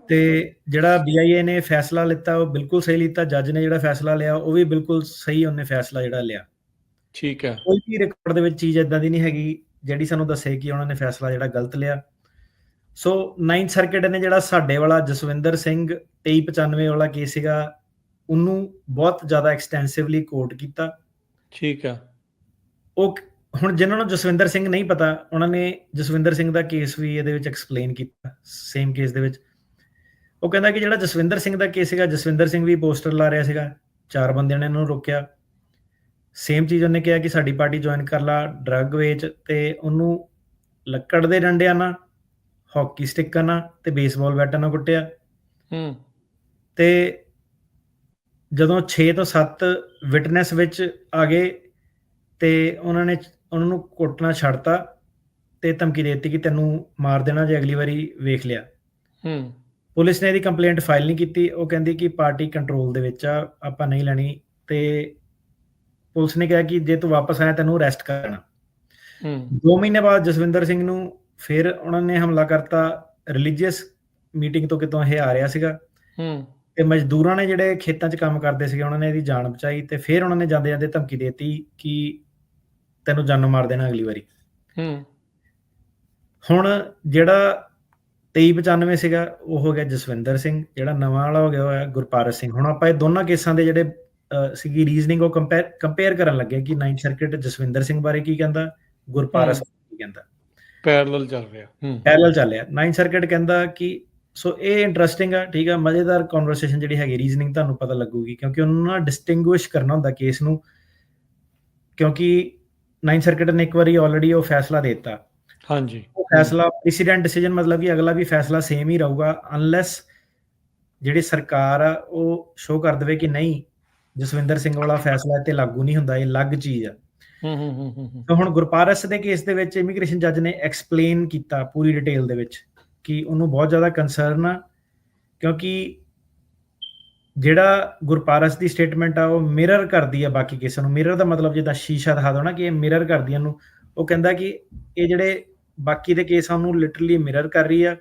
ਤੇ ਜਿਹੜਾ BIA ਨੇ ਫੈਸਲਾ ਲਿੱਤਾ ਉਹ ਬਿਲਕੁਲ ਸਹੀ ਲਿੱਤਾ, ਜੱਜ ਨੇ ਜਿਹੜਾ ਫੈਸਲਾ ਲਿਆ ਉਹ ਵੀ ਬਿਲਕੁਲ ਸਹੀ ਉਹਨੇ ਫੈਸਲਾ ਜਿਹੜਾ ਲਿਆ। ਠੀਕ ਹੈ, ਕੋਈ ਵੀ ਰਿਕਾਰਡ ਦੇ ਵਿੱਚ ਚੀਜ਼ ਇਦਾਂ ਦੀ ਨਹੀਂ ਹੈਗੀ ਜਿਹੜੀ ਸਾਨੂੰ ਦੱਸੇ ਕਿ ਉਹਨਾਂ ਨੇ ਫੈਸਲਾ ਜਿਹੜਾ ਗਲਤ ਲਿਆ। ਸੋ 9th ਸਰਕਟ ਨੇ ਜਿਹੜਾ ਸਾਡੇ ਵਾਲਾ ਜਸਵਿੰਦਰ ਸਿੰਘ 2395 ਵਾਲਾ ਕੇਸ ਸੀਗਾ ਉਹਨੂੰ ਬਹੁਤ ਜ਼ਿਆਦਾ ਐਕਸਟੈਂਸਿਵਲੀ ਕੋਟ ਕੀਤਾ। ਠੀਕ ਆ। ਉਹ ਹੁਣ ਜਿਨ੍ਹਾਂ ਨੂੰ ਜਸਵਿੰਦਰ ਸਿੰਘ ਨਹੀਂ ਪਤਾ ਉਹਨਾਂ ਨੇ ਜਸਵਿੰਦਰ ਸਿੰਘ ਦਾ ਕੇਸ ਵੀ ਇਹਦੇ ਵਿੱਚ ਐਕਸਪਲੇਨ ਕੀਤਾ, ਸੇਮ ਕੇਸ ਦੇ ਵਿੱਚ। ਉਹ ਕਹਿੰਦਾ ਕਿ ਜਿਹੜਾ ਜਸਵਿੰਦਰ ਸਿੰਘ ਦਾ ਕੇਸ ਸੀਗਾ, ਜਸਵਿੰਦਰ ਸਿੰਘ ਵੀ ਪੋਸਟਰ ਲਾ ਰਿਹਾ ਸੀਗਾ, 4 ਬੰਦਿਆਂ ਨੇ ਇਹਨੂੰ ਰੋਕਿਆ। ਸੇਮ ਚੀਜ਼ ਉਹਨੇ ਕਿਹਾ ਕਿ ਸਾਡੀ ਪਾਰਟੀ ਜੁਆਇਨ ਕਰ ਲਾ, ਡਰੱਗ ਵੇਚ, ਤੇ ਉਹਨੂੰ ਲੱਕੜ ਦੇ ਡੰਡਿਆਂ ਨਾਲ, ਹਾਕੀ ਸਟਿੱਕਾਂ ਨਾਲ ਤੇ ਬੇਸਬਾਲ ਬੈਟਾਂ ਨਾਲ ਕੁੱਟਿਆ। ਤੇ ਜਦੋਂ 6 ਤੋਂ 7 ਵਿਟਨੈਸ ਵਿੱਚ ਆ ਗਏ ਤੇ ਉਹਨਾਂ ਨੂੰ ਕੁੱਟਣਾ ਛੱਡਤਾ ਤੇ ਧਮਕੀ ਦੇ ਦਿੱਤੀ ਕਿ ਤੈਨੂੰ ਮਾਰ ਦੇਣਾ ਜੇ ਅਗਲੀ ਵਾਰੀ ਵੇਖ ਲਿਆ। ਪੁਲਿਸ ਨੇ ਇਹਦੀ ਕੰਪਲੇਂਟ ਫਾਈਲ ਨਹੀਂ ਕੀਤੀ। ਉਹ ਕਹਿੰਦੀ ਕਿ ਪਾਰਟੀ ਕੰਟਰੋਲ ਦੇ ਵਿੱਚ ਆ, ਆਪਾਂ ਨਹੀਂ ਲੈਣੀ। ਤੇ ਪੁਲਿਸ ਨੇ ਕਿਹਾ ਕਿ ਜੇ ਤੂੰ ਵਾਪਸ ਆਇਆ ਤੈਨੂੰ ਅਰੈਸਟ ਕਰਨਾ। 2 ਮਹੀਨੇ ਬਾਅਦ ਜਸਵਿੰਦਰ ਸਿੰਘ ਨੂੰ ਫਿਰ ਉਹਨਾਂ ਨੇ ਹਮਲਾ ਕਰਤਾ। ਰਿਲੀਜੀਅਸ ਮੀਟਿੰਗ ਤੋਂ ਕਿਤੋਂ ਇਹ ਆ ਰਿਹਾ ਸੀਗਾ ਤੇ ਮਜ਼ਦੂਰਾਂ ਨੇ ਜਿਹੜੇ ਖੇਤਾਂ 'ਚ ਕੰਮ ਕਰਦੇ ਸੀਗੇ ਉਹਨਾਂ ਨੇ ਇਹਦੀ ਜਾਨ ਬਚਾਈ ਤੇ ਫਿਰ ਉਹਨਾਂ ਨੇ ਜਾਂਦੇ ਜਾਂਦੇ ਧਮਕੀ ਦੇ ਦਿੱਤੀ ਕਿ ਤੈਨੂੰ ਜਾਨੋਂ ਮਾਰ ਦੇਣਾ ਅਗਲੀ ਵਾਰੀ। ਹੁਣ ਜਿਹੜਾ 2395 ਸੀਗਾ ਉਹ ਹੋ ਗਿਆ ਜਸਵਿੰਦਰ ਸਿੰਘ, ਜਿਹੜਾ ਨਵਾਂ ਵਾਲਾ ਹੋ ਗਿਆ ਹੋਇਆ ਗੁਰਪਾਰਸ ਸਿੰਘ। ਹੁਣ ਆਪਾਂ ਇਹ ਦੋਨਾਂ ਕੇਸਾਂ ਦੇ ਜਿਹੜੇ ਸੀਗੀ ਰੀਜ਼ਨਿੰਗ ਉਹ ਕੰਪੇਅਰ ਕਰਨ ਲੱਗੇ ਕਿ 9th ਸਰਕਟ ਜਸਵਿੰਦਰ ਸਿੰਘ ਬਾਰੇ ਕੀ ਕਹਿੰਦਾ, ਗੁਰਪਾਰਸ ਕੀ ਕਹਿੰਦਾ। ਪੈਰਲਲ ਚੱਲ ਰਿਹਾ। 9th ਸਰਕਟ ਕਹਿੰਦਾ ਕਿ ਸੋ ਇਹ ਇੰਟਰਸਟਿੰਗ ਆ, ਠੀਕ ਆ, ਮਜ਼ੇਦਾਰ ਕਨਵਰਸੇਸ਼ਨ ਜਿਹੜੀ ਹੈਗੀ, ਰੀਜ਼ਨਿੰਗ ਤੁਹਾਨੂੰ ਪਤਾ ਲੱਗੂਗੀ ਕਿਉਂਕਿ ਉਹਨਾਂ ਨੂੰ ਡਿਸਟਿੰਗੁਇਸ਼ ਕਰਨਾ ਹੁੰਦਾ ਕੇਸ ਨੂੰ, ਕਿਉਂਕਿ 9th ਸਰਕਟ ਨੇ ਇੱਕ ਵਾਰੀ ਆਲਰੇਡੀ ਉਹ ਫੈਸਲਾ ਦੇ ਦਿੱਤਾ। ਹਾਂਜੀ, ਉਹ ਫੈਸਲਾ ਪ੍ਰੈਸੀਡੈਂਟ ਡਿਸੀਜਨ, ਮਤਲਬ ਕਿ ਅਗਲਾ ਵੀ ਫੈਸਲਾ ਸੇਮ ਹੀ ਰਹੂਗਾ ਅਨਲੈਸ ਜਿਹੜੀ ਸਰਕਾਰ ਆ ਉਹ ਸ਼ੋ ਕਰ ਦੇਵੇ ਕਿ ਨਹੀਂ ਜਸਵਿੰਦਰ ਸਿੰਘ ਵਾਲਾ ਫੈਸਲਾ ਇੱਥੇ ਲਾਗੂ ਨਹੀਂ ਹੁੰਦਾ, ਇਹ ਅਲੱਗ ਚੀਜ਼ ਆ। ਹੁਣ ਗੁਰਪਾਰਸ ਦੇ ਕੇਸ ਦੇ ਵਿੱਚ ਇਮੀਗ੍ਰੇਸ਼ਨ ਜੱਜ ਨੇ ਐਕਸਪਲੇਨ ਕੀਤਾ ਪੂਰੀ ਡਿਟੇਲ ਦੇ ਵਿੱਚ ਕਿ ਉਹਨੂੰ ਬਹੁਤ ਜ਼ਿਆਦਾ ਕੰਸਰਨ ਆ ਕਿਉਂਕਿ ਜਿਹੜਾ ਗੁਰਪਾਰਸ ਦੀ ਸਟੇਟਮੈਂਟ ਆ ਉਹ ਮਿਰਰ ਕਰਦੀ ਆ ਬਾਕੀ ਕੇਸਾਂ ਨੂੰ। ਮਿਰਰ ਦਾ ਮਤਲਬ ਜਿੱਦਾਂ ਸ਼ੀਸ਼ਾ ਦਿਖਾ ਦੋ ਨਾ ਕਿ ਇਹ ਮਿਰਰ ਕਰਦੀ ਇਹਨੂੰ। ਉਹ ਕਹਿੰਦਾ ਕਿ ਇਹ ਜਿਹੜੇ ਬਾਕੀ ਦੇ ਕੇਸਾਂ ਨੂੰ ਲਿਟਰਲੀ ਮਿਰਰ ਕਰ ਰਹੀ ਆ।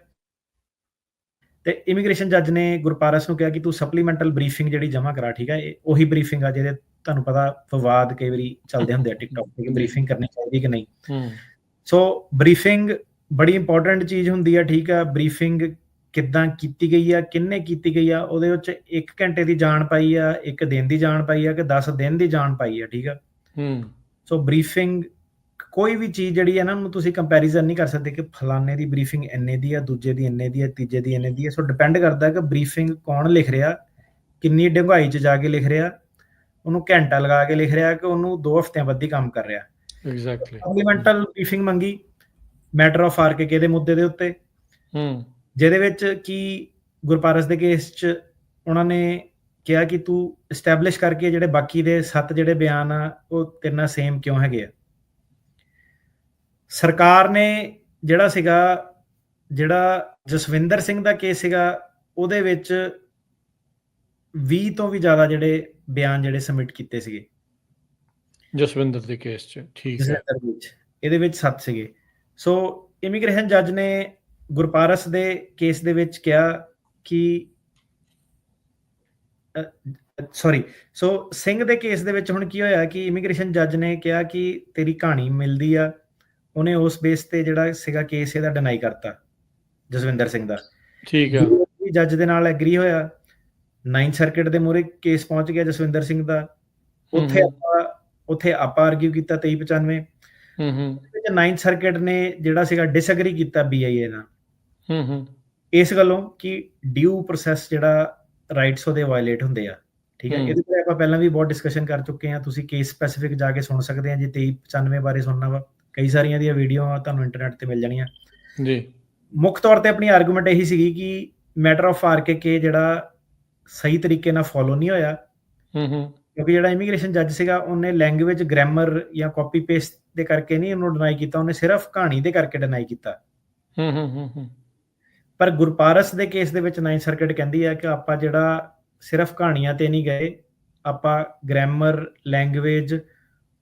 ਤੇ ਇਮੀਗ੍ਰੇਸ਼ਨ ਜੱਜ ਨੇ ਗੁਰਪਾਰਸ ਨੂੰ ਕਿਹਾ ਕਿ ਤੂੰ ਸਪਲੀਮੈਂਟਲ ਬਰੀਫਿੰਗ ਜਿਹੜੀ ਜਮ੍ਹਾਂ ਕਰਾ, ਠੀਕ ਆ। ਇਹ ਉਹੀ ਬਰੀਫਿੰਗ ਆ ਜਿਹਦੇ ਤੁਹਾਨੂੰ ਪਤਾ ਵਿਵਾਦ ਕਈ ਵਾਰੀ ਚੱਲਦੇ ਹੁੰਦੇ ਆ ਟਿਕਟੌਕ ਤੇ ਕਿ ਬਰੀਫਿੰਗ ਕਰਨੀ ਚਾਹੀਦੀ ਕਿ ਨਹੀਂ। ਸੋ ਬਰੀਫਿੰਗ ਬੜੀ ਇੰਪੋਰਟੈਂਟ ਚੀਜ਼ ਹੁੰਦੀ ਆ, ਠੀਕ ਆ। ਬਰੀਫਿੰਗ ਕਿੱਦਾਂ ਕੀਤੀ ਗਈ ਆ, ਕਿੰਨੇ ਕੀਤੀ ਗਈ ਆ, ਉਹਦੇ ਵਿੱਚ 1 ਘੰਟੇ ਦੀ ਜਾਣ ਪਾਈ ਆ, 1 ਦਿਨ ਦੀ ਜਾਣ ਪਾਈ ਆ ਕਿ 10 ਦਿਨ ਦੀ ਜਾਣ ਪਾਈ ਆ, ਠੀਕ ਆ। ਸੋ ਬਰੀਫਿੰਗ ਕੋਈ ਵੀ ਚੀਜ਼ ਜਿਹੜੀ ਹੈ ਨਾ, ਉਹਨੂੰ ਤੁਸੀਂ ਕੰਪੈਰੀਜ਼ਨ ਨਹੀਂ ਕਰ ਸਕਦੇ ਕਿ ਫਲਾਣੇ ਦੀ ਬਰੀਫਿੰਗ ਇੰਨੇ ਦੀ ਆ, ਦੂਜੇ ਦੀ ਇੰਨੇ ਦੀ ਆ, ਤੀਜੇ ਦੀ ਇੰਨੇ ਦੀ ਆ। ਸੋ ਡਿਪੈਂਡ ਕਰਦਾ ਕਿ ਬਰੀਫਿੰਗ ਕੌਣ ਲਿਖ ਰਿਹਾ, ਕਿੰਨੀ ਡੂੰਘਾਈ 'ਚ ਜਾ ਕੇ ਲਿਖ ਰਿਹਾ, ਉਹਨੂੰ ਘੰਟਾ ਲਗਾ ਕੇ ਲਿਖ ਰਿਹਾ ਕਿ ਉਹਨੂੰ 2 ਹਫ਼ਤਿਆਂ ਬਾਅਦ ਹੀ ਕੰਮ ਕਰ ਰਿਹਾ। ਐਗਜ਼ੈਕਟਲੀ ਸਪਲੀਮੈਂਟਲ ਬਰੀਫਿੰਗ ਮੰਗੀ ਮੈਟਰ ਆਫ ਆਰਕੇਕੇ ਦੇ ਮੁੱਦੇ ਦੇ ਉੱਤੇ, ਜਿਹਦੇ ਵਿੱਚ ਕਿ ਗੁਰਪਾਰਸ ਦੇ ਕੇਸ 'ਚ ਉਹਨਾਂ ਨੇ ਕਿਹਾ ਕਿ ਤੂੰ ਐਸਟੈਬਲਿਸ਼ ਕਰਕੇ ਜਿਹੜੇ ਬਾਕੀ ਦੇ 7 ਜਿਹੜੇ ਬਿਆਨ ਆ ਉਹ ਤੇਰੇ ਨਾਲ ਸੇਮ ਕਿਉਂ ਹੈਗੇ ਆ। ਸਰਕਾਰ ਨੇ ਜਿਹੜਾ ਜਸਵਿੰਦਰ ਸਿੰਘ ਦਾ ਕੇਸ ਸੀਗਾ, ਉਹਦੇ ਵਿੱਚ 20 ਤੋਂ ਵੀ ਜ਼ਿਆਦਾ ਜਿਹੜੇ ਬਿਆਨ ਜਿਹੜੇ ਸਬਮਿਟ ਕੀਤੇ ਸੀਗੇ ਜਸਵਿੰਦਰ ਦੇ ਕੇਸ 'ਚ। ਠੀਕ ਹੈ, ਇਹਦੇ ਵਿੱਚ 7 ਸੀਗੇ। ਸੋ ਇਮੀਗ੍ਰੇਸ਼ਨ ਜੱਜ ਨੇ ਗੁਰਪਾਰਸ ਦੇ ਕੇਸ ਦੇ ਵਿੱਚ ਕਿਹਾ ਕਿ ਸੋ ਸਿੰਘ ਦੇ ਕੇਸ ਦੇ ਵਿੱਚ ਹੁਣ ਕੀ ਹੋਇਆ ਕਿ ਇਮੀਗ੍ਰੇਸ਼ਨ ਜੱਜ ਨੇ ਕਿਹਾ ਕਿ ਤੇਰੀ ਕਹਾਣੀ ਮਿਲਦੀ ਆ, ਉਹਨੇ ਉਸ ਬੇਸ ਤੇ ਜਿਹੜਾ ਸੀਗਾ ਕੇਸ ਇਹਦਾ ਡਿਨਾਈ ਕਰਤਾ ਜਸਵਿੰਦਰ ਸਿੰਘ ਦਾ। ਠੀਕ ਹੈ, ਜੱਜ ਦੇ ਨਾਲ ਐਗਰੀ ਹੋਇਆ, 9th ਸਰਕਿਟ ਦੇ ਮੂਹਰੇ ਕੇਸ ਪਹੁੰਚ ਗਿਆ ਜਸਵਿੰਦਰ ਸਿੰਘ ਦਾ। ਉੱਥੇ ਆਪਾਂ ਆਰਗਿਊ ਕੀਤਾ 2395 ਵਿੱਚ 9th ਸਰਕਿਟ ਨੇ ਜਿਹੜਾ ਸੀਗਾ ਡਿਸਐਗਰੀ ਕੀਤਾ BIA ਨਾਲ ਇਸ ਗੱਲੋਂ ਕਿ ਡਿਊ ਪ੍ਰੋਸੈਸ ਜਿਹੜਾ ਰਾਈਟਸ ਉਹਦੇ ਵਾਇਲੇਟ ਹੁੰਦੇ ਆ। ਠੀਕ ਹੈ, ਇਹਦੇ ਤੇ ਆਪਾਂ ਪਹਿਲਾਂ ਵੀ ਬਹੁਤ ਡਿਸਕਸ਼ਨ ਕਰ ਚੁੱਕੇ ਹਾਂ, ਤੁਸੀਂ ਕੇਸ ਸਪੈਸੀਫਿਕ ਜਾ ਕੇ ਸੁਣ ਸਕਦੇ ਆ ਜੇ 2395 ਬਾਰੇ ਸੁਣਨਾ ਵਾ। ਕਈ ਸਾਰੀਆਂ ਦੀਆਂ ਵੀਡੀਓ ਤੁਹਾਨੂੰ ਇੰਟਰਨੈਟ ਤੇ ਮਿਲ ਜਾਣੀਆਂ ਜੀ। ਮੁੱਖ ਤੌਰ ਤੇ ਆਪਣੀ ਆਰਗੂਮੈਂਟ ਇਹੀ ਸੀਗੀ ਕਿ ਮੈਟਰ ਆਫ ਆਰਕੇਕੇ ਜਿਹੜਾ ਸਹੀ ਤਰੀਕੇ ਨਾਲ ਫੋਲੋ ਨਹੀਂ ਹੋਇਆ, ਕਿਉਂਕਿ ਜਿਹੜਾ ਇਮੀਗ੍ਰੇਸ਼ਨ ਜੱਜ ਸੀਗਾ ਉਹਨੇ ਲੈਂਗੁਏਜ ਗ੍ਰਾਮਰ ਜਾਂ ਕਾਪੀ ਪੇਸਟ ਦੇ ਕਰਕੇ ਨਹੀਂ ਉਹਨੂੰ ਡਿਨਾਈ ਕੀਤਾ, ਉਹਨੇ ਸਿਰਫ ਕਹਾਣੀ ਦੇ ਕਰਕੇ ਡਿਨਾਈ ਕੀਤਾ। ਪਰ ਗੁਰਪਾਰਸ ਦੇ ਕੇਸ ਦੇ ਵਿੱਚ 9th ਸਰਕਿਟ ਕਹਿੰਦੀ ਹੈ ਕਿ ਆਪਾਂ ਜਿਹੜਾ ਸਿਰਫ ਕਹਾਣੀਆਂ ਤੇ ਨਹੀਂ ਗਏ, ਆਪਾਂ ਗ੍ਰਾਮਰ, ਲੈਂਗੁਏਜ,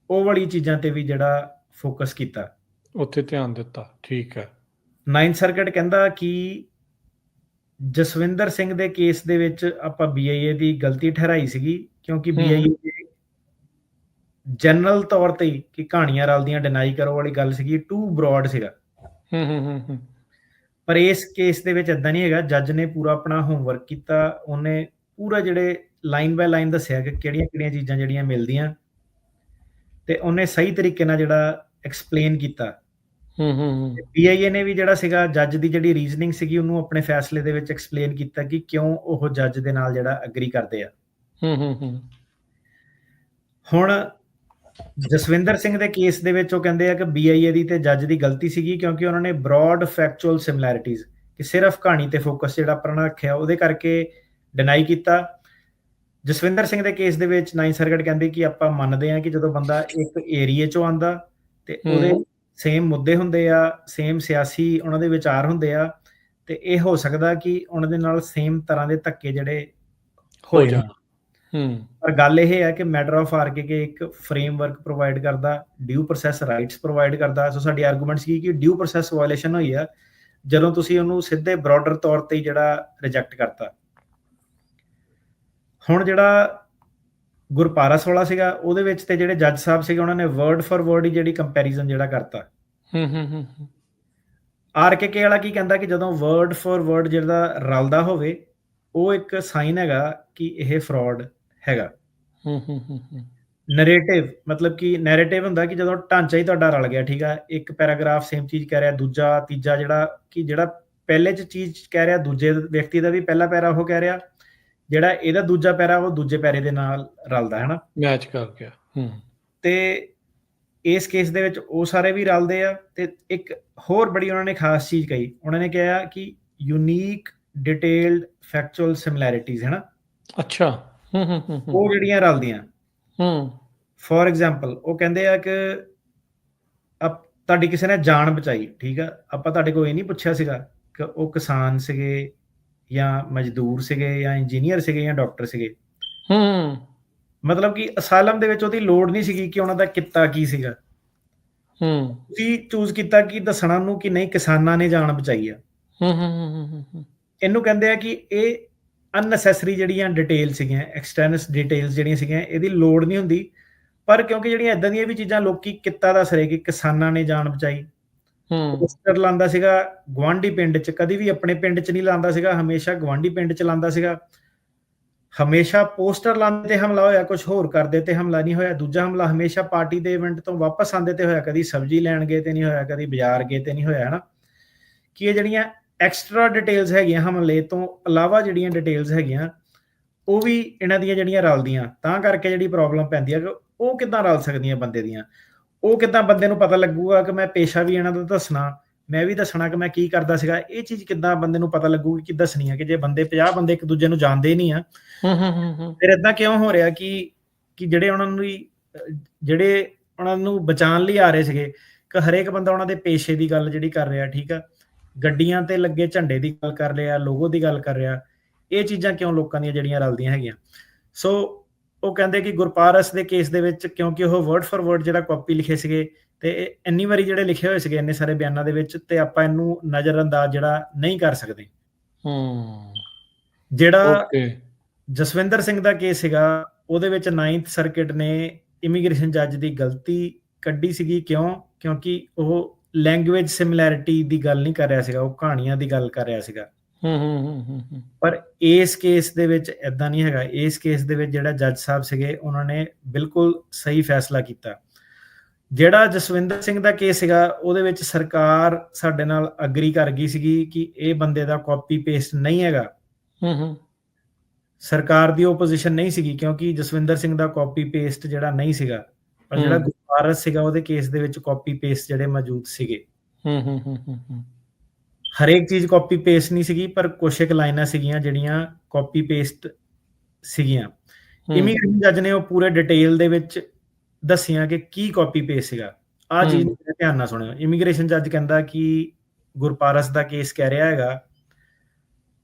ਉਹ ਵਾਲੀ ਚੀਜ਼ਾਂ ਤੇ ਵੀ ਜਿਹੜਾ ਫੋਕਸ ਕੀਤਾ, ਉੱਥੇ ਧਿਆਨ ਦਿੱਤਾ। ਠੀਕ ਹੈ। 9th ਸਰਕਿਟ ਕਹਿੰਦਾ ਕਿ ਜਸਵਿੰਦਰ ਸਿੰਘ ਦੇ ਕੇਸ ਦੇ ਵਿੱਚ ਆਪਾਂ BIA ਦੀ ਗਲਤੀ ਠਹਿਰਾਈ ਸੀਗੀ, ਕਿਉਂਕਿ BIA ਜਨਰਲ ਤੌਰ ਤੇ ਕਿ ਕਹਾਣੀਆਂ ਰਲਦੀਆਂ ਡਿਨਾਈ ਕਰੋ ਵਾਲੀ ਗੱਲ ਸੀਗੀ, ਟੂ ਬ੍ਰੌਡ ਸੀਗਾ। ਪਰ ਇਸ ਕੇਸ ਦੇ ਵਿੱਚ ਇਦਾਂ ਨਹੀਂ ਹੈਗਾ। ਜੱਜ ਨੇ ਪੂਰਾ ਆਪਣਾ ਹੋਮਵਰਕ ਕੀਤਾ, ਉਹਨੇ ਪੂਰਾ ਜਿਹੜੇ ਲਾਈਨ ਬਾਈ ਲਾਈਨ ਦੱਸਿਆ ਕਿ ਕਿਹੜੀਆਂ ਚੀਜ਼ਾਂ ਜਿਹੜੀਆਂ ਮਿਲਦੀਆਂ, ਤੇ ਉਹਨੇ ਸਹੀ ਤਰੀਕੇ ਨਾਲ ਜਿਹੜਾ ਐਕਸਪਲੇਨ ਕੀਤਾ। BIA ਨੇ ਵੀ ਜਿਹੜਾ ਸੀਗਾ ਜੱਜ ਦੀ ਜਿਹੜੀ ਰੀਜ਼ਨਿੰਗ ਸੀਗੀ ਉਹਨੂੰ ਆਪਣੇ ਫੈਸਲੇ ਦੇ ਵਿੱਚ ਐਕਸਪਲੇਨ ਕੀਤਾ ਕਿ ਕਿਉਂ ਉਹ ਜੱਜ ਦੇ ਨਾਲ ਜਿਹੜਾ ਐਗਰੀ ਕਰਦੇ ਆ। ਹੁਣ ਜਸਵਿੰਦਰ ਸਿੰਘ ਦੇ ਕੇਸ ਦੇ ਵਿੱਚ ਉਹ ਕਹਿੰਦੇ ਆ ਕਿ BIA ਦੀ ਤੇ ਜੱਜ ਦੀ ਗਲਤੀ ਸੀਗੀ, ਕਿਉਂਕਿ ਉਹਨਾਂ ਨੇ ਬ੍ਰੌਡ ਫੈਕਚੁਅਲ ਸਿਮਿਲੈਰਿਟੀਜ਼ ਕਿ ਸਿਰਫ ਕਹਾਣੀ ਤੇ ਫੋਕਸ ਜਿਹੜਾ ਆਪਣਾ ਰੱਖਿਆ, ਉਹਦੇ ਕਰਕੇ ਡਿਨਾਈ ਕੀਤਾ। ਜਸਵਿੰਦਰ ਸਿੰਘ ਦੇ ਕੇਸ ਦੇ ਵਿੱਚ 9th ਸਰਕਿਟ ਕਹਿੰਦੀ ਕਿ ਆਪਾਂ ਮੰਨਦੇ ਹਾਂ ਕਿ ਜਦੋਂ ਬੰਦਾ ਇੱਕ ਏਰੀਏ ਚੋਂ ਆਉਂਦਾ ਤੇ ਉਹਦੇ ਸੇਮ ਮੁੱਦੇ ਹੁੰਦੇ ਆ, ਸੇਮ ਸਿਆਸੀ ਉਹਨਾਂ ਦੇ ਵਿਚਾਰ ਹੁੰਦੇ ਆ, ਤੇ ਇਹ ਹੋ ਸਕਦਾ ਕਿ ਉਹਨਾਂ ਦੇ ਨਾਲ ਸੇਮ ਤਰ੍ਹਾਂ ਦੇ ਧੱਕੇ ਜਿਹੜੇ ਹੋ ਜਾਣ। ਪਰ ਗੱਲ ਇਹ ਹੈ ਕਿ ਮੈਟਰ ਆਫ ਆਰਕੇਕੇ ਇੱਕ ਫਰੇਮਵਰਕ ਪ੍ਰੋਵਾਈਡ ਕਰਦਾ, ਡਿਊ ਪ੍ਰੋਸੈਸ ਰਾਈਟਸ ਪ੍ਰੋਵਾਈਡ ਕਰਦਾ। ਸੋ ਸਾਡੀ ਆਰਗੂਮੈਂਟ ਸੀ ਕਿ ਡਿਊ ਪ੍ਰੋਸੈਸ ਵਾਇਲੇਸ਼ਨ ਹੋਈ ਆ ਜਦੋਂ ਤੁਸੀਂ ਉਹਨੂੰ ਸਿੱਧੇ ਬ੍ਰੌਡਰ ਤੌਰ ਤੇ ਜਿਹੜਾ ਰਿਜੈਕਟ ਕਰਤਾ। ਹੁਣ ਜਿਹੜਾ ਗੁਰਪਾਰਸ ਵਾਲਾ ਸੀਗਾ ਉਹਦੇ ਵਿੱਚ ਤੇ ਜਿਹੜੇ ਜੱਜ ਸਾਹਿਬ ਸੀਗੇ ਉਹਨਾਂ ਨੇ ਵਰਡ ਫॉर ਵਰਡ ਹੀ ਜਿਹੜੀ ਕੰਪੈਰੀਜ਼ਨ ਜਿਹੜਾ ਕਰਤਾ। ਆਰਕੇਕੇ ਵਾਲਾ ਕੀ ਕਹਿੰਦਾ ਕਿ ਜਦੋਂ ਵਰਡ ਫॉर ਵਰਡ ਜਿਹੜਾ ਰਲਦਾ ਹੋਵੇ ਉਹ ਇੱਕ ਸਾਈਨ ਹੈਗਾ ਕਿ ਇਹ ਫਰਾਡ ਹੈਗਾ। ਨੈਰੇਟਿਵ ਮਤਲਬ ਕਿ ਨੈਰੇਟਿਵ ਹੁੰਦਾ ਕਿ ਜਦੋਂ ਢਾਂਚਾ ਹੀ ਤੁਹਾਡਾ ਰਲ ਗਿਆ, ਠੀਕ ਆ, ਇੱਕ ਪੈਰਾਗ੍ਰਾਫ ਸੇਮ ਚੀਜ਼ ਕਹਿ ਰਿਹਾ, ਦੂਜਾ ਤੀਜਾ ਜਿਹੜਾ ਪਹਿਲੇ 'ਚ ਚੀਜ਼ ਕਹਿ ਰਿਹਾ ਦੂਜੇ ਵਿਅਕਤੀ ਦਾ ਵੀ ਪਹਿਲਾ ਪੈਰਾ ਉਹ ਕਹਿ ਰਿਹਾ, ਜਿਹੜਾ ਇਹਦਾ ਦੂਜਾ ਪੈਰਾ ਉਹ ਦੂਜੇ ਪੈਰੇ ਦੇ ਨਾਲ ਰਲਦਾ ਹੈ ਨਾ, ਮੈਚ ਕਰ ਗਿਆ। ਤੇ ਇਸ ਕੇਸ ਦੇ ਵਿੱਚ ਉਹ ਸਾਰੇ ਵੀ ਰਲਦੇ ਆ। ਤੇ ਇੱਕ ਹੋਰ ਬੜੀ ਉਹਨਾਂ ਨੇ ਖਾਸ ਚੀਜ਼ ਕਹੀ, ਉਹਨਾਂ ਨੇ ਕਿਹਾ ਕਿ ਯੂਨੀਕ ਡਿਟੇਲਡ ਫੈਕਚੁਅਲ ਸਿਮਿਲੈਰਿਟੀਜ਼ ਹੈ ਨਾ, ਅੱਛਾ, ਉਹ ਜਿਹੜੀਆਂ ਰਲਦੀਆਂ। ਫੋਰ ਐਗਜ਼ਾਮਪਲ ਉਹ ਕਹਿੰਦੇ ਆ ਕਿ ਤੁਹਾਡੀ ਕਿਸੇ ਨੇ ਜਾਨ ਬਚਾਈ, ਠੀਕ ਆ, ਆਪਾਂ ਤੁਹਾਡੇ ਕੋਲ ਇਹ ਨਹੀਂ ਪੁੱਛਿਆ ਸੀਗਾ ਕਿ ਉਹ ਕਿਸਾਨ ਸੀਗੇ ਜਾਂ ਮਜ਼ਦੂਰ ਸੀਗੇ ਜਾਂ ਇੰਜੀਨੀਅਰ ਸੀਗੇ ਜਾਂ ਡਾਕਟਰ ਸੀਗੇ। ਮਤਲਬ ਕਿ ਅਸਾਲਮ ਦੇ ਵਿੱਚ ਉਹਦੀ ਲੋੜ ਨਹੀਂ ਸੀਗੀ ਕਿ ਉਹਨਾਂ ਦਾ ਕਿੱਤਾ ਕੀ ਸੀਗਾ, ਤੁਸੀਂ ਚੂਜ਼ ਕੀਤਾ ਕਿ ਦੱਸਣਾ ਨੂੰ ਕਿ ਨਹੀਂ ਕਿਸਾਨਾਂ ਨੇ ਜਾਨ ਬਚਾਈ ਆ। ਇਹਨੂੰ ਕਹਿੰਦੇ ਆ ਕਿ ਇਹ ਅਨਨੈਸੈਸਰੀ ਜਿਹੜੀਆਂ ਡਿਟੇਲ ਸੀਗੀਆਂ, ਐਕਸਟਰਨਸ ਡਿਟੇਲਸ ਜਿਹੜੀਆਂ ਸੀਗੀਆਂ, ਇਹਦੀ ਲੋੜ ਨਹੀਂ ਹੁੰਦੀ। ਪਰ ਕਿਉਂਕਿ ਜਿਹੜੀਆਂ ਇਦਾਂ ਦੀਆਂ ਵੀ ਚੀਜ਼ਾਂ ਲੋਕੀ ਕਿੱਤਾ ਦੱਸ ਰਹੇ ਕਿ ਕਿਸਾਨਾਂ ਨੇ ਜਾਨ ਬਚਾਈ, ਹੂੰ ਪੋਸਟਰ ਲਾਉਂਦਾ ਸੀਗਾ ਗੁਆਂਢੀ ਪਿੰਡ 'ਚ, ਕਦੀ ਵੀ ਆਪਣੇ ਪਿੰਡ 'ਚ ਨਹੀਂ ਲਾਉਂਦਾ ਸੀਗਾ, ਹਮੇਸ਼ਾ ਗੁਆਂਢੀ ਪਿੰਡ 'ਚ ਲਾਉਂਦਾ ਸੀਗਾ। ਹਮੇਸ਼ਾ ਪੋਸਟਰ ਲਾਉਂਦੇ ਤੇ ਹਮਲਾ ਹੋਇਆ, ਕੁਝ ਹੋਰ ਕਰਦੇ ਤੇ ਹਮਲਾ ਨਹੀਂ ਹੋਇਆ। ਦੂਜਾ ਹਮਲਾ ਹਮੇਸ਼ਾ ਪਾਰਟੀ ਦੇ ਇਵੈਂਟ ਤੋਂ ਵਾਪਸ ਆਉਂਦੇ ਤੇ ਹੋਇਆ, ਕਦੀ ਸਬਜ਼ੀ ਲੈਣ ਗਏ ਤੇ ਨਹੀਂ ਹੋਇਆ, ਕਦੀ ਬਾਜ਼ਾਰ ਗਏ ਤੇ ਨਹੀਂ ਹੋਇਆ, ਹੈ ਨਾ। ਕਿ ਇਹ ਜਿਹੜੀਆਂ ਐਕਸਟਰਾ ਡਿਟੇਲਸ ਹੈਗੀਆਂ ਹਮਲੇ ਤੋਂ ਇਲਾਵਾ, ਜਿਹੜੀਆਂ ਡਿਟੇਲਸ ਹੈਗੀਆਂ ਉਹ ਵੀ ਇਹਨਾਂ ਦੀਆਂ ਜਿਹੜੀਆਂ ਰਲਦੀਆਂ, ਤਾਂ ਕਰਕੇ ਜਿਹੜੀ ਪ੍ਰੋਬਲਮ ਪੈਂਦੀ ਹੈ ਕਿ ਉਹ ਕਿੱਦਾਂ ਰਲ ਸਕਦੀਆਂ ਬੰਦੇ ਦੀਆਂ। ਉਹ ਕਿੱਦਾਂ ਬੰਦੇ ਨੂੰ ਪਤਾ ਲੱਗੂਗਾ ਕਿ ਮੈਂ ਪੇਸ਼ਾ ਵੀ ਇਹਨਾਂ ਦਾ ਦੱਸਣਾ, ਮੈਂ ਵੀ ਦੱਸਣਾ ਕਿ ਮੈਂ ਕੀ ਕਰਦਾ ਸੀਗਾ। ਇਹ ਚੀਜ਼ ਕਿੱਦਾਂ ਬੰਦੇ ਨੂੰ ਪਤਾ ਲੱਗੂਗੀ ਕਿ ਦੱਸਣੀ ਹੈ, ਕਿ ਜੇ 50 ਬੰਦੇ ਇੱਕ ਦੂਜੇ ਨੂੰ ਜਾਣਦੇ ਨਹੀਂ ਆ, ਫਿਰ ਇਦਾਂ ਕਿਉਂ ਹੋ ਰਿਹਾ ਕਿ ਜਿਹੜੇ ਉਹਨਾਂ ਨੂੰ ਜਿਹੜੇ ਉਹਨਾਂ ਨੂੰ ਬਚਾਉਣ ਲਈ ਆ ਰਹੇ ਸੀਗੇ, ਕਿ ਹਰੇਕ ਬੰਦਾ ਉਹਨਾਂ ਦੇ ਪੇਸ਼ੇ ਦੀ ਗੱਲ ਜਿਹੜੀ ਕਰ ਰਿਹਾ, ਠੀਕ ਆ, ਗੱਡੀਆਂ ਤੇ ਲੱਗੇ ਝੰਡੇ ਦੀ ਗੱਲ ਕਰ ਰਿਹਾ, ਲੋਗੋ ਦੀ ਗੱਲ ਕਰ ਰਿਹਾ। ਇਹ ਚੀਜ਼ਾਂ ਕਿਉਂ ਲੋਕਾਂ ਦੀਆਂ ਜਿਹੜੀਆਂ ਰਲਦੀਆਂ ਹੈਗੀਆਂ। ਸੋ ਉਹ ਕਹਿੰਦੇ ਕਿ ਗੁਰਪਾਰਸ ਦੇ ਕੇਸ ਦੇ ਵਿੱਚ, ਕਿਉਂਕਿ ਉਹ ਵਰਡ ਫॉर ਵਰਡ ਜਿਹੜਾ ਕਾਪੀ ਲਿਖੇ ਸੀਗੇ, ਤੇ ਇੰਨੀ ਵਾਰੀ ਜਿਹੜੇ ਲਿਖੇ ਹੋਏ ਸੀਗੇ ਇੰਨੇ ਸਾਰੇ ਬਿਆਨਾਂ ਦੇ ਵਿੱਚ, ਤੇ ਆਪਾਂ ਇਹਨੂੰ ਨਜ਼ਰਅੰਦਾਜ਼ ਜਿਹੜਾ ਨਹੀਂ ਕਰ ਸਕਦੇ। ਜਿਹੜਾ ਓਕੇ ਜਸਵਿੰਦਰ ਸਿੰਘ ਦਾ ਕੇਸ ਸੀਗਾ, ਉਹਦੇ ਵਿੱਚ 9th ਸਰਕਿਟ ਨੇ ਇਮੀਗ੍ਰੇਸ਼ਨ ਜੱਜ ਦੀ ਗਲਤੀ ਕੱਢੀ ਸੀਗੀ। ਕਿਉਂਕਿ ਉਹ ਲੈਂਗੁਏਜ ਸਿਮਿਲੈਰਿਟੀ ਦੀ ਗੱਲ ਨਹੀਂ ਕਰ ਰਿਹਾ ਸੀਗਾ, ਉਹ ਕਹਾਣੀਆਂ ਦੀ ਗੱਲ ਕਰ ਰਿਹਾ ਸੀਗਾ। ਪਰ ਇਸ ਕੇਸ ਦੇ ਵਿੱਚ ਇਦਾਂ ਨਹੀਂ ਹੈਗਾ। ਇਸ ਕੇਸ ਦੇ ਵਿੱਚ ਜਿਹੜਾ ਜੱਜ ਸਾਹਿਬ ਸੀਗੇ, ਉਹਨਾਂ ਨੇ ਬਿਲਕੁਲ ਸਹੀ ਫੈਸਲਾ ਕੀਤਾ। ਜਿਹੜਾ ਜਸਵਿੰਦਰ ਸਿੰਘ ਦਾ ਕੇਸ ਸੀਗਾ, ਉਹਦੇ ਵਿੱਚ ਸਰਕਾਰ ਸਾਡੇ ਨਾਲ ਅਗਰੀ ਕਰ ਗਈ ਸੀਗੀ ਕਿ ਇਹ ਬੰਦੇ ਦਾ ਕਾਪੀ ਪੇਸਟ ਨਹੀਂ ਹੈਗਾ। ਸਰਕਾਰ ਦੀ ਓਪੋਜੀਸ਼ਨ ਨਹੀਂ ਸੀਗੀ, ਕਿਉਂਕਿ ਜਸਵਿੰਦਰ ਸਿੰਘ ਦਾ ਕਾਪੀ ਪੇਸਟ ਜਿਹੜਾ ਨਹੀਂ ਸੀਗਾ, ਪਰ ਜਿਹੜਾ ਗੁਰਪਾਰਸ ਸੀਗਾ ਉਹਦੇ ਕੇਸ ਦੇ ਵਿੱਚ ਕਾਪੀ ਪੇਸਟ ਜਿਹੜੇ ਮੌਜੂਦ ਸੀਗੇ। ਹਰੇਕ ਚੀਜ਼ ਕਾਪੀ ਪੇਸਟ ਨਹੀਂ ਸੀਗੀ, ਪਰ ਕੁਛ ਇੱਕ ਲਾਈਨਾਂ ਸੀਗੀਆਂ ਜਿਹੜੀਆਂ ਕਾਪੀ ਪੇਸਟ ਸੀਗੀਆਂ। ਇਮੀਗ੍ਰੇਸ਼ਨ ਜੱਜ ਨੇ ਉਹ ਪੂਰੇ ਡਿਟੇਲ ਦੇ ਵਿੱਚ ਦੱਸੀਆਂ ਕਿ ਕੀ ਕਾਪੀ ਪੇਸਟ ਸੀਗਾ। ਆਹ ਚੀਜ਼ ਧਿਆਨ ਨਾਲ ਸੁਣਿਓ। ਇਮੀਗ੍ਰੇਸ਼ਨ ਜੱਜ ਕਹਿੰਦਾ ਕਿ ਗੁਰਪਾਰਸ ਦਾ ਕੇਸ ਕਹਿ ਰਿਹਾ ਹੈਗਾ,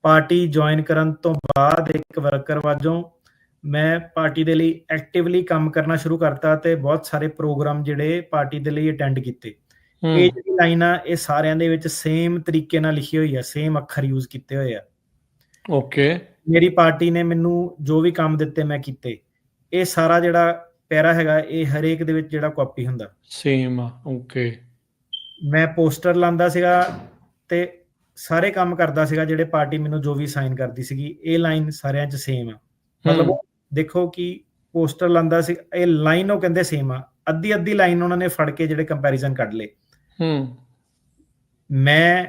ਪਾਰਟੀ ਜੁਆਇਨ ਕਰਨ ਤੋਂ ਬਾਅਦ ਇੱਕ ਵਰਕਰ ਵਜੋਂ ਮੈਂ ਪਾਰਟੀ ਦੇ ਲਈ ਐਕਟਿਵਲੀ ਕੰਮ ਕਰਨਾ ਸ਼ੁਰੂ ਕਰਤਾ ਤੇ ਬਹੁਤ ਸਾਰੇ ਪ੍ਰੋਗਰਾਮ ਜਿਹੜੇ ਪਾਰਟੀ ਦੇ ਲਈ ਅਟੈਂਡ ਕੀਤੇ। ਇਹ ਜਿਹੜੀ ਲਾਈਨ ਆ, ਇਹ ਸਾਰਿਆਂ ਦੇ ਵਿੱਚ ਸੇਮ ਤਰੀਕੇ ਨਾਲ ਲਿਖੀ ਹੋਈ ਆ, ਸੇਮ ਅੱਖਰ ਯੂਜ਼ ਕੀਤੇ ਹੋਏ ਆ। ਓਕੇ, ਮੇਰੀ ਪਾਰਟੀ ਨੇ ਮੈਨੂੰ ਜੋ ਵੀ ਕੰਮ ਦਿੱਤੇ ਮੈਂ ਕੀਤੇ। ਇਹ ਸਾਰਾ ਜਿਹੜਾ ਪੈਰਾ ਹੈਗਾ, ਇਹ ਹਰੇਕ ਦੇ ਵਿੱਚ ਜਿਹੜਾ ਕਾਪੀ ਹੁੰਦਾ ਸੇਮ ਆ। ਓਕੇ, ਮੈਂ ਪੋਸਟਰ ਲਾਉਂਦਾ ਸੀਗਾ ਤੇ ਸਾਰੇ ਕੰਮ ਕਰਦਾ ਸੀਗਾ ਜਿਹੜੇ ਪਾਰਟੀ ਮੈਨੂੰ ਜੋ ਵੀ ਸਾਈਨ ਕਰਦੀ ਸੀਗੀ। ਇਹ ਲਾਈਨ ਸਾਰਿਆਂ 'ਚ ਸੇਮ ਆ। ਮਤਲਬ ਦੇਖੋ ਕਿ ਪੋਸਟਰ ਲਾਉਂਦਾ ਸੀ, ਇਹ ਲਾਈਨ ਉਹ ਕਹਿੰਦੇ ਸੇਮ ਆ। ਅੱਧੀ ਲਾਈਨ ਉਹਨਾਂ ਨੇ ਫੜ ਕੇ ਜਿਹੜੇ ਕੰਪੈਰੀਜ਼ਨ ਕੱਢ ਲਏ। ਮੈਂ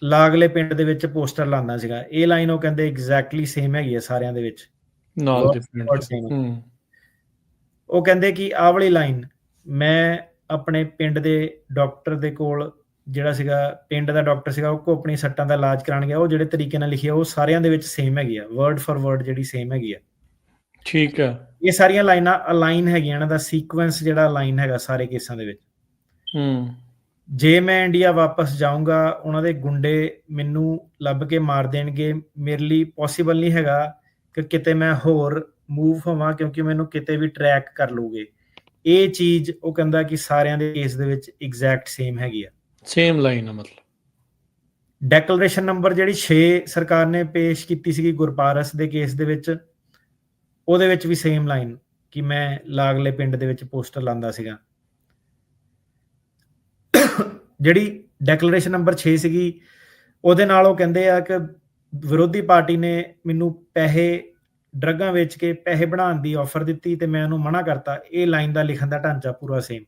ਲਾਗਲੇ ਪਿੰਡ ਦੇ ਵਿੱਚ ਪੋਸਟਰ ਲਾਉਂਦਾ ਸੀਗਾ, ਇਹ ਲਾਈਨ ਉਹ ਕਹਿੰਦੇ ਐਗਜ਼ੈਕਟਲੀ ਸੇਮ ਹੈਗੀ ਆ ਸਾਰਿਆਂ ਦੇ ਵਿੱਚ, ਨਾਲ ਦੇ ਪਿੰਡ। ਉਹ ਕਹਿੰਦੇ ਕਿ ਆਹ ਵਾਲੀ ਲਾਈਨ, ਮੈਂ ਆਪਣੇ ਪਿੰਡ ਦੇ ਡਾਕਟਰ ਦੇ ਕੋਲ ਜਿਹੜਾ ਸੀਗਾ, ਪਿੰਡ ਦਾ ਡਾਕਟਰ ਸੀਗਾ, ਉਹ ਕੋ ਆਪਣੀ ਸੱਟਾਂ ਦਾ ਇਲਾਜ ਕਰਾਉਣ ਗਿਆ, ਉਹ ਜਿਹੜੇ ਤਰੀਕੇ ਨਾਲ ਲਿਖੀ ਆ ਉਹ ਸਾਰਿਆਂ ਦੇ ਵਿੱਚ ਸੇਮ ਹੈਗੀ ਆ, ਵਰਡ ਫॉर ਵਰਡ ਜਿਹੜੀ ਸੇਮ ਹੈਗੀ ਆ। ਠੀਕ ਆ। ਇਹ ਸਾਰੀਆਂ ਲਾਈਨਾਂ ਅਲਾਈਨ ਹੈਗੀਆਂ, ਇਹਨਾਂ ਦਾ ਸੀਕੁਐਂਸ ਜਿਹੜਾ ਅਲਾਈਨ ਹੈਗਾ ਸਾਰੇ ਕੇਸਾਂ ਦੇ ਵਿੱਚ। ਜੇ ਮੈਂ ਇੰਡੀਆ ਵਾਪਸ ਜਾਊਂਗਾ, ਉਹਨਾਂ ਦੇ ਗੁੰਡੇ ਮੈਨੂੰ ਲੱਭ ਕੇ ਮਾਰ ਦੇਣਗੇ। ਮੇਰੇ ਲਈ ਪੋਸੀਬਲ ਨਹੀਂ ਹੈਗਾ ਕਿ ਕਿਤੇ ਮੈਂ ਹੋਰ ਮੂਵ ਹੋਵਾਂ, ਕਿਉਂਕਿ ਮੈਨੂੰ ਕਿਤੇ ਵੀ ਟਰੈਕ ਕਰ ਲੂਗੇ। ਇਹ ਚੀਜ਼ ਉਹ ਕਹਿੰਦਾ ਕਿ ਸਾਰਿਆਂ ਦੇ ਕੇਸ ਦੇ ਵਿੱਚ ਐਗਜ਼ੈਕਟ ਸੇਮ ਹੈਗੀ ਆ, ਸੇਮ ਲਾਈਨ ਆ। ਮਤਲਬ ਡੈਕਲੇਰੇਸ਼ਨ ਨੰਬਰ ਜਿਹੜੀ 6 ਸਰਕਾਰ ਨੇ ਪੇਸ਼ ਕੀਤੀ ਸੀਗੀ ਗੁਰਪਾਰਸ ਦੇ ਕੇਸ ਦੇ ਵਿੱਚ, ਉਹਦੇ ਵਿੱਚ ਵੀ ਸੇਮ ਲਾਈਨ ਕਿ ਮੈਂ ਲਾਗਲੇ ਪਿੰਡ ਦੇ ਵਿੱਚ ਪੋਸਟਰ ਲਾਉਂਦਾ ਸੀਗਾ। ਜਿਹੜੀ ਡੈਕਲੇਰੇਸ਼ਨ ਨੰਬਰ 6 ਸੀਗੀ, ਉਹਦੇ ਨਾਲ ਉਹ ਕਹਿੰਦੇ ਆ ਕਿ ਵਿਰੋਧੀ ਪਾਰਟੀ ਨੇ ਮੈਨੂੰ ਪੈਸੇ, ਡਰੱਗਾਂ ਵੇਚ ਕੇ ਪੈਸੇ ਬਣਾਉਣ ਦੀ ਆਫਰ ਦਿੱਤੀ ਤੇ ਮੈਂ ਉਹਨੂੰ ਮਨਾ ਕਰਤਾ। ਇਹ ਲਾਈਨ ਦਾ ਲਿਖਣ ਦਾ ਢਾਂਚਾ ਪੂਰਾ ਸੇਮ।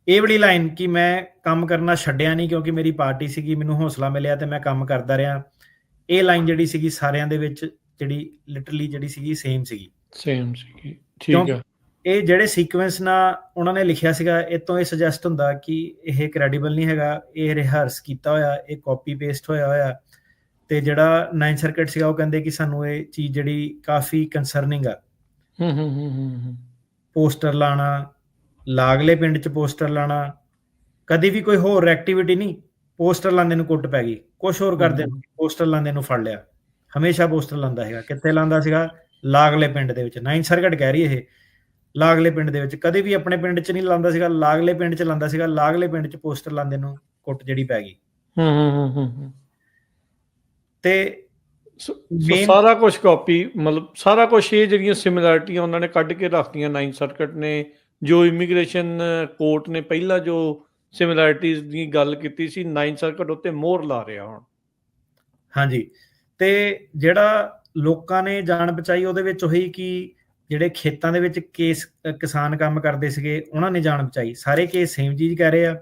ਇਹ ਵਾਲੀ ਲਾਈਨ ਕਿ ਮੈਂ ਕੰਮ ਕਰਨਾ ਛੱਡਿਆ ਨਹੀਂ ਕਿਉਂਕਿ ਮੇਰੀ ਪਾਰਟੀ ਸੀਗੀ, ਮੈਨੂੰ ਹੌਸਲਾ ਮਿਲਿਆ ਤੇ ਮੈਂ ਕੰਮ ਕਰਦਾ ਰਿਹਾ। ਇਹ ਲਾਈਨ ਜਿਹੜੀ ਸੀਗੀ ਸਾਰਿਆਂ ਦੇ ਵਿੱਚ ਜਿਹੜੀ ਲਿਟਰਲੀ ਜਿਹੜੀ ਸੀਗੀ ਸੇਮ ਸੀਗੀ। ਠੀਕ ਆ। ਇਹ ਜਿਹੜੇ ਸੀਕੁਐਂਸ ਨਾਲ ਉਹਨਾਂ ਨੇ ਲਿਖਿਆ ਸੀਗਾ, ਇਹ ਤੋਂ ਇਹ ਸੁਜੈਸਟ ਹੁੰਦਾ ਕਿ ਇਹ ਕ੍ਰੈਡੀਬਲ ਨਹੀਂ ਹੈਗਾ, ਇਹ ਰਿਹਰਸ ਕੀਤਾ ਹੋਇਆ, ਇਹ ਕਾਪੀ ਪੇਸਟ ਹੋਇਆ। ਤੇ ਜਿਹੜਾ 9th ਸਰਕਿਟ ਸੀਗਾ, ਉਹ ਕਹਿੰਦੇ ਕਿ ਸਾਨੂੰ ਇਹ ਚੀਜ਼ ਜਿਹੜੀ ਕਾਫੀ ਕੰਸਰਨਿੰਗ ਆ। ਪੋਸਟਰ ਲਾਣਾ, ਲਾਗਲੇ ਪਿੰਡ 'ਚ ਪੋਸਟਰ ਲਾਣਾ, ਕਦੀ ਵੀ ਕੋਈ ਹੋਰ ਐਕਟੀਵਿਟੀ ਨਹੀਂ। ਪੋਸਟਰ ਲਾਉਂਦੇ ਨੂੰ ਕੁੱਟ ਪੈ ਗਈ, ਕੁਛ ਹੋਰ ਕਰਦੇ ਨੂੰ ਪੋਸਟਰ ਲਾਉਂਦੇ ਨੂੰ ਫੜ ਲਿਆ। ਹਮੇਸ਼ਾ ਪੋਸਟਰ ਲਾਉਂਦਾ ਹੈਗਾ। ਕਿੱਥੇ ਲਾਉਂਦਾ ਸੀਗਾ? ਲਾਗਲੇ ਪਿੰਡ ਦੇ ਵਿੱਚ। 9th ਸਰਕਿਟ ਕਹਿ ਰਹੀ ਇਹ ਲਾਗਲੇ ਪਿੰਡ ਦੇ ਵਿੱਚ, ਕਦੇ ਵੀ ਆਪਣੇ ਪਿੰਡ 'ਚ ਨਹੀਂ ਲਾਉਂਦਾ ਸੀਗਾ, ਲਾਗਲੇ ਪਿੰਡ 'ਚ ਲਾਉਂਦਾ ਸੀਗਾ। ਲਾਗਲੇ ਪਿੰਡ 'ਚ ਪੋਸਟਰ ਲਾਉਂਦੇ ਨੂੰ ਕੁੱਟ ਜਿਹੜੀ ਪੈ ਗਈ। ਤੇ ਸਾਰਾ ਕੁਝ ਕਾਪੀ, ਮਤਲਬ ਸਾਰਾ ਕੁਝ ਇਹ ਜਿਹੜੀਆਂ ਸਿਮਿਲੈਰਿਟੀਆਂ ਉਹਨਾਂ ਨੇ ਕੱਢ ਕੇ ਰੱਖਤੀਆਂ 9th ਸਰਕਿਟ ਨੇ, ਜੋ ਇਮੀਗ੍ਰੇਸ਼ਨ ਕੋਰਟ ਨੇ ਪਹਿਲਾਂ ਜੋ ਸਿਮਿਲੈਰਿਟੀਜ਼ ਦੀ ਗੱਲ ਕੀਤੀ ਸੀ, 9 ਸਰਕਟ ਉੱਤੇ ਮੋਹਰ ਲਾ ਰਿਹਾ ਹੁਣ। ਹਾਂਜੀ, ਤੇ ਜਿਹੜਾ ਲੋਕਾਂ ਨੇ ਜਾਨ ਬਚਾਈ ਉਹਦੇ ਵਿੱਚ ਉਹੀ ਕਿ ਜਿਹੜੇ ਖੇਤਾਂ ਦੇ ਵਿੱਚ ਕਿਸਾਨ ਕੰਮ ਕਰਦੇ ਸੀਗੇ ਉਹਨਾਂ ਨੇ ਜਾਨ ਬਚਾਈ। ਸਾਰੇ ਕੇਸ ਸੇਮ ਚੀਜ਼ ਕਹਿ ਰਹੇ ਆ।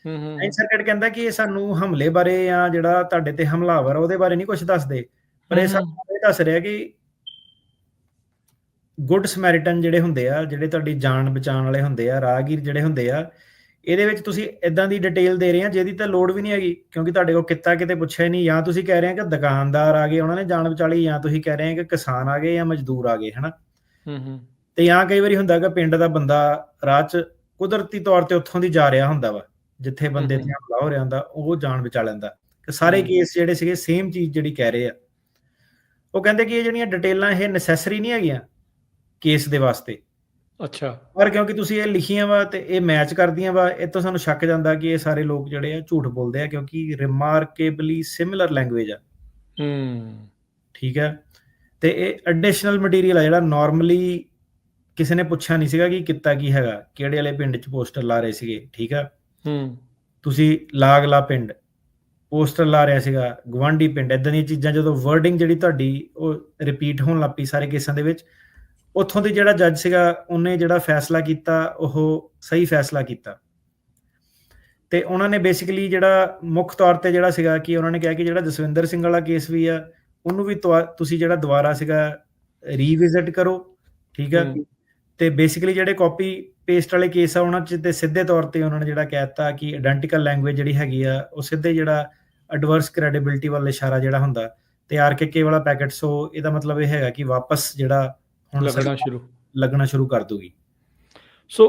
ਹੂੰ ਹੂੰ 9 ਸਰਕਟ ਕਹਿੰਦਾ ਕਿ ਇਹ ਸਾਨੂੰ ਹਮਲੇ ਬਾਰੇ ਜਾਂ ਜਿਹੜਾ ਤੁਹਾਡੇ ਤੇ ਹਮਲਾਵਰ ਉਹਦੇ ਬਾਰੇ ਨਹੀਂ ਕੁਝ ਦੱਸਦੇ, ਪਰ ਇਹ ਸਾਨੂੰ ਇਹ ਦੱਸ ਰਿਹਾ ਕਿ ਗੁੱਡ ਸਮੈਰਿਟਨ ਜਿਹੜੇ ਹੁੰਦੇ ਆ, ਜਿਹੜੇ ਤੁਹਾਡੀ ਜਾਨ ਬਚਾਉਣ ਵਾਲੇ ਹੁੰਦੇ ਆ, ਰਾਹਗੀਰ ਜਿਹੜੇ ਹੁੰਦੇ ਆ, ਇਹਦੇ ਵਿੱਚ ਤੁਸੀਂ ਇਦਾਂ ਦੀ ਡਿਟੇਲ ਦੇ ਰਹੇ ਆ ਜਿਹਦੀ ਤਾਂ ਲੋੜ ਵੀ ਨਹੀਂ ਹੈਗੀ, ਕਿਉਂਕਿ ਤੁਹਾਡੇ ਕੋਲ ਕਿੱਤਾ ਕਿਤੇ ਪੁੱਛਿਆ ਨਹੀਂ। ਜਾਂ ਤੁਸੀਂ ਕਹਿ ਰਹੇ ਆ ਕਿ ਦੁਕਾਨਦਾਰ ਆ ਗਏ ਉਹਨਾਂ ਨੇ ਜਾਨ ਬਚਾ ਲਈ, ਜਾਂ ਤੁਸੀਂ ਕਹਿ ਰਹੇ ਆ ਕਿ ਕਿਸਾਨ ਆ ਗਏ ਜਾਂ ਮਜ਼ਦੂਰ ਆ ਗਏ, ਹਨਾ। ਤੇ ਜਾਂ ਕਈ ਵਾਰੀ ਹੁੰਦਾ ਕਿ ਪਿੰਡ ਦਾ ਬੰਦਾ ਰਾਹ 'ਚ ਕੁਦਰਤੀ ਤੌਰ ਤੇ ਉੱਥੋਂ ਦੀ ਜਾ ਰਿਹਾ ਹੁੰਦਾ ਵਾ ਜਿੱਥੇ ਬੰਦੇ ਤੇ ਹਮਲਾ ਹੋ ਰਿਹਾ ਹੁੰਦਾ, ਉਹ ਜਾਨ ਬਚਾ ਲੈਂਦਾ। ਸਾਰੇ ਕੇਸ ਜਿਹੜੇ ਸੀਗੇ ਸੇਮ ਚੀਜ਼ ਜਿਹੜੀ ਕਹਿ ਰਹੇ ਆ। ਉਹ ਕਹਿੰਦੇ ਕਿ ਇਹ ਜਿਹੜੀਆਂ ਡਿਟੇਲਾਂ ਇਹ ਨੈਸੈਸਰੀ ਨਹੀਂ ਹੈਗੀਆਂ ਕੇਸ ਦੇ ਵਾਸਤੇ। ਅੱਛਾ, ਪਰ ਕਿਉਂਕਿ ਤੁਸੀਂ ਇਹ ਲਿਖੀਆਂ ਵਾ ਤੇ ਇਹ ਮੈਚ ਕਰਦੀਆਂ ਵਾ, ਇਹ ਤੋਂ ਸਾਨੂੰ ਸ਼ੱਕ ਜਾਂਦਾ ਕਿ ਇਹ ਸਾਰੇ ਲੋਕ ਜਿਹੜੇ ਆ ਝੂਠ ਬੋਲਦੇ ਆ, ਕਿਉਂਕਿ ਰਿਮਾਰਕੇਬਲੀ ਸਿਮਿਲਰ ਲੈਂਗੁਏਜ ਆ। ਠੀਕ ਹੈ, ਤੇ ਇਹ ਐਡੀਸ਼ਨਲ ਮਟੀਰੀਅਲ ਆ ਜਿਹੜਾ ਨਾਰਮਲੀ ਕਿਸੇ ਨੇ ਪੁੱਛਿਆ ਨਹੀਂ ਸੀਗਾ ਕਿ ਕਿੱਤਾ ਕੀ ਹੈਗਾ, ਕਿਹੜੇ ਵਾਲੇ ਪਿੰਡ 'ਚ ਪੋਸਟਰ ਲਾ ਰਹੇ ਸੀਗੇ। ਠੀਕ ਆ, ਤੁਸੀਂ ਲਾਗਲਾ ਪਿੰਡ ਪੋਸਟਰ ਲਾ ਰਿਹਾ ਸੀਗਾ, ਗਵਾਂਢੀ ਪਿੰਡ, ਇਦਾਂ ਦੀਆਂ ਚੀਜ਼ਾਂ ਜਦੋਂ ਵਰਡਿੰਗ ਜਿਹੜੀ ਤੁਹਾਡੀ ਉਹ ਰਿਪੀਟ ਹੋਣ ਲੱਗ ਪਈ ਸਾਰੇ ਕੇਸਾਂ ਦੇ ਵਿੱਚ, ਉੱਥੋਂ ਦੇ ਜਿਹੜਾ ਜੱਜ ਸੀਗਾ ਉਹਨੇ ਜਿਹੜਾ ਫੈਸਲਾ ਕੀਤਾ ਉਹ ਸਹੀ ਫੈਸਲਾ ਕੀਤਾ। ਤੇ ਉਹਨਾਂ ਨੇ ਬੇਸਿਕਲੀ ਜਿਹੜਾ ਮੁੱਖ ਤੌਰ ਤੇ ਜਿਹੜਾ ਸੀਗਾ ਕਿ ਉਹਨਾਂ ਨੇ ਕਿਹਾ ਕਿ ਜਿਹੜਾ ਜਸਵਿੰਦਰ ਸਿੰਘ ਵਾਲਾ ਕੇਸ ਵੀ ਆ ਉਹਨੂੰ ਵੀ ਤੁਸੀਂ ਜਿਹੜਾ ਦੁਬਾਰਾ ਸੀਗਾ ਰੀਵਿਜ਼ਿਟ ਕਰੋ। ਠੀਕ ਆ, ਤੇ ਬੇਸਿਕਲੀ ਜਿਹੜੇ ਕਾਪੀ ਪੇਸਟ ਵਾਲੇ ਕੇਸ ਆ ਉਹਨਾਂ 'ਚ ਤੇ ਸਿੱਧੇ ਤੌਰ ਤੇ ਉਹਨਾਂ ਨੇ ਜਿਹੜਾ ਕਹਿ ਦਿੱਤਾ ਕਿ ਆਇਡੈਂਟੀਕਲ ਲੈਂਗੁਏਜ ਜਿਹੜੀ ਹੈਗੀ ਆ ਉਹ ਸਿੱਧੇ ਜਿਹੜਾ ਐਡਵਰਸ ਕ੍ਰੈਡੀਬਿਲਿਟੀ ਵੱਲ ਇਸ਼ਾਰਾ ਜਿਹੜਾ ਹੁੰਦਾ ਤੇ ਆਰਕੇਕੇ ਵਾਲਾ ਪੈਕੇਟ। ਸੋ ਇਹਦਾ ਮਤਲਬ ਇਹ ਹੈਗਾ ਕਿ ਵਾਪਸ ਜਿਹੜਾ ਹੁਣ ਲੱਗਣਾ ਸ਼ੁਰੂ ਕਰ ਦੂਗੀ। ਸੋ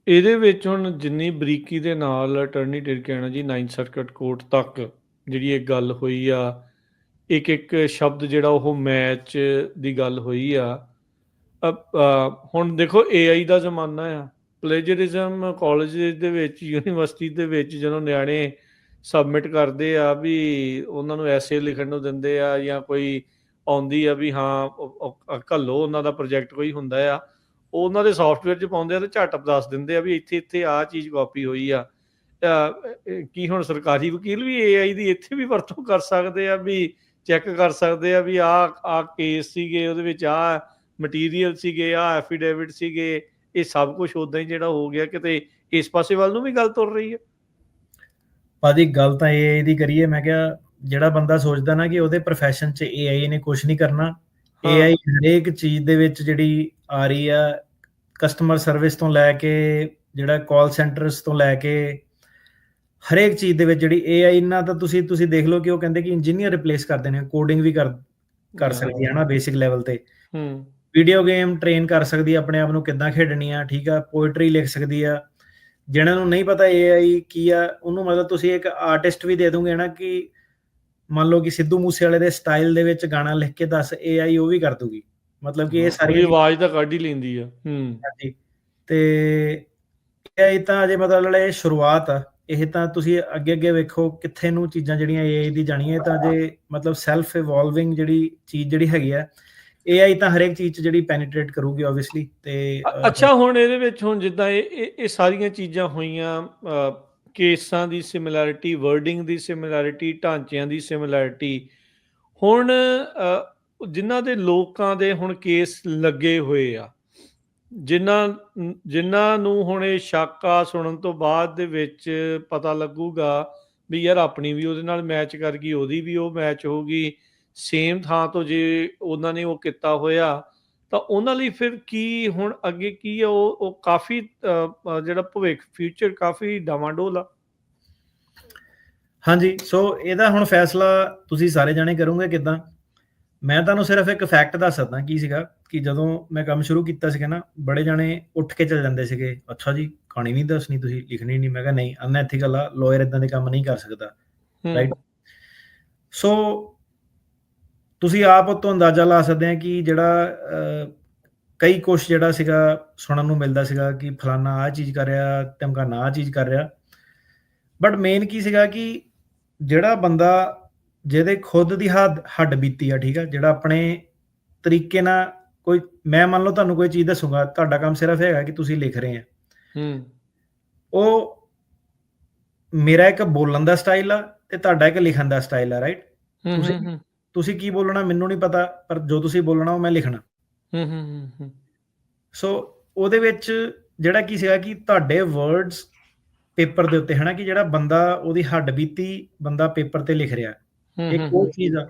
ਇਹਦੇ ਵਿੱਚ ਹੁਣ ਜਿੰਨੀ ਬਰੀਕੀ ਦੇ ਨਾਲ ਅਟਰਨੀ ਟਿਰਕੈਨਾ ਜੀ 9 ਸਰਕਟ ਕੋਰਟ ਤੱਕ ਜਿਹੜੀ ਇਹ ਗੱਲ ਹੋਈ ਆ, ਇੱਕ ਇੱਕ ਸ਼ਬਦ ਜਿਹੜਾ ਉਹ ਮੈਚ ਦੀ ਗੱਲ ਹੋਈ ਆ। ਹੁਣ ਦੇਖੋ AI ਦਾ ਜ਼ਮਾਨਾ ਆ, ਪਲੇਜਰਿਜ਼ਮ ਕਾਲਜ ਦੇ ਵਿੱਚ, ਯੂਨੀਵਰਸਿਟੀ ਦੇ ਵਿੱਚ ਜਦੋਂ ਨਿਆਣੇ ਸਬਮਿਟ ਕਰਦੇ ਆ ਵੀ ਉਹਨਾਂ ਨੂੰ ਐਸੇ ਲਿਖਣ ਨੂੰ ਦਿੰਦੇ ਆ ਜਾਂ ਕੋਈ ਆਉਂਦੀ ਆ ਵੀ ਹਾਂ ਘੱਲੋ ਉਹਨਾਂ ਦਾ ਪ੍ਰੋਜੈਕਟ ਕੋਈ ਹੁੰਦਾ ਆ, ਉਹ ਉਹਨਾਂ ਦੇ ਸੌਫਟਵੇਅਰ 'ਚ ਪਾਉਂਦੇ ਆ ਤੇ ਝੱਟ ਦੱਸ ਦਿੰਦੇ ਆ ਵੀ ਇੱਥੇ ਆਹ ਚੀਜ਼ ਕਾਪੀ ਹੋਈ ਆ। ਕੀ ਹੁਣ ਸਰਕਾਰੀ ਵਕੀਲ ਵੀ AI ਦੀ ਇੱਥੇ ਵੀ ਵਰਤੋਂ ਕਰ ਸਕਦੇ ਆ, ਵੀ ਚੈੱਕ ਕਰ ਸਕਦੇ ਆ ਵੀ ਆਹ ਕੇਸ ਸੀਗੇ, ਉਹਦੇ ਵਿੱਚ ਆਹ ਮਟੀਰੀਅਲ ਸੀਗੇ, ਆਹ ਐਫੀਡੇਵਿਟ ਸੀਗੇ, ਇਹ ਸਭ ਕੁਝ ਉਦਾਂ ਹੀ ਜਿਹੜਾ ਹੋ ਗਿਆ, ਕਿਤੇ ਇਸ ਪਾਸੇ ਵੱਲ ਨੂੰ ਵੀ ਗੱਲ ਤੁਰ ਰਹੀ ਹੈ। ਭਾਜੀ ਗੱਲ ਤਾਂ AI ਦੀ ਕਰੀਏ, ਮੈਂ ਕਿਹਾ ਜਿਹੜਾ ਬੰਦਾ ਸੋਚਦਾ ਨਾ ਕਿ ਉਹਦੇ ਪ੍ਰੋਫੈਸ਼ਨ 'ਚ AI ਨੇ ਕੁਝ ਨਹੀਂ ਕਰਨਾ, AI ਹਰੇਕ ਚੀਜ਼ ਦੇ ਵਿੱਚ ਜਿਹੜੀ ਆ ਰਹੀ ਆ, ਕਸਟਮਰ ਸਰਵਿਸ ਤੋਂ ਲੈ ਕੇ ਜਿਹੜਾ ਕਾਲ ਸੈਂਟਰਸ ਤੋਂ ਲੈ ਕੇ ਹਰੇਕ ਚੀਜ਼ ਦੇ ਵਿੱਚ ਜਿਹੜੀ AI ਨਾ, ਤਾਂ ਤੁਸੀਂ ਦੇਖ ਲਓ ਕਿ ਉਹ ਕਹਿੰਦੇ ਕਿ ਇੰਜੀਨੀਅਰ ਰਿਪਲੇਸ ਕਰਦੇ ਨੇ, ਕੋਡਿੰਗ ਵੀ ਕਰ ਸਕਦੀ ਹੈ ਨਾ ਬੇਸਿਕ ਲੈਵਲ ਤੇ, ਵੀਡੀਓ ਗੇਮ ਟ੍ਰੇਨ ਕਰ ਸਕਦੀ ਹੈ ਆਪਣੇ ਆਪ ਨੂੰ ਕਿੱਦਾਂ ਖੇਡਣੀ ਆ। ਠੀਕ ਆ, ਪੋਇਟਰੀ ਲਿਖ ਸਕਦੀ ਆ। ਜਿਹਨਾਂ ਨੂੰ ਨਹੀਂ ਪਤਾ AI ਕੀ ਆ, ਉਹਨੂੰ ਮਤਲਬ ਤੁਸੀਂ ਇੱਕ ਆਰਟਿਸਟ ਵੀ ਦੇ ਦੋਗੇ ਨਾ, ਕਿ ਮੰਨ ਲਓ ਕਿ ਸਿੱਧੂ ਮੂਸੇ ਵਾਲੇ ਦੇ ਸਟਾਈਲ ਦੇ ਵਿੱਚ ਗਾਣਾ ਲਿਖ ਕੇ ਦੱਸ, AI ਉਹ ਵੀ ਕਰ ਦੂਗੀ। ਮਤਲਬ ਕਿ ਇਹ ਸਾਰੀ ਆਵਾਜ਼ ਤਾਂ ਕੱਢ ਹੀ ਲੈਂਦੀ ਆ। ਹਾਂਜੀ, ਤੇ AI ਤਾਂ ਅਜੇ ਮਤਲਬ ਇਹ ਸ਼ੁਰੂਆਤ ਆ। ਇਹ ਤਾਂ ਤੁਸੀਂ ਅੱਗੇ ਵੇਖੋ ਕਿੱਥੇ ਨੂੰ ਚੀਜ਼ਾਂ ਜਿਹੜੀਆਂ AI ਦੀ ਜਾਣੀਆਂ, ਤਾਂ ਜੇ ਮਤਲਬ ਸੈਲਫ ਇਵੋਲਵਿੰਗ ਜਿਹੜੀ ਚੀਜ਼ ਜਿਹੜੀ ਹੈਗੀ ਆ, AI ਤਾਂ ਹਰੇਕ ਚੀਜ਼ 'ਚ ਜਿਹੜੀ ਪੈਨੀਟ੍ਰੇਟ ਕਰੂਗੀ ਓਬਵੀਅਸਲੀ। ਤੇ ਅੱਛਾ, ਹੁਣ ਇਹਦੇ ਵਿੱਚ ਹੁਣ ਜਿੱਦਾਂ ਇਹ ਸਾਰੀਆਂ ਚੀਜ਼ਾਂ ਹੋਈਆਂ, ਕੇਸਾਂ ਦੀ ਸਿਮਿਲੈਰਿਟੀ, ਵਰਡਿੰਗ ਦੀ ਸਿਮਿਲੈਰਿਟੀ, ਢਾਂਚਿਆਂ ਦੀ ਸਿਮਿਲੈਰਿਟੀ, ਹੁਣ ਜਿਨ੍ਹਾਂ ਦੇ ਲੋਕਾਂ ਦੇ ਹੁਣ ਕੇਸ ਲੱਗੇ ਹੋਏ ਆ, ਜਿਨ੍ਹਾਂ ਨੂੰ ਹੁਣ ਇਹ ਸ਼ੱਕ ਆ, ਸੁਣਨ ਤੋਂ ਬਾਅਦ ਦੇ ਵਿੱਚ ਪਤਾ ਲੱਗੂਗਾ ਵੀ ਯਾਰ ਆਪਣੀ ਵੀ ਉਹਦੇ ਨਾਲ ਮੈਚ ਕਰ ਗਈ, ਉਹਦੀ ਵੀ ਉਹ ਮੈਚ ਹੋ ਗਈ ਸੇਮ ਥਾਂ ਤੋਂ, ਜੇ ਉਹਨਾਂ ਨੇ ਉਹ ਕੀਤਾ ਹੋਇਆ ਤਾਂ ਉਹਨਾਂ ਲਈ ਫਿਰ ਕੀ ਹੁਣ ਅੱਗੇ ਕੀ ਆ, ਉਹ ਕਾਫੀ ਜਿਹੜਾ ਭਵਿੱਖ ਫਿਊਚਰ ਕਾਫੀ ਡਾਵਾਂਡੋਲ ਆ। ਹਾਂਜੀ, ਸੋ ਇਹਦਾ ਹੁਣ ਫੈਸਲਾ ਤੁਸੀਂ ਸਾਰੇ ਜਾਣੇ ਕਰੋਗੇ ਕਿੱਦਾਂ। ਮੈਂ ਤੁਹਾਨੂੰ ਸਿਰਫ ਇੱਕ ਫੈਕਟ ਦੱਸ ਸਕਦਾ ਕੀ ਸੀਗਾ, ਕਿ ਜਦੋਂ ਮੈਂ ਕੰਮ ਸ਼ੁਰੂ ਕੀਤਾ ਸੀਗਾ ਨਾ, ਬੜੇ ਜਾਣੇ ਉੱਠ ਕੇ ਚਲੇ ਜਾਂਦੇ ਸੀਗੇ, ਅੱਛਾ ਜੀ ਕਹਾਣੀ ਨਹੀਂ ਦੱਸਣੀ, ਤੁਸੀਂ ਲਿਖਣੀ ਨਹੀਂ। ਮੈਂ ਕਿਹਾ ਨਹੀਂ, ਅਨਐਥੀਕਲ ਆ, ਲਾਇਰ ਇਦਾਂ ਦੇ ਕੰਮ ਨਹੀਂ ਕਰ ਸਕਦਾ, ਰਾਈਟ। ਸੋ ਤੁਸੀਂ ਆਪ ਉਤੋਂ ਅੰਦਾਜ਼ਾ ਲਾ ਸਕਦੇ ਆ ਕਿ ਜਿਹੜਾ ਕਈ ਕੁਛ ਜਿਹੜਾ ਸੀਗਾ ਸੁਣਨ ਨੂੰ ਮਿਲਦਾ ਸੀਗਾ ਕਿ ਫਲਾਨਾ ਆਹ ਚੀਜ਼ ਕਰ ਰਿਹਾ, ਧਮਕਾਨਾ ਆਹ ਚੀਜ਼ ਕਰ ਰਿਹਾ। ਬਟ ਮੇਨ ਕੀ ਸੀਗਾ ਕਿ ਜਿਹੜਾ ਬੰਦਾ ਜਿਹਦੇ ਖੁਦ ਦੀ ਹੱਡ ਬੀਤੀ ਆ, ਠੀਕ ਆ, ਜਿਹੜਾ ਆਪਣੇ ਤਰੀਕੇ ਨਾਲ ਕੋਈ, ਮੈਂ ਮੰਨ ਲਓ ਤੁਹਾਨੂੰ ਕੋਈ ਚੀਜ਼ ਦੱਸੂਗਾ, ਤੁਹਾਡਾ ਕੰਮ ਸਿਰਫ ਹੈਗਾ ਕਿ ਤੁਸੀਂ ਲਿਖ ਰਹੇ ਆ, ਹੂੰ ਉਹ ਮੇਰਾ ਇੱਕ ਬੋਲਣ ਦਾ ਸਟਾਈਲ ਆ ਤੇ ਤੁਹਾਡਾ ਇੱਕ ਲਿਖਣ ਦਾ ਸਟਾਈਲ ਆ, ਰਾਈਟ? ਹੂੰ ਤੁਸੀਂ ਹੂੰ ਤੁਸੀਂ ਕੀ ਬੋਲਣਾ ਮੈਨੂੰ ਨਹੀਂ ਪਤਾ, ਪਰ ਜੋ ਤੁਸੀਂ ਬੋਲਣਾ ਉਹ ਮੈਂ ਲਿਖਣਾ। ਹੂੰ ਹੂੰ ਹੂੰ ਸੋ ਉਹਦੇ ਵਿੱਚ ਜਿਹੜਾ ਕੀ ਸੀਗਾ ਕਿ ਤੁਹਾਡੇ ਵਰਡਸ ਪੇਪਰ ਦੇ ਉੱਤੇ, ਹਨਾ, ਕਿ ਜਿਹੜਾ ਬੰਦਾ ਉਹਦੀ ਹੱਡ ਬੀਤੀ ਬੰਦਾ ਪੇਪਰ ਤੇ ਲਿਖ ਰਿਹਾ, ਇੱਕ ਉਹ ਹੂੰ ਚੀਜ਼ ਆ।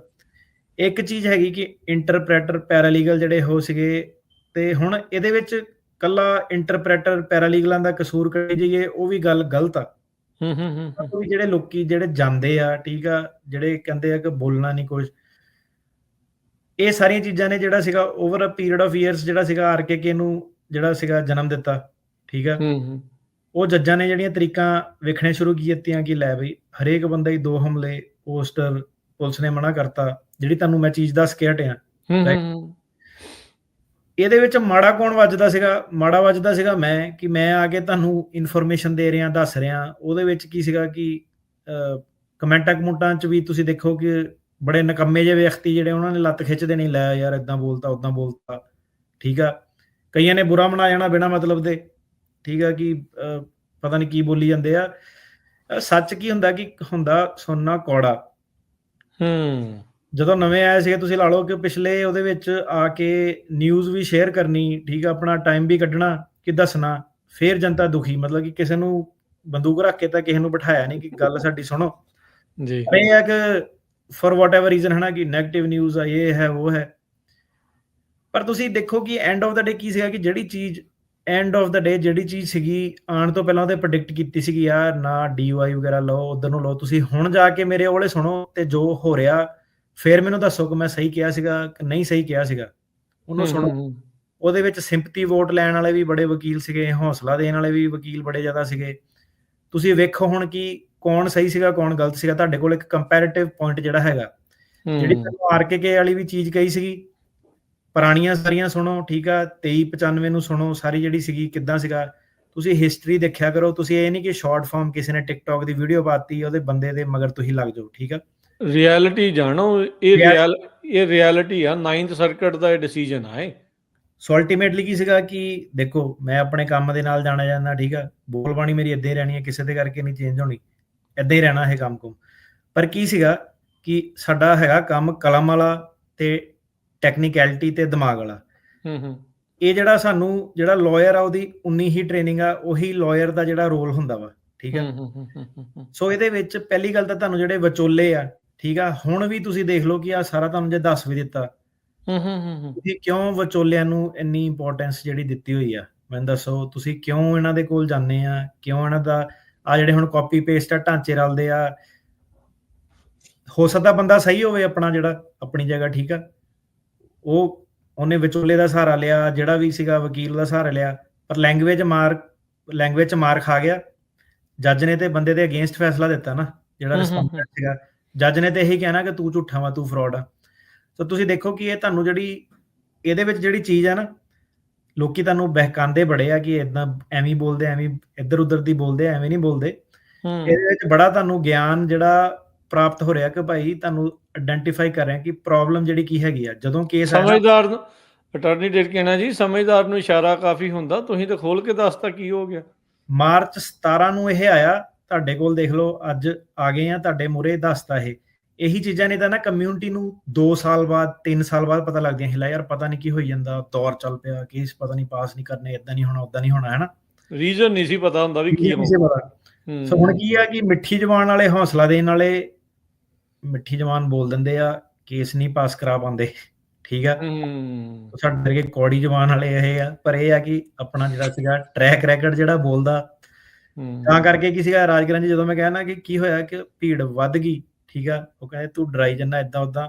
ਇੱਕ ਚੀਜ਼ ਹੈਗੀ ਕਿ ਇੰਟਰਪ੍ਰੈਟਰ, ਪੈਰਾਲੀਗਲ ਜਿਹੜੇ ਉਹ ਸੀਗੇ, ਤੇ ਹੁਣ ਇਹਦੇ ਵਿੱਚ ਕੱਲਾ ਇੰਟਰਪ੍ਰੈਟਰ ਪੈਰਾਲੀਗਲਾਂ ਦਾ ਕਸੂਰ ਕੱਢੀ ਜਾਈਏ ਉਹ ਵੀ ਗੱਲ ਗਲਤ ਆ। ਉਹ ਵੀ ਜਿਹੜੇ ਲੋਕੀ ਜਿਹੜੇ ਜਾਂਦੇ ਆ, ਠੀਕ ਆ, ਜਿਹੜੇ ਕਹਿੰਦੇ ਆ ਕਿ ਬੋਲਣਾ ਨਹੀਂ ਕੁਝ, ਇਹ ਸਾਰੀਆਂ ਚੀਜ਼ਾਂ ਨੇ ਜਿਹੜਾ ਸੀਗਾ over a period of years ਜਿਹੜਾ ਸੀਗਾ ਆਰਕੇਕੇ ਨੂੰ ਜਿਹੜਾ ਸੀਗਾ ਜਨਮ ਦਿੱਤਾ, ਠੀਕ ਆ। ਹੂੰ ਉਹ ਜੱਜਾਂ ਨੇ ਜਿਹੜੀਆਂ ਤਰੀਕਾਂ ਵੇਖਣੇ ਸ਼ੁਰੂ ਕੀਤੀਆਂ ਕਿ ਲੈ ਬਈ ਹਰੇਕ ਬੰਦਾ ਹੀ 2 ਹਮਲੇ, ਪੋਸਟਰ, ਪੁਲਿਸ ਨੇ ਮਨਾ ਕਰਤਾ, ਜਿਹੜੀ ਤੁਹਾਨੂੰ ਮੈਂ ਚੀਜ਼ ਦੱਸ ਕੇ ਹਟਿਆ, ਰਾਈਟ? ਹੂੰ ਇਹਦੇ ਵਿੱਚ ਮਾੜਾ ਕੌਣ ਵੱਜਦਾ ਸੀਗਾ? ਮਾੜਾ ਵੱਜਦਾ ਸੀਗਾ ਮੈਂ, ਕਿ ਮੈਂ ਆ ਕੇ ਤੁਹਾਨੂੰ ਇਨਫੋਰਮੇਸ਼ਨ ਦੇ ਰਿਹਾ, ਦੱਸ ਰਿਹਾ। ਉਹਦੇ ਵਿੱਚ ਕੀ ਸੀਗਾ ਕਿ ਕਮੈਂਟਾਂ-ਕਮੂੰਟਾਂ 'ਚ ਵੀ ਤੁਸੀਂ ਦੇਖੋ ਕਿ ਬੜੇ ਨਿਕੰਮੇ ਜਿਹੇ ਵਿਅਕਤੀ ਜਿਹੜੇ ਉਹਨਾਂ ਨੇ ਲੱਤ ਖਿੱਚ ਦੇਣੀ, ਲੈ ਯਾਰ ਏਦਾਂ ਬੋਲਤਾ, ਓਦਾਂ ਬੋਲਤਾ, ਠੀਕ ਆ। ਕਈਆਂ ਨੇ ਬੁਰਾ ਬਣਾ ਜਾਣਾ ਬਿਨਾਂ ਮਤਲਬ ਦੇ, ਠੀਕ ਆ, ਕਿ ਪਤਾ ਨਹੀਂ ਕੀ ਬੋਲੀ ਜਾਂਦੇ ਆ। ਸੱਚ ਕੀ ਹੁੰਦਾ ਕਿ ਹੁੰਦਾ ਸੁਣਨਾ ਕੌੜਾ। ਹੂੰ ਜਦੋਂ ਨਵੇਂ ਆਏ ਸੀਗੇ ਤੁਸੀਂ ਲਾ ਲਓ ਕਿ ਪਿਛਲੇ ਉਹਦੇ ਵਿੱਚ ਆ ਕੇ ਨਿਊਜ਼ ਵੀ ਸ਼ੇਅਰ ਕਰਨੀ, ਠੀਕ ਆ, ਆਪਣਾ ਟਾਈਮ ਵੀ ਕੱਢਣਾ ਕਿ ਦੱਸਣਾ, ਫਿਰ ਜਨਤਾ ਦੁਖੀ। ਮਤਲਬ ਕਿ ਕਿਸੇ ਨੂੰ ਬੰਦੂਕ ਰੱਖ ਕੇ ਤਾਂ ਕਿਸੇ ਨੂੰ ਬਿਠਾਇਆ ਨਹੀਂ ਕਿ ਗੱਲ ਸਾਡੀ ਸੁਣੋ। ਜੀ ਪਰ ਇਹ ਹੈ ਕਿ ਫॉर व्हाटएवर ਰੀਜ਼ਨ, ਹਨਾ, ਕਿ ਨੈਗੇਟਿਵ ਨਿਊਜ਼ ਆ, ਇਹ ਹੈ ਉਹ ਹੈ। ਪਰ ਤੁਸੀਂ ਦੇਖੋ ਕਿ ਐਂਡ ਆਫ ਦਾ ਡੇ ਕੀ ਸੀਗਾ ਕਿ ਜਿਹੜੀ ਚੀਜ਼ ਐਂਡ ਆਫ ਦਾ ਡੇ ਜਿਹੜੀ ਚੀਜ਼ ਸੀਗੀ ਆਉਣ ਤੋਂ ਪਹਿਲਾਂ ਉਹਦੇ ਪ੍ਰੈਡਿਕਟ ਕੀਤੀ ਸੀਗੀ, ਯਾਰ ਨਾ ਡੀਯੂਆਈ ਵਗੈਰਾ ਲਓ, ਉਧਰ ਨੂੰ ਲਓ, ਤੁਸੀਂ ਹੁਣ ਜਾ ਕੇ ਮੇਰੇ ਉਹਲੇ ਸੁਣੋ ਤੇ ਜੋ ਹੋ ਰਿਹਾ ਫਿਰ ਮੈਨੂੰ ਦੱਸੋ ਕਿ ਮੈਂ ਸਹੀ ਕਿਹਾ ਸੀਗਾ ਕਿ ਨਹੀਂ ਸਹੀ ਕਿਹਾ ਸੀਗਾ। ਉਹਨੂੰ ਸੁਣੋ। ਉਹਦੇ ਵਿੱਚ ਸਿੰਪਥੀ ਵੋਟ ਲੈਣ ਵਾਲੇ ਵੀ ਬੜੇ ਵਕੀਲ ਸੀਗੇ, ਹੌਸਲਾ ਦੇਣ ਵਾਲੇ ਵੀ ਵਕੀਲ ਬੜੇ ਜ਼ਿਆਦਾ ਸੀਗੇ। ਤੁਸੀਂ ਵੇਖੋ ਹੁਣ ਕਿ ਕੌਣ ਸਹੀ ਸੀਗਾ, ਕੌਣ ਗਲਤ ਸੀਗਾ। ਤੁਹਾਡੇ ਕੋਲ ਇੱਕ ਕੰਪੈਰੀਟਿਵ ਪੁਆਇੰਟ ਜਿਹੜਾ ਹੈਗਾ। ਜਿਹੜੀ ਤੁਹਾਨੂੰ ਆਰਕੇਕੇ ਵਾਲੀ ਵੀ ਚੀਜ਼ ਕਹੀ ਸੀਗੀ, ਪੁਰਾਣੀਆਂ ਸਾਰੀਆਂ ਸੁਣੋ, ਠੀਕ ਆ, 2395 ਨੂੰ ਸੁਣੋ, ਸਾਰੀ ਜਿਹੜੀ ਸੀਗੀ ਕਿੱਦਾਂ ਸੀਗਾ। ਤੁਸੀਂ ਹਿਸਟਰੀ ਦੇਖਿਆ ਕਰੋ। ਤੁਸੀਂ ਇਹ ਨਹੀਂ ਕਿ ਸ਼ਾਰਟ ਫਾਰਮ ਕਿਸੇ ਨੇ ਟਿਕਟੌਕ ਦੀ ਵੀਡੀਓ ਪਾਤੀ, ਉਹਦੇ ਬੰਦੇ ਦੇ ਮਗਰ ਤੁਸੀਂ ਲੱਗ ਜਾਓ, ਠੀਕ ਆ। ਰਿਐਲਿਟੀ ਜਾਣੋ, ਇਹ ਰਿਐਲਿਟੀ ਆ। 9th ਸਰਕਟ ਦਾ ਇਹ ਡਿਸੀਜਨ ਆ ਇਹ। ਸੋ ਅਲਟੀਮੇਟਲੀ ਕੀ ਸੀਗਾ ਕਿ ਦੇਖੋ ਮੈਂ ਆਪਣੇ ਕੰਮ ਦੇ ਨਾਲ ਜਾਣਾ ਜਾਂਦਾ, ਠੀਕ ਆ, ਬੋਲ ਬਾਣੀ ਮੇਰੀ ਏਦਾਂ ਹੀ ਰਹਿਣੀ ਹੈ, ਕਿਸੇ ਦੇ ਕਰਕੇ ਨਹੀਂ ਚੇਂਜ ਹੋਣੀ, ਏਦਾਂ ਹੀ ਰਹਿਣਾ ਇਹ ਕੰਮ ਕੁਮ। ਪਰ ਕੀ ਸੀਗਾ ਕਿ ਸਾਡਾ ਹੈਗਾ ਕੰਮ ਕਲਮ ਵਾਲਾ ਤੇ ਟੈਕਨੀਕੈਲਿਟੀ ਤੇ ਦਿਮਾਗ ਵਾਲਾ। ਇਹ ਜਿਹੜਾ ਸਾਨੂੰ ਜਿਹੜਾ ਲਾਇਰ ਆ ਉਹਦੀ ਉਨੀ ਹੀ ਟ੍ਰੇਨਿੰਗ ਆ, ਉਹੀ ਲਾਇਰ ਦਾ ਜਿਹੜਾ ਰੋਲ ਹੁੰਦਾ ਵਾ, ਠੀਕ ਆ। ਸੋ ਇਹਦੇ ਵਿੱਚ ਪਹਿਲੀ ਗੱਲ ਤਾਂ ਤੁਹਾਨੂੰ ਜਿਹੜੇ ਵਿਚੋਲੇ ਆ, ਠੀਕ ਆ, ਹੁਣ ਵੀ ਤੁਸੀਂ ਦੇਖ ਲਓ ਕਿ ਆ ਸਾਰਾ ਤੁਹਾਨੂੰ ਜੇ ਦੱਸ ਵੀ ਦਿੱਤਾ, ਤੁਸੀਂ ਕਿਉਂ ਵਿਚੋਲਿਆਂ ਨੂੰ ਇੰਨੀ ਇੰਪੋਰਟੈਂਸ ਜਿਹੜੀ ਦਿੱਤੀ ਹੋਈ ਆ, ਮੈਨੂੰ ਦੱਸੋ। ਤੁਸੀਂ ਕਿਉਂ ਇਹਨਾਂ ਦੇ ਕੋਲ ਜਾਂਦੇ ਆ, ਕਿਉਂ ਇਹਨਾਂ ਦਾ ਆ ਜਿਹੜੇ ਹੁਣ ਕਾਪੀ ਪੇਸਟ ਆ ਢਾਂਚੇ ਰਲਦੇ ਆ। ਹੋ ਸਕਦਾ ਬੰਦਾ ਸਹੀ ਹੋਵੇ ਆਪਣਾ ਜਿਹੜਾ ਆਪਣੀ ਜਗ੍ਹਾ, ਠੀਕ ਆ, ਉਹਨੇ ਵਿਚੋਲੇ ਦਾ ਸਹਾਰਾ ਲਿਆ, ਜਿਹੜਾ ਵੀ ਸੀਗਾ ਵਕੀਲ ਦਾ ਸਹਾਰਾ ਲਿਆ, ਪਰ ਲੈਂਗੁਏਜ ਚ ਮਾਰ ਖਾ ਗਿਆ। ਜੱਜ ਨੇ ਤੇ ਬੰਦੇ ਦੇ ਅਗੇਂਸਟ ਫੈਸਲਾ ਦਿੱਤਾ ਨਾ, ਜਿਹੜਾ ਰਿਸਪੌਂਡੈਂਟ ਸੀਗਾ। ਜੱਜ ਨੇ ਤੇ ਇਹੀ ਕਹਿਣਾ ਕਿ ਤੂੰ ਝੂਠਾ ਵਾ, ਤੂੰ ਫਰਾਡ ਆ। ਸੋ ਤੁਸੀਂ ਦੇਖੋ ਕਿ ਇਹ ਤੁਹਾਨੂੰ ਜਿਹੜੀ ਇਹਦੇ ਵਿੱਚ ਜਿਹੜੀ ਚੀਜ਼ ਹੈ ਨਾ, ਲੋਕੀ ਤੁਹਾਨੂੰ ਬਹਿਕਾਉਂਦੇ ਬੜੇ ਆ ਕਿ ਇਦਾਂ ਐਵੇਂ ਬੋਲਦੇ, ਐਵੇਂ ਇੱਧਰ ਉੱਧਰ ਦੀ ਬੋਲਦੇ, ਐਵੇਂ ਨਹੀਂ ਬੋਲਦੇ। ਇਹਦੇ ਵਿੱਚ ਬੜਾ ਤੁਹਾਨੂੰ ਗਿਆਨ ਜਿਹੜਾ ਪ੍ਰਾਪਤ ਹੋ ਰਿਹਾ ਕਿ ਭਾਈ ਤੁਹਾਨੂੰ ਆਇਡੈਂਟੀਫਾਈ ਕਰ ਰਹੇ ਕਿ ਪ੍ਰੋਬਲਮ ਜਿਹੜੀ ਕੀ ਹੈਗੀ ਆ। ਜਦੋਂ ਕੇਸ ਸਮਝਦਾਰ ਅਟਾਰਨੀ ਡੇਟ ਕਹਿਣਾ ਜੀ, ਸਮਝਦਾਰ ਨੂੰ ਇਸ਼ਾਰਾ ਕਾਫੀ ਹੁੰਦਾ। ਤੁਸੀਂ ਤਾਂ ਖੋਲ ਕੇ ਦੱਸਤਾ ਕੀ ਹੋ ਗਿਆ। ਮਾਰਚ 17 ਨੂੰ ਇਹ ਆਇਆ ਤੁਹਾਡੇ ਕੋਲ, ਦੇਖ ਲਓ ਅੱਜ ਆ ਗਏ ਆ ਤੁਹਾਡੇ ਮੂਹਰੇ ਦੱਸਤਾ। ਇਹੀ ਚੀਜ਼ਾਂ ਨੇ ਤਾਂ ਨਾ ਕਮਿਊਨਿਟੀ ਨੂੰ 2 ਸਾਲ ਬਾਅਦ 3 ਸਾਲ ਬਾਅਦ ਪਤਾ ਲੱਗਦੀਆਂ ਸੀ, ਲੈ ਯਾਰ ਪਤਾ ਨਹੀਂ ਕੀ ਹੋਈ ਜਾਂਦਾ, ਦੌਰ ਚੱਲ ਪਿਆ, ਕੇਸ ਪਤਾ ਨਹੀਂ ਪਾਸ ਨਹੀਂ ਕਰਨੇ, ਇਦਾਂ ਨਹੀਂ ਹੋਣਾ, ਉਦਾਂ ਨਹੀਂ ਹੋਣਾ, ਹੈ ਨਾ। ਰੀਜ਼ਨ ਨਹੀਂ ਸੀ ਪਤਾ ਹੁੰਦਾ ਵੀ ਕੀ ਹੋਣਾ। ਸੋ ਹੁਣ ਕੀ ਆ ਕਿ ਮਿੱਠੀ ਜ਼ਬਾਨ ਵਾਲੇ, ਹੌਸਲਾ ਦੇਣ ਵਾਲੇ ਮਿੱਠੀ ਜ਼ਬਾਨ ਬੋਲ ਦਿੰਦੇ ਆ, ਕੇਸ ਨਹੀਂ ਪਾਸ ਕਰਾ ਪਾਉਂਦੇ, ਠੀਕ ਆ। ਸਾਡੇ ਵਰਗੇ ਕੌੜੀ ਜ਼ਬਾਨ ਵਾਲੇ ਇਹ ਆ। ਪਰ ਇਹ ਆ ਕਿ ਆਪਣਾ ਜਿਹੜਾ ਸੀਗਾ ਟਰੈਕ ਰੈਕਡ ਜਿਹੜਾ ਬੋਲਦਾ, ਤਾਂ ਕਰਕੇ ਕੀ ਸੀਗਾ ਰਾਜਗਰਾਂ ਜੀ, ਜਦੋਂ ਮੈਂ ਕਹਿਣਾ ਕਿ ਕੀ ਹੋਇਆ ਕਿ ਭੀੜ ਵੱਧ ਗਈ, ਠੀਕ ਆ, ਉਹ ਕਹਿੰਦੇ ਤੂੰ ਡਰਾਈ ਜਾਂਦਾ ਏਦਾਂ ਉਦਾਂ।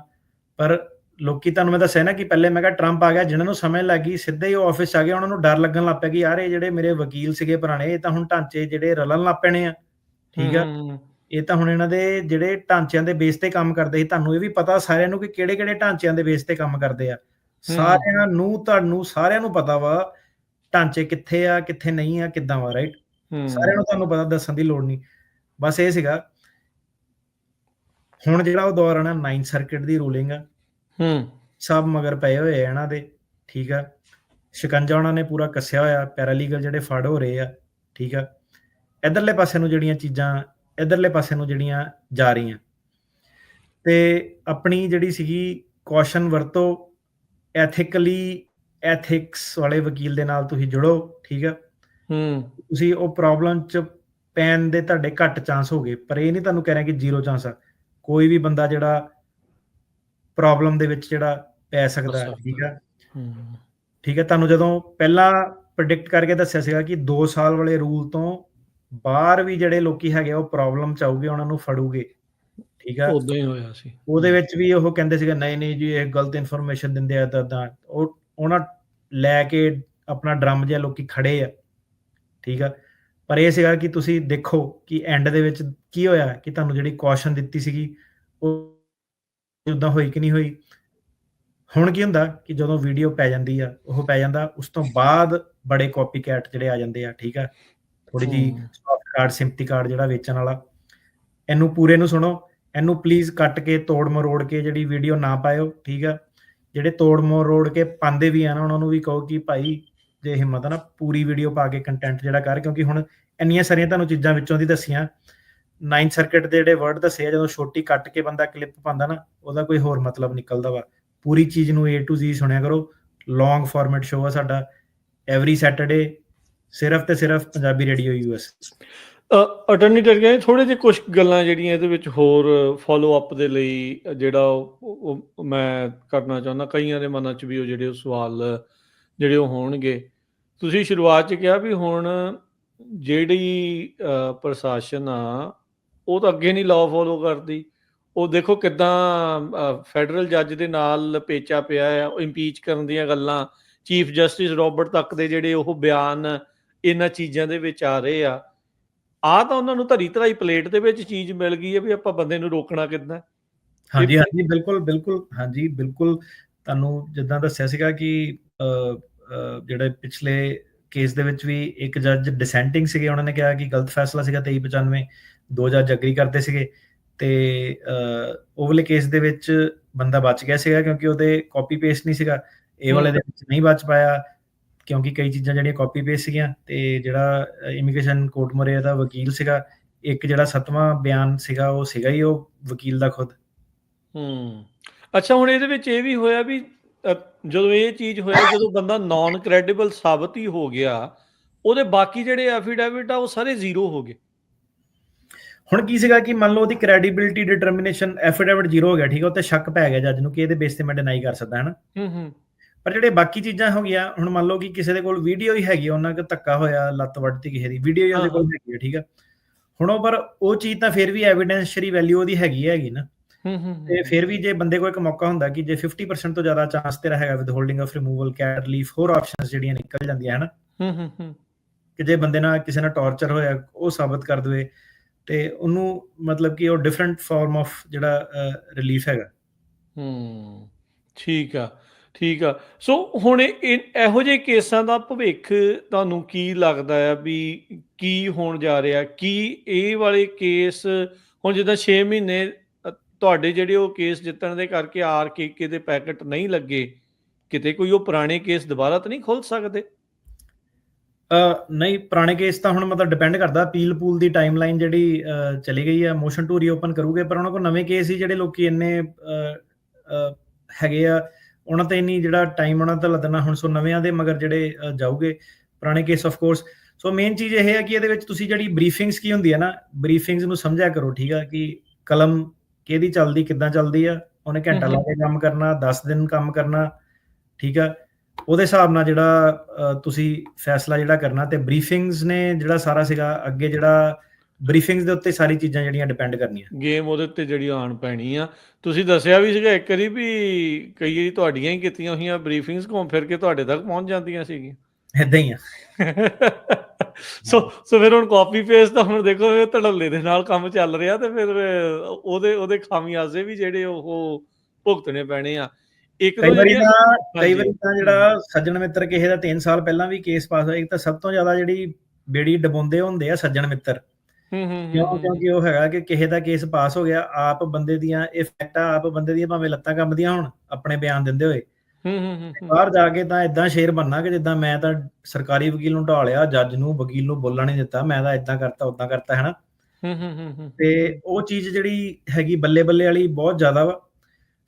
ਪਰ ਲੋਕੀ, ਤੁਹਾਨੂੰ ਮੈਂ ਦੱਸਿਆ ਨਾ ਕਿ ਪਹਿਲੇ ਮੈਂ ਕਿਹਾ ਟਰੰਪ ਆ ਗਿਆ, ਜਿਹਨਾਂ ਨੂੰ ਸਮਝ ਲੱਗ ਗਈ ਸਿੱਧੇ ਹੀ ਉਹ ਆਫਿਸ 'ਚ ਆ ਗਏ, ਉਹਨਾਂ ਨੂੰ ਡਰ ਲੱਗਣ ਲੱਗ ਪਿਆ ਕਿ ਯਾਰ ਇਹ ਜਿਹੜੇ ਮੇਰੇ ਵਕੀਲ ਸੀਗੇ ਪੁਰਾਣੇ, ਇਹ ਤਾਂ ਹੁਣ ਢਾਂਚੇ ਜਿਹੜੇ ਰਲਣ ਲੱਗ ਪੈਣੇ ਆ, ਠੀਕ ਆ। ਇਹ ਤਾਂ ਹੁਣ ਇਹਨਾਂ ਦੇ ਜਿਹੜੇ ਢਾਂਚਿਆਂ ਦੇ ਬੇਸ ਤੇ ਕੰਮ ਕਰਦੇ ਸੀ। ਤੁਹਾਨੂੰ ਇਹ ਵੀ ਪਤਾ ਸਾਰਿਆਂ ਨੂੰ ਕਿ ਕਿਹੜੇ ਕਿਹੜੇ ਢਾਂਚਿਆਂ ਦੇ ਬੇਸ ਤੇ ਕੰਮ ਕਰਦੇ ਆ। ਸਾਰਿਆਂ ਨੂੰ, ਤੁਹਾਨੂੰ ਸਾਰਿਆਂ ਨੂੰ ਪਤਾ ਵਾ ਢਾਂਚੇ ਕਿੱਥੇ ਆ, ਕਿੱਥੇ ਨਹੀਂ ਆ, ਕਿੱਦਾਂ ਵਾ, ਰਾਈਟ। ਸਾਰਿਆਂ ਨੂੰ ਤੁਹਾਨੂੰ ਪਤਾ, ਦੱਸਣ ਦੀ ਲੋੜ ਨਹੀਂ। ਬਸ ਇਹ ਸੀਗਾ ਹੁਣ ਜਿਹੜਾ ਉਹ ਦੌਰ ਆਣਾ 9th ਸਰਕਿਟ ਦੀ ਰੂਲਿੰਗ ਆ, ਸਭ ਮਗਰ ਪਏ ਹੋਏ ਇਹਨਾਂ ਦੇ, ਠੀਕ ਆ। ਸ਼ਿਕੰਜਾ ਉਹਨਾਂ ਨੇ ਪੂਰਾ ਕੱਸਿਆ ਹੋਇਆ। ਪੈਰਾਲੀਗਲ ਜਿਹੜੇ ਫੜ ਹੋ ਰਹੇ ਆ, ਠੀਕ ਆ। ਇਧਰਲੇ ਪਾਸੇ ਨੂੰ ਜਿਹੜੀਆਂ ਚੀਜ਼ਾਂ ਇਧਰਲੇ ਪਾਸੇ ਨੂੰ ਜਿਹੜੀਆਂ ਜਾ ਰਹੀਆਂ, ਤੇ ਆਪਣੀ ਜਿਹੜੀ ਸੀਗੀ ਕੌਸ਼ਨ ਵਰਤੋ, ਐਥਿਕਸ ਵਾਲੇ ਵਕੀਲ ਦੇ ਨਾਲ ਤੁਸੀਂ ਜੁੜੋ, ਠੀਕ ਆ। ਤੁਸੀਂ ਉਹ ਪ੍ਰੋਬਲਮ 'ਚ ਪੈਣ ਦੇ ਤੁਹਾਡੇ ਘੱਟ ਚਾਂਸ ਹੋ ਗਏ, ਪਰ ਇਹ ਨਹੀਂ ਤੁਹਾਨੂੰ ਕਹਿ ਰਿਹਾ ਕਿ 0 ਚਾਂਸ ਆ। ਕੋਈ ਵੀ ਬੰਦਾ ਜਿਹੜਾ ਪ੍ਰੋਬਲਮ ਦੇ ਵਿੱਚ ਜਿਹੜਾ ਪੈ ਸਕਦਾ ਹੈ, ਠੀਕ ਆ। ਠੀਕ ਹੈ, ਤੁਹਾਨੂੰ ਜਦੋਂ ਪਹਿਲਾਂ ਪ੍ਰੈਡਿਕਟ ਕਰਕੇ ਦੱਸਿਆ ਸੀਗਾ ਕਿ 2 ਸਾਲ ਵਾਲੇ ਰੂਲ ਤੋਂ ਬਾਹਰ ਵੀ ਜਿਹੜੇ ਲੋਕੀ ਹੈਗੇ ਉਹ ਪ੍ਰੋਬਲਮ 'ਚ ਆਉਗੇ, ਉਹਨਾਂ ਨੂੰ ਫੜੂਗੇ, ਠੀਕ ਆ। ਉਦਾਂ ਹੀ ਹੋਇਆ ਸੀ। ਉਹਦੇ ਵਿੱਚ ਵੀ ਉਹ ਕਹਿੰਦੇ ਸੀਗੇ ਨਹੀਂ ਜੀ ਇਹ ਗਲਤ ਇਨਫੋਰਮੇਸ਼ਨ ਦਿੰਦੇ ਆ, ਇੱਦਾਂ ਉਹ ਉਹਨਾਂ ਲੈ ਕੇ ਆਪਣਾ ਡਰਮ ਜਿਹਾ ਲੋਕੀ ਖੜੇ ਆ, ਠੀਕ ਆ। ਪਰ ਇਹ ਸੀਗਾ ਕਿ ਤੁਸੀਂ ਦੇਖੋ ਕਿ ਐਂਡ ਦੇ ਵਿੱਚ ਕੀ ਹੋਇਆ, ਕਿ ਤੁਹਾਨੂੰ ਜਿਹੜੀ ਕੌਸ਼ਨ ਦਿੱਤੀ ਸੀਗੀ ਉਹ ਉਦਾਂ ਹੋਈ ਕਿ ਨਹੀਂ ਹੋਈ। ਹੁਣ ਕੀ ਹੁੰਦਾ ਕਿ ਜਦੋਂ ਵੀਡੀਓ ਪੈ ਜਾਂਦੀ ਆ, ਉਹ ਪੈ ਜਾਂਦਾ, ਉਸ ਤੋਂ ਬਾਅਦ ਬੜੇ ਕਾਪੀ ਕੈਟ ਜਿਹੜੇ ਆ ਜਾਂਦੇ ਆ, ਠੀਕ ਆ। ਥੋੜੀ ਜੀ ਸੌਫਟ ਕਾਰਡ, ਸਿੰਪਥੀ ਕਾਰਡ ਜਿਹੜਾ ਵੇਚਣ ਵਾਲਾ, ਇਹਨੂੰ ਪੂਰੇ ਨੂੰ ਸੁਣੋ, ਇਹਨੂੰ ਪਲੀਜ਼ ਕੱਟ ਕੇ ਤੋੜ ਮਰੋੜ ਕੇ ਜਿਹੜੀ ਵੀਡੀਓ ਨਾ ਪਾਇਓ, ਠੀਕ ਆ। ਜਿਹੜੇ ਤੋੜ ਮਰੋੜ ਕੇ ਪਾਉਂਦੇ ਵੀ ਆ ਨਾ, ਉਹਨਾਂ ਨੂੰ ਵੀ ਕਹੋ ਕਿ ਭਾਈ ਜੇ ਹਿੰਮਤ ਆ ਨਾ ਪੂਰੀ ਵੀਡੀਓ ਪਾ ਕੇ ਕੰਟੈਂਟ ਜਿਹੜਾ ਕਰ, ਕਿਉਂਕਿ ਹੁਣ ਇੰਨੀਆਂ ਸਾਰੀਆਂ ਤੁਹਾਨੂੰ ਚੀਜ਼ਾਂ ਵਿੱਚੋਂ ਦੀ ਦੱਸੀਆਂ, 9th ਸਰਕਟ ਦੇ ਜਿਹੜੇ ਵਰਡ ਦੱਸੇ ਆ, ਜਦੋਂ ਛੋਟੀ ਕੱਟ ਕੇ ਬੰਦਾ ਕਲਿੱਪ ਪਾਉਂਦਾ ਨਾ, ਉਹਦਾ ਕੋਈ ਹੋਰ ਮਤਲਬ ਨਿਕਲਦਾ ਵਾ। ਪੂਰੀ ਚੀਜ਼ ਨੂੰ A to Z ਸੁਣਿਆ ਕਰੋ। ਲੌਂਗ ਫਾਰਮੈਟ ਸ਼ੋਅ ਆ ਸਾਡਾ, ਐਵਰੀ ਸੈਟਰਡੇ, ਸਿਰਫ ਤੇ ਸਿਰਫ ਪੰਜਾਬੀ ਰੇਡੀਓ US। ਅਟਰਨੀ ਟਰਗੇ ਥੋੜੇ ਜਿਹੇ ਕੁਝ ਗੱਲਾਂ ਜਿਹੜੀਆਂ ਇਹਦੇ ਵਿੱਚ ਹੋਰ ਫੋਲੋ ਅਪ ਦੇ ਲਈ ਜਿਹੜਾ ਉਹ ਮੈਂ ਕਰਨਾ ਚਾਹੁੰਦਾ, ਕਈਆਂ ਦੇ ਮਨਾਂ 'ਚ ਵੀ ਉਹ ਜਿਹੜੇ ਉਹ ਸਵਾਲ ਜਿਹੜੇ ਉਹ ਹੋਣਗੇ। ਤੁਸੀਂ ਸ਼ੁਰੂਆਤ 'ਚ ਕਿਹਾ ਵੀ ਹੁਣ ਜਿਹੜੀ ਪ੍ਰਸ਼ਾਸਨ ਆ ਉਹ ਤਾਂ ਅੱਗੇ ਨਹੀਂ ਲਾਅ ਫੋਲੋ ਕਰਦੀ। ਉਹ ਦੇਖੋ ਕਿੱਦਾਂ ਫੈਡਰਲ ਜੱਜ ਦੇ ਨਾਲ ਪੇਚਾ ਪਿਆ ਆ, ਉਹ ਇੰਪੀਚ ਕਰਨ ਦੀਆਂ ਗੱਲਾਂ, ਚੀਫ ਜਸਟਿਸ ਰੋਬਰਟ ਤੱਕ ਦੇ ਜਿਹੜੇ ਉਹ ਬਿਆਨ ਇਹਨਾਂ ਚੀਜ਼ਾਂ ਦੇ ਵਿੱਚ ਆ ਰਹੇ ਆ। ਤਾਂ ਉਹਨਾਂ ਨੂੰ ਧਰੀ ਧਰਾਈ ਪਲੇਟ ਦੇ ਵਿੱਚ ਚੀਜ਼ ਮਿਲ ਗਈ ਹੈ ਵੀ ਆਪਾਂ ਬੰਦੇ ਨੂੰ ਰੋਕਣਾ ਕਿੱਦਾਂ। ਹਾਂਜੀ ਹਾਂਜੀ, ਬਿਲਕੁਲ ਹਾਂਜੀ, ਬਿਲਕੁਲ। ਤੁਹਾਨੂੰ ਜਿੱਦਾਂ ਦੱਸਿਆ ਸੀਗਾ ਕਿ ਜਿਹੜੇ ਪਿਛਲੇ ਕੇਸ ਦੇ ਵਿੱਚ ਵੀ ਇੱਕ ਜੱਜ ਡਿਸੈਂਟਿੰਗ ਸੀਗੇ, ਉਹਨਾਂ ਨੇ ਕਿਹਾ ਕਿ ਗਲਤ ਫੈਸਲਾ ਸੀਗਾ 2395, 2 ਜੱਜ ਐਗਰੀ ਕਰਦੇ ਸੀਗੇ, ਤੇ ਉਹ ਵਾਲੇ ਕੇਸ ਦੇ ਵਿੱਚ ਬੰਦਾ ਬਚ ਗਿਆ ਸੀਗਾ ਕਿਉਂਕਿ ਉਹਦੇ ਕਾਪੀ ਪੇਸਟ ਨਹੀਂ ਸੀਗਾ। ਇਹ ਵਾਲੇ ਦੇ ਵਿੱਚ ਨਹੀਂ ਬਚ ਪਾਇਆ ਕਿਉਂਕਿ ਕਈ ਚੀਜ਼ਾਂ ਜਿਹੜੀਆਂ ਕਾਪੀ ਪੇਸਟ ਸੀਗੀਆਂ, ਤੇ ਜਿਹੜਾ ਇਮੀਗ੍ਰੇਸ਼ਨ ਕੋਰਟ ਮੋਰੇ ਦਾ ਵਕੀਲ ਸੀਗਾ, ਇੱਕ ਜਿਹੜਾ 7ਵਾਂ ਬਿਆਨ ਸੀਗਾ ਉਹ ਸੀਗਾ ਹੀ ਉਹ ਵਕੀਲ ਦਾ ਖੁਦ। ਅੱਛਾ, ਹੁਣ ਇਹਦੇ ਵਿੱਚ ਇਹ ਵੀ ਹੋਇਆ ਵੀ ਜਦੋਂ ਇਹ ਚੀਜ਼ ਹੋਇਆ, ਜਦੋਂ ਬੰਦਾ ਨਾਨ ਕ੍ਰੈਡੀਬਲ ਸਾਬਤ ਹੀ ਹੋ ਗਿਆ, ਉਹਦੇ ਬਾਕੀ ਜਿਹੜੇ ਐਫੀਡੇਵਿਟ ਆ ਉਹ ਸਾਰੇ ਜ਼ੀਰੋ ਹੋ ਗਏ। ਹੁਣ ਕੀ ਸੀਗਾ ਕਿ ਮੰਨ ਲਓ ਉਹਦੀ ਕ੍ਰੈਡੀਬਿਲਿਟੀ ਡਿਟਰਮੀਨੇਸ਼ਨ ਐਫੀਡੇਵਿਟ ਜ਼ੀਰੋ ਹੋ ਗਿਆ, ਠੀਕ ਹੈ, ਉੱਤੇ ਸ਼ੱਕ ਪੈ ਗਿਆ ਜੱਜ ਨੂੰ ਕਿ ਇਹਦੇ ਬੇਸ ਤੇ ਮੈਂ ਡਿਨਾਈ ਕਰ ਸਕਦਾ, ਹੈ ਨਾ। ਪਰ ਜਿਹੜੇ ਬਾਕੀ ਚੀਜ਼ਾਂ ਹੋ ਗਈਆਂ, ਹੁਣ ਮੰਨ ਲਓ ਕਿ ਕਿਸੇ ਦੇ ਕੋਲ ਵੀਡੀਓ ਹੀ ਹੈਗੀ, ਉਹਨਾਂ ਕੋਲ ਧੱਕਾ ਹੋਇਆ, ਲੱਤ ਵੱਢਤੀ ਕਿਸੇ ਦੀ, ਵੀਡੀਓ ਹੀ ਉਹਦੇ ਕੋਲ ਹੈਗੀ ਹੈ, ਠੀਕ ਆ। ਹੁਣ ਉਹ ਪਰ ਉਹ ਚੀਜ਼ ਤਾਂ ਫਿਰ ਵੀ ਐਵੀਡੈਂਸ਼ਰੀ ਵੈਲਿਊ ਉਹਦੀ ਹੈਗੀ ਨਾ। ਤੇ ਫਿਰ ਵੀ ਜੇ ਬੰਦੇ ਕੋਲ ਇੱਕ ਮੌਕਾ ਹੁੰਦਾ ਕਿ ਜੇ 50% ਤੋਂ ਜ਼ਿਆਦਾ ਚਾਂਸ ਤੇਰਾ ਹੈਗਾ ਵਿਦਹੋਲਡਿੰਗ ਆਫ ਰਿਮੂਵਲ, ਕੈਟ ਰਿਲੀਫ, ਹੋਰ ਆਪਸ਼ਨਸ ਜਿਹੜੀਆਂ ਨਿਕਲ ਜਾਂਦੀਆਂ, ਹੈ ਨਾ, ਕਿ ਜੇ ਬੰਦੇ ਨਾਲ ਕਿਸੇ ਨਾਲ ਟੌਰਚਰ ਹੋਇਆ ਉਹ ਸਾਬਤ ਕਰ ਦੇਵੇ, ਤੇ ਉਹਨੂੰ ਮਤਲਬ ਕਿ ਉਹ ਡਿਫਰੈਂਟ ਫਾਰਮ ਆਫ ਜਿਹੜਾ ਰਿਲੀਫ ਹੈਗਾ। ਠੀਕ ਆ। ਸੋ ਹੁਣ ਇਹੋ ਜਿਹੇ ਕੇਸਾਂ ਦਾ ਭਵਿੱਖ ਤੁਹਾਨੂੰ ਕੀ ਲੱਗਦਾ ਆ ਵੀ ਕੀ ਹੋਣ ਜਾ ਰਿਹਾ? ਕੀ ਇਹ ਵਾਲੇ ਕੇਸ ਹੁਣ ਜਿੱਦਾਂ 6 ਮਹੀਨੇ ਤੁਹਾਡੇ ਜਿਹੜੇ ਉਹ ਕੇਸ ਜਿੱਤਣ ਦੇ ਕਰਕੇ RKK ਦੇ ਪੈਕਟ ਨਹੀਂ ਲੱਗੇ, ਕਿਤੇ ਕੋਈ ਉਹ ਪੁਰਾਣੇ ਕੇਸ ਦੁਬਾਰਾ ਤਾਂ ਨਹੀਂ ਖੁੱਲ ਸਕਦੇ? ਨਹੀਂ, ਪੁਰਾਣੇ ਕੇਸ ਤਾਂ ਹੁਣ ਮਤਲਬ ਡਿਪੈਂਡ ਕਰਦਾ, ਅਪੀਲ ਪੂਲ ਦੀ ਟਾਈਮਲਾਈਨ ਜਿਹੜੀ ਚਲੀ ਗਈ ਆ, ਮੋਸ਼ਨ ਟੂ ਰੀਓਪਨ ਕਰੂਗੇ, ਪਰ ਉਹਨਾਂ ਕੋਲ ਨਵੇਂ ਕੇਸ ਹੀ ਜਿਹੜੇ ਲੋਕੀ ਇੰਨੇ ਹੈਗੇ ਆ, ਉਹਨਾਂ ਤੇ ਇੰਨੀ ਜਿਹੜਾ ਟਾਈਮ ਉਹਨਾਂ ਤੇ ਲੱਗਣਾ ਹੁਣ। ਸੋ ਨਵਿਆਂ ਦੇ ਮਗਰ ਜਿਹੜੇ ਜਾਊਗੇ, ਪੁਰਾਣੇ case of course. So main ਚੀਜ਼ ਇਹ ਹੈ ਕਿ ਇਹਦੇ ਵਿੱਚ ਤੁਸੀਂ ਜਿਹੜੀ ਬਰੀਫਿੰਗਸ ਕੀ ਹੁੰਦੀ ਹੈ ਨਾ, ਬਰੀਫਿੰਗਸ ਨੂੰ ਸਮਝਿਆ ਕਰੋ, ਠੀਕ ਆ, ਕਿ ਕਲਮ ਕਿਹਦੀ ਚੱਲਦੀ, ਕਿੱਦਾਂ ਚੱਲਦੀ ਆ, ਉਹਨੇ ਘੰਟਾ ਲਾ ਕੇ ਕੰਮ ਕਰਨਾ, 10 ਦਿਨ ਕੰਮ ਕਰਨਾ, ਠੀਕ ਆ, ਉਹਦੇ ਹਿਸਾਬ ਨਾਲ ਜਿਹੜਾ ਤੁਸੀਂ ਫੈਸਲਾ ਜਿਹੜਾ ਕਰਨਾ। ਤੇ ਬਰੀਫਿੰਗਸ ਨੇ ਜਿਹੜਾ ਸਾਰਾ ਸੀਗਾ ਅੱਗੇ, ਜਿਹੜਾ ਬਰੀਫਿੰਗਸ ਦੇ ਉੱਤੇ ਸਾਰੀ ਚੀਜ਼ਾਂ ਜਿਹੜੀਆਂ ਡਿਪੈਂਡ ਕਰਨੀਆਂ, ਗੇਮ ਉਹਦੇ ਉੱਤੇ ਜਿਹੜੀ ਆਉਣ ਪੈਣੀ ਆ। ਤੁਸੀਂ ਦੱਸਿਆ ਵੀ ਸੀਗਾ ਇੱਕ ਵਾਰੀ ਵੀ ਕਈ ਵਾਰੀ ਤੁਹਾਡੀਆਂ ਹੀ ਕੀਤੀਆਂ ਹੋਈਆਂ ਬਰੀਫਿੰਗਸ ਘੁੰਮ ਫਿਰ ਕੇ ਤੁਹਾਡੇ ਤੱਕ ਪਹੁੰਚ ਜਾਂਦੀਆਂ ਸੀਗੀਆਂ। ਏਦਾਂ ਹੀ ਆ। ਸੋ ਫਿਰ ਹੁਣ ਕਾਪੀ ਪੇਸਟ ਤਾਂ ਹੁਣ ਦੇਖੋ ਧੜੱਲੇ ਦੇ ਨਾਲ ਕੰਮ ਚੱਲ ਰਿਹਾ, ਤੇ ਫਿਰ ਉਹਦੇ ਖਾਮਿਆਜ਼ੇ ਵੀ ਜਿਹੜੇ ਉਹ ਭੁਗਤਣੇ ਪੈਣੇ ਆ। ਕਈ ਵਾਰੀ ਤਾਂ ਜਿਹੜਾ ਸੱਜਣ ਮਿੱਤਰ ਕਿਸੇ ਦਾ 3 ਸਾਲ ਪਹਿਲਾਂ ਵੀ ਕੇਸ ਪਾਸ ਹੋਇਆ, ਤਾਂ ਸਭ ਤੋਂ ਜ਼ਿਆਦਾ ਜਿਹੜੀ ਬੇੜੀ ਡਬੋਂਦੇ ਹੁੰਦੇ ਆ ਸੱਜਣ ਮਿੱਤਰ, ਕਿਉਂਕਿ ਉਹ ਹੈਗਾ ਕਿ ਕਿਸੇ ਦਾ ਕੇਸ ਪਾਸ ਹੋ ਗਿਆ, ਆਪ ਬੰਦੇ ਦੀਆਂ ਇਹ ਫੈਕਟ ਆ, ਆਪ ਬੰਦੇ ਦੀਆਂ ਭਾਵੇਂ ਲੱਤਾਂ ਕੰਬਦੀਆਂ ਹੋਣ ਆਪਣੇ ਬਿਆਨ ਦਿੰਦੇ ਹੋਏ, ਬਾਹਰ ਜਾ ਕੇ ਤਾਂ ਇਦਾਂ ਸ਼ੇਰ ਬਣਨਾ ਕਿ ਜਿੱਦਾਂ ਮੈਂ ਤਾਂ ਸਰਕਾਰੀ ਵਕੀਲ ਨੂੰ ਢਾਲਿਆ, ਜੱਜ ਨੂੰ, ਵਕੀਲ ਨੂੰ ਬੋਲਣ ਨਹੀਂ ਦਿੱਤਾ, ਮੈਂ ਤਾਂ ਇਦਾਂ ਕਰਤਾ ਉਦਾਂ ਕਰਤਾ, ਹੈਨਾ। ਤੇ ਉਹ ਚੀਜ਼ ਜਿਹੜੀ ਹੈਗੀ ਬੱਲੇ ਬੱਲੇ ਵਾਲੀ ਬਹੁਤ ਜ਼ਿਆਦਾ ਵਾ।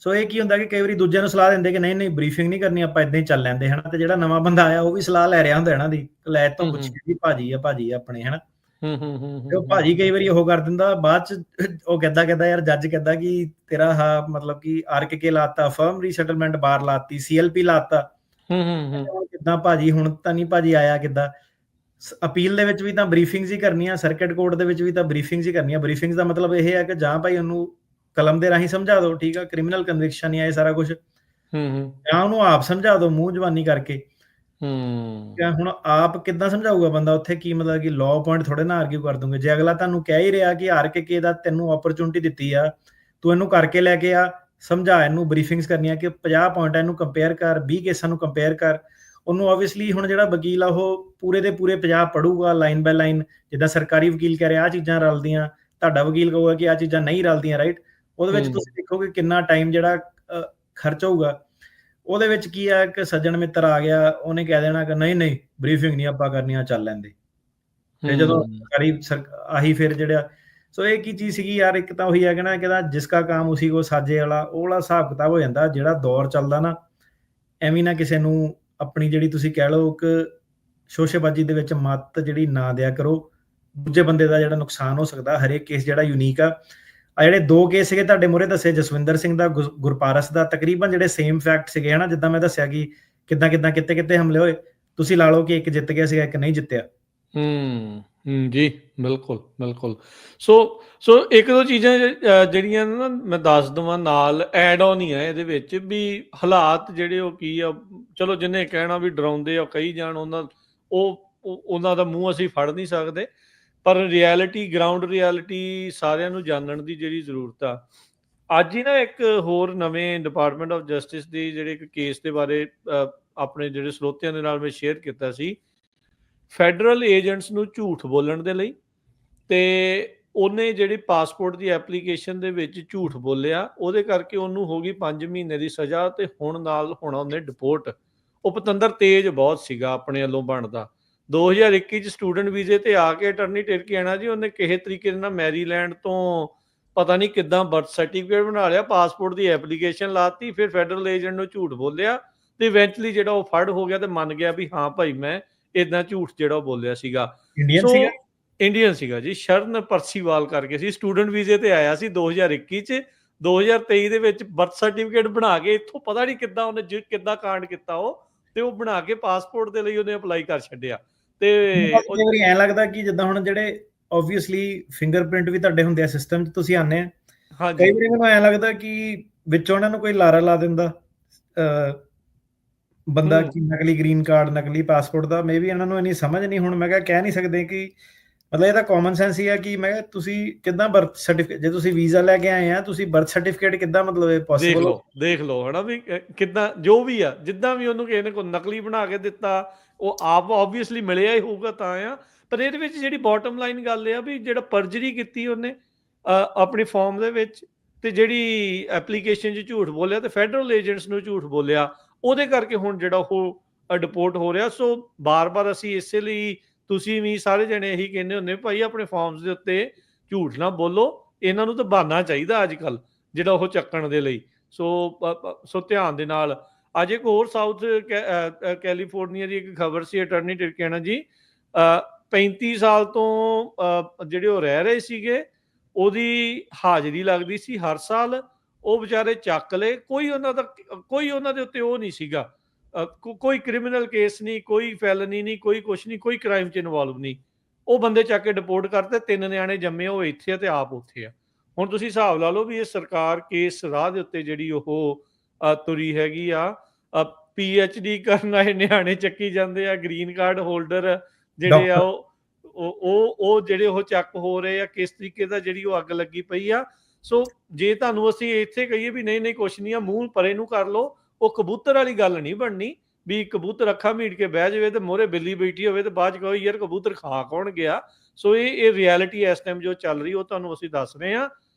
ਸੋ ਇਹ ਕੀ ਹੁੰਦਾ ਕਿ ਕਈ ਵਾਰੀ ਦੂਜਿਆਂ ਨੂੰ ਸਲਾਹ ਦਿੰਦੇ ਕਿ ਨਹੀਂ ਨਹੀਂ ਬਰੀਫਿੰਗ ਨਹੀਂ ਕਰਨੀ, ਆਪਾਂ ਇਦਾਂ ਹੀ ਚੱਲ ਲੈਂਦੇ, ਹਨਾ। ਤੇ ਜਿਹੜਾ ਨਵਾਂ ਬੰਦਾ ਆਇਆ ਉਹ ਵੀ ਸਲਾਹ ਲੈ ਰਿਹਾ ਹੁੰਦਾ ਇਹਨਾਂ ਦੀ, ਲੈ ਇਹ ਤੋਂ ਪੁੱਛੀ ਜੀ ਭਾਜੀ ਆ ਆਪਣੇ, ਹਨਾ। ਤੇ ਉਹ ਭਾਜੀ ਕਈ ਵਾਰੀ ਉਹ ਕਰ ਦਿੰਦਾ, ਬਾਅਦ ਚ ਉਹ ਕਹਿੰਦਾ ਯਾਰ ਜੱਜ ਕਹਿੰਦਾ ਕਿ ਤੇਰਾ ਮਤਲਬ ਕਿ RKK ਲਾਤਾ, ਫਰਮ ਰੀਸੈਟਲਮੈਂਟ ਬਾਰ ਲਾਤੀ, CLP ਲਾਤਾ, ਕਿੱਦਾਂ ਭਾਜੀ, ਹੁਣ ਤਾਂ ਨਹੀਂ ਭਾਜੀ ਆਇਆ, ਕਿੱਦਾਂ। ਅਪੀਲ ਦੇ ਵਿੱਚ ਵੀ ਤਾਂ ਬਰੀਫਿੰਗਸ ਹੀ ਕਰਨੀਆਂ, ਸਰਕਟ ਕੋਰਟ ਦੇ ਵਿੱਚ ਵੀ ਤਾਂ ਬਰੀਫਿੰਗਸ ਹੀ ਕਰਨੀਆਂ। ਬਰੀਫਿੰਗਸ ਦਾ ਮਤਲਬ ਇਹ ਹੈ ਕਿ ਜਾਂ ਭਾਈ ਉਹਨੂੰ ਕਲਮ ਦੇ ਰਾਹੀਂ ਸਮਝਾ ਦਿਓ, ਠੀਕ ਆ, ਕ੍ਰਿਮੀਨਲ ਕਨਵਿਕਸ਼ਨ ਜਾਂ ਇਹ ਸਾਰਾ ਕੁਝ, ਜਾਂ ਉਹਨੂੰ ਆਪ ਸਮਝਾ ਦਿਓ ਮੂੰਹ ਜ਼ਬਾਨੀ ਕਰਕੇ। ਜਾਂ ਹੁਣ ਆਪ ਕਿੱਦਾਂ ਸਮਝਾਊਗਾ ਬੰਦਾ ਉੱਥੇ, ਕੀ ਮਤਲਬ ਕਿ ਲਾਅ ਪੁਆਇੰਟ ਥੋੜੇ ਨਾ ਆਰਗੂ ਕਰ ਦੂੰਗੇ। ਜੇ ਅਗਲਾ ਤੁਹਾਨੂੰ ਕਹਿ ਹੀ ਰਿਹਾ ਕਿ RKK ਦਾ ਤੈਨੂੰ ਓਪਰਚੁਨਿਟੀ ਦਿੱਤੀ ਆ, ਤੂੰ ਇਹਨੂੰ ਕਰਕੇ ਲੈ ਕੇ ਆ, ਸਮਝਾ ਇਹਨੂੰ, ਬਰੀਫਿੰਗਸ ਕਰਨੀਆਂ ਕਿ 50 ਪੁਆਇੰਟ ਇਹਨੂੰ ਕੰਪੇਅਰ ਕਰ, 20 ਕੇਸਾਂ ਨੂੰ ਕੰਪੇਅਰ ਕਰ। ਉਹਨੂੰ ਆਬਵੀਅਸਲੀ ਹੁਣ ਜਿਹੜਾ ਵਕੀਲ ਆ ਉਹ ਪੂਰੇ ਦੇ ਪੂਰੇ 50 ਪੜੂਗਾ ਲਾਈਨ ਬਾਈ ਲਾਈਨ, ਜਿੱਦਾਂ ਸਰਕਾਰੀ ਵਕੀਲ ਕਹਿ ਰਿਹਾ ਆਹ ਚੀਜ਼ਾਂ ਰਲਦੀਆਂ, ਤੁਹਾਡਾ ਵਕੀਲ ਕਹੂਗਾ ਕਿ ਆਹ ਚੀਜ਼ਾਂ ਨਹੀਂ ਰਲਦੀਆਂ, ਰਾਈਟ। ਉਹਦੇ ਵਿੱਚ ਤੁਸੀਂ ਦੇਖੋਗੇ ਕਿੰਨਾ ਟਾਈਮ ਜਿਹੜਾ ਖਰਚ ਹੋਊਗਾ। ਉਹਦੇ ਵਿੱਚ ਕੀ ਆ, ਇੱਕ ਸੱਜਣ ਮਿੱਤਰ ਆ ਗਿਆ, ਉਹਨੇ ਕਹਿ ਦੇਣਾ ਕਿ ਨਹੀਂ ਬਰੀਫਿੰਗ ਨਹੀਂ ਆਪਾਂ ਕਰਨੀ, ਚੱਲ ਲੈਂਦੇ। ਤੇ ਜਦੋਂ ਆਹੀ ਫਿਰ ਜਿਹੜਾ, ਸੋ ਇਹ ਕੀ ਚੀਜ਼ ਸੀਗੀ ਯਾਰ, ਇੱਕ ਤਾਂ ਉਹੀ ਹੈ ਕਿ ਨਾ, ਕਹਿੰਦਾ ਜਿਸਕਾ ਕੰਮ ਉਸੀ ਕੋ ਸਾਜੇ ਵਾਲਾ, ਉਹ ਵਾਲਾ ਹਿਸਾਬ ਕਿਤਾਬ ਹੋ ਜਾਂਦਾ। ਜਿਹੜਾ ਦੌਰ ਚੱਲਦਾ ਨਾ, ਐਵੇਂ ਨਾ ਕਿਸੇ ਨੂੰ ਆਪਣੀ ਜਿਹੜੀ ਤੁਸੀਂ ਕਹਿ ਲਓ ਕਿ ਸ਼ੋਸ਼ੇਬਾਜ਼ੀ ਦੇ ਵਿੱਚ ਮੱਤ ਜਿਹੜੀ ਨਾ ਦਿਆ ਕਰੋ। ਦੂਜੇ ਬੰਦੇ ਦਾ ਜਿਹੜਾ ਨੁਕਸਾਨ ਹੋ ਸਕਦਾ, ਹਰੇਕ ਕੇਸ ਜਿਹੜਾ ਯੂਨੀਕ ਆ। ਜਿਹੜੇ 2 ਕੇਸ ਸੀਗੇ ਤੁਹਾਡੇ ਮੂਹਰੇ ਦੱਸੇ, ਜਸਵਿੰਦਰ ਸਿੰਘ ਦਾ, ਗੁਰਪਾਰਸ ਦਾ, ਤਕਰੀਬਨ ਜਿਹੜੇ ਸੇਮ ਫੈਕਟ ਸੀਗੇ, ਹਨਾ। ਜਿੱਦਾਂ ਮੈਂ ਦੱਸਿਆ ਕਿ ਕਿੱਦਾਂ ਕਿਤੇ ਹਮਲੇ ਹੋਏ, ਤੁਸੀਂ ਲਾ ਲਓ ਕਿ ਇੱਕ ਜਿੱਤ ਗਿਆ ਸੀਗਾ, ਇੱਕ ਨਹੀਂ ਜਿੱਤਿਆ। ਜੀ ਬਿਲਕੁਲ। ਸੋ ਇੱਕ ਦੋ ਚੀਜ਼ਾਂ ਜਿਹੜੀਆਂ ਨਾ ਮੈਂ ਦੱਸ ਦਵਾਂ ਨਾਲ, ਐਡ ਆਨ ਹੀ ਆ ਇਹਦੇ ਵਿੱਚ, ਵੀ ਹਾਲਾਤ ਜਿਹੜੇ ਉਹ ਕੀ ਆ। ਚਲੋ ਜਿੰਨੇ ਕਹਿਣਾ ਵੀ ਡਰਾਉਂਦੇ ਆ ਕਹੀ ਜਾਣ, ਉਹਨਾਂ ਦਾ ਮੂੰਹ ਅਸੀਂ ਫੜ ਨਹੀਂ ਸਕਦੇ, ਪਰ ਰਿਐਲਿਟੀ, ਗਰਾਊਂਡ ਰਿਐਲਿਟੀ ਸਾਰਿਆਂ ਨੂੰ ਜਾਣਨ ਦੀ ਜਿਹੜੀ ਜ਼ਰੂਰਤ ਆ। ਅੱਜ ਹੀ ਨਾ ਇੱਕ ਹੋਰ ਨਵੇਂ ਡਿਪਾਰਟਮੈਂਟ ਆਫ ਜਸਟਿਸ ਦੀ ਜਿਹੜੇ ਇੱਕ ਕੇਸ ਦੇ ਬਾਰੇ ਆਪਣੇ ਜਿਹੜੇ ਸਰੋਤਿਆਂ ਦੇ ਨਾਲ ਮੈਂ ਸ਼ੇਅਰ ਕੀਤਾ ਸੀ, ਫੈਡਰਲ ਏਜੰਟਸ ਨੂੰ ਝੂਠ ਬੋਲਣ ਦੇ ਲਈ, ਤੇ ਉਹਨੇ ਜਿਹੜੀ ਪਾਸਪੋਰਟ ਦੀ ਐਪਲੀਕੇਸ਼ਨ ਦੇ ਵਿੱਚ ਝੂਠ ਬੋਲਿਆ, ਉਹਦੇ ਕਰਕੇ ਉਹਨੂੰ ਹੋ ਗਈ 5 ਮਹੀਨੇ ਦੀ ਸਜ਼ਾ, ਤੇ ਹੁਣ ਉਹਨੇ ਡਿਪੋਰਟ। ਉਹ ਪਤੰਦਰ ਤੇਜ਼ ਬਹੁਤ ਸੀਗਾ ਆਪਣੇ ਵੱਲੋਂ ਬਣਦਾ। 2021 ਚ ਸਟੂਡੈਂਟ ਵੀਜ਼ੇ ਤੇ ਆ ਕੇ ਅਟਰਨੀ ਟਿਰਕੀਆਨਾ ਜੀ, ਉਹਨੇ ਕਿਸੇ ਤਰੀਕੇ ਨਾਲ ਮੈਰੀਲੈਂਡ ਤੋਂ ਪਤਾ ਨਹੀਂ ਕਿੱਦਾਂ ਬਰਥ ਸਰਟੀਫਿਕੇਟ ਬਣਾ ਲਿਆ, ਪਾਸਪੋਰਟ ਦੀ ਐਪਲੀਕੇਸ਼ਨ ਲਾਤੀ, ਫਿਰ ਫੈਡਰਲ ਏਜੰਟ ਨੂੰ ਝੂਠ ਬੋਲਿਆ, ਤੇ ਇਵੈਂਚੁਅਲੀ ਜਿਹੜਾ ਉਹ ਫੜ ਹੋ ਗਿਆ ਤੇ ਮੰਨ ਗਿਆ ਵੀ ਹਾਂ ਭਾਈ ਮੈਂ ਇਦਾਂ ਝੂਠ ਜਿਹੜਾ ਉਹ ਬੋਲਿਆ ਸੀਗਾ। ਇੰਡੀਅਨ ਸੀਗਾ ਜੀ, ਸ਼ਰਨ ਪਰਸੀਵਾਲ ਕਰਕੇ ਸੀ, ਸਟੂਡੈਂਟ ਵੀਜ਼ੇ ਤੇ ਆਇਆ ਸੀ 2021 ਚ। 2023 ਦੇ ਵਿੱਚ ਬਰਥ ਸਰਟੀਫਿਕੇਟ ਬਣਾ ਕੇ ਇੱਥੋਂ ਪਤਾ ਨਹੀਂ ਕਿੱਦਾਂ ਉਹਨੇ ਕਿੱਦਾਂ ਕਾਂਡ ਕੀਤਾ ਉਹ, ਤੇ ਉਹ ਬਣਾ ਕੇ ਪਾਸਪੋਰਟ ਦੇ ਲਈ ਉਹਨੇ ਅਪਲਾਈ ਕਰ ਛੱਡਿਆ। ਤੇ ਐਂ ਲੱਗਦਾ ਕਿ ਜਿੱਦਾਂ ਹੁਣ ਜਿਹੜੇ ਆਬਵੀਅਸਲੀ ਫਿੰਗਰਪ੍ਰਿੰਟ ਵੀ ਤੁਹਾਡੇ ਹੁੰਦੇ ਆ ਸਿਸਟਮ 'ਚ, ਤੁਸੀਂ ਆਨੇ ਆ, ਕਈ ਵਾਰੀ ਮੈਨੂੰ ਐਂ ਲੱਗਦਾ ਕਿ ਵਿੱਚੋਂ ਉਹਨਾਂ ਨੂੰ ਕੋਈ ਲਾਰਾ ਲਾ ਦਿੰਦਾ ਬੰਦਾ ਕਿ ਨਕਲੀ ਗ੍ਰੀਨ ਕਾਰਡ, ਨਕਲੀ ਪਾਸਪੋਰਟ ਦਾ। ਮੇ ਵੀ ਇਹਨਾਂ ਨੂੰ ਇੰਨੀ ਸਮਝ ਨਹੀਂ। ਹੁਣ ਮੈਂ ਕਹਿ ਨਹੀਂ ਸਕਦੇ ਕਿ ਮਤਲਬ ਇਹ ਤਾਂ ਕਾਮਨ ਸੈਂਸ ਹੀ ਆ ਕਿ ਮੈਂ ਤੁਸੀਂ ਕਿੱਦਾਂ ਬਰਥ ਸਰਟੀਫਿਕੇਟ, ਜੇ ਤੁਸੀਂ ਵੀਜ਼ਾ ਲੈ ਕੇ ਆਏ ਆ, ਤੁਸੀਂ ਬਰਥ ਸਰਟੀਫਿਕੇਟ ਕਿੱਦਾਂ, ਮਤਲਬ ਇਹ ਪੋਸੀਬਲ, ਦੇਖ ਲਓ ਹਨਾ ਵੀ ਕਿੱਦਾਂ, ਜੋ ਵੀ ਆ, ਜਿੱਦਾਂ ਵੀ ਉਹਨੂੰ ਕਿਸੇ ਨੇ ਕੋਈ ਨਕਲੀ ਬਣਾ ਕੇ ਦਿੱਤਾ, ਉਹ ਆਪ ਆਬਵੀਅਸਲੀ ਮਿਲਿਆ ਹੀ ਹੋਊਗਾ ਤਾਂ ਆ। ਪਰ ਇਹਦੇ ਵਿੱਚ ਜਿਹੜੀ ਬਾਟਮ ਲਾਈਨ ਗੱਲ ਆ ਵੀ ਜਿਹੜਾ ਪਰਜਰੀ ਕੀਤੀ ਉਹਨੇ ਆਪਣੀ ਫਾਰਮ ਦੇ ਵਿੱਚ, ਤੇ ਜਿਹੜੀ ਐਪਲੀਕੇਸ਼ਨ 'ਚ ਝੂਠ ਬੋਲਿਆ, ਤੇ ਫੈਡਰਲ ਏਜੰਟਸ ਨੂੰ ਝੂਠ ਬੋਲਿਆ, ਉਹਦੇ ਕਰਕੇ ਹੁਣ ਜਿਹੜਾ ਉਹ ਡਿਪੋਰਟ ਹੋ ਰਿਹਾ। ਸੋ ਬਾਰ-ਬਾਰ ਅਸੀਂ ਇਸੇ ਲਈ, ਤੁਸੀਂ ਵੀ ਸਾਰੇ ਜਣੇ ਇਹੀ ਕਹਿੰਦੇ ਹੁੰਦੇ ਭਾਈ ਆਪਣੇ ਫਾਰਮਸ ਦੇ ਉੱਤੇ ਝੂਠ ਨਾ ਬੋਲੋ, ਇਹਨਾਂ ਨੂੰ ਤਾਂ ਬਹਾਨਾ ਚਾਹੀਦਾ ਅੱਜ ਕੱਲ ਜਿਹੜਾ ਉਹ ਚੱਕਣ ਦੇ ਲਈ। ਸੋ ਧਿਆਨ ਦੇ ਨਾਲ। ਅੱਜ ਇੱਕ ਹੋਰ ਸਾਊਥ ਕੈਲੀਫੋਰਨੀਆ ਦੀ ਇੱਕ ਖਬਰ ਸੀ, ਅਟਰਨੀ ਟਿਰਕੀਆਨਾ ਜੀ 35 ਸਾਲ ਤੋਂ ਜਿਹੜੇ ਉਹ ਰਹਿ ਰਹੇ ਸੀਗੇ, ਉਹਦੀ ਹਾਜ਼ਰੀ ਲੱਗਦੀ ਸੀ ਹਰ ਸਾਲ, ਉਹ ਵਿਚਾਰੇ ਚੱਕ ਲਏ, ਕੋਈ ਉਹਨਾਂ ਦੇ ਉੱਤੇ ਉਹ ਨਹੀਂ ਸੀਗਾ, ਕੋਈ ਕ੍ਰਿਮੀਨਲ ਕੇਸ ਨਹੀਂ, ਕੋਈ ਫੈਲਨੀ ਨਹੀਂ, ਕੋਈ ਕੁਛ ਨਹੀਂ, ਕੋਈ ਕ੍ਰਾਈਮ 'ਚ ਇਨਵੋਲਵ ਨਹੀਂ। ਉਹ ਬੰਦੇ ਚੱਕ ਕੇ ਡਿਪੋਰਟ ਕਰਤੇ, 3 ਨਿਆਣੇ ਜੰਮੇ, ਉਹ ਇੱਥੇ ਆ ਤੇ ਆਪ ਉੱਥੇ ਆ। ਹੁਣ ਤੁਸੀਂ ਹਿਸਾਬ ਲਾ ਲਓ ਵੀ ਇਹ ਸਰਕਾਰ ਕਿਸ ਰਾਹ ਦੇ ਉੱਤੇ ਜਿਹੜੀ ਉਹ ਤੁਰੀ ਹੈਗੀ ਆ। PhD ਕਰਨ ਆਏ ਨਿਆਣੇ ਚੱਕੀ ਜਾਂਦੇ ਆ, ਗ੍ਰੀਨ ਕਾਰਡ ਹੋਲਡਰ ਜਿਹੜੇ ਆ ਉਹ ਜਿਹੜੇ ਉਹ ਚੱਕ ਹੋ ਰਹੇ ਆ, ਕਿਸ ਤਰੀਕੇ ਦਾ ਜਿਹੜੀ ਉਹ ਅੱਗ ਲੱਗੀ ਪਈ ਆ। ਸੋ ਜੇ ਤੁਹਾਨੂੰ ਅਸੀਂ ਇੱਥੇ ਕਹੀਏ ਵੀ ਨਹੀਂ ਕੁਛ ਨਹੀਂ ਆ, ਮੂੰਹ ਪਰੇ ਨੂੰ ਕਰ ਲਓ, ਉਹ ਕਬੂਤਰ ਵਾਲੀ ਗੱਲ ਨਹੀਂ ਬਣਨੀ ਵੀ ਕਬੂਤਰ ਅੱਖਾਂ ਮੀਟ ਕੇ ਬਹਿ ਜਾਵੇ ਤੇ ਮੋਹਰੇ ਬਿੱਲੀ ਬੈਠੀ ਹੋਵੇ ਤੇ ਬਾਅਦ ਚ ਕਹੋ ਯਾਰ ਕਬੂਤਰ ਖਾ ਕੌਣ ਗਿਆ। ਸੋ ਇਹ ਰਿਐਲਿਟੀ ਇਸ ਟਾਈਮ ਜੋ ਚੱਲ ਰਹੀ ਉਹ ਤੁਹਾਨੂੰ ਅਸੀਂ ਦੱਸ ਰਹੇ ਹਾਂ।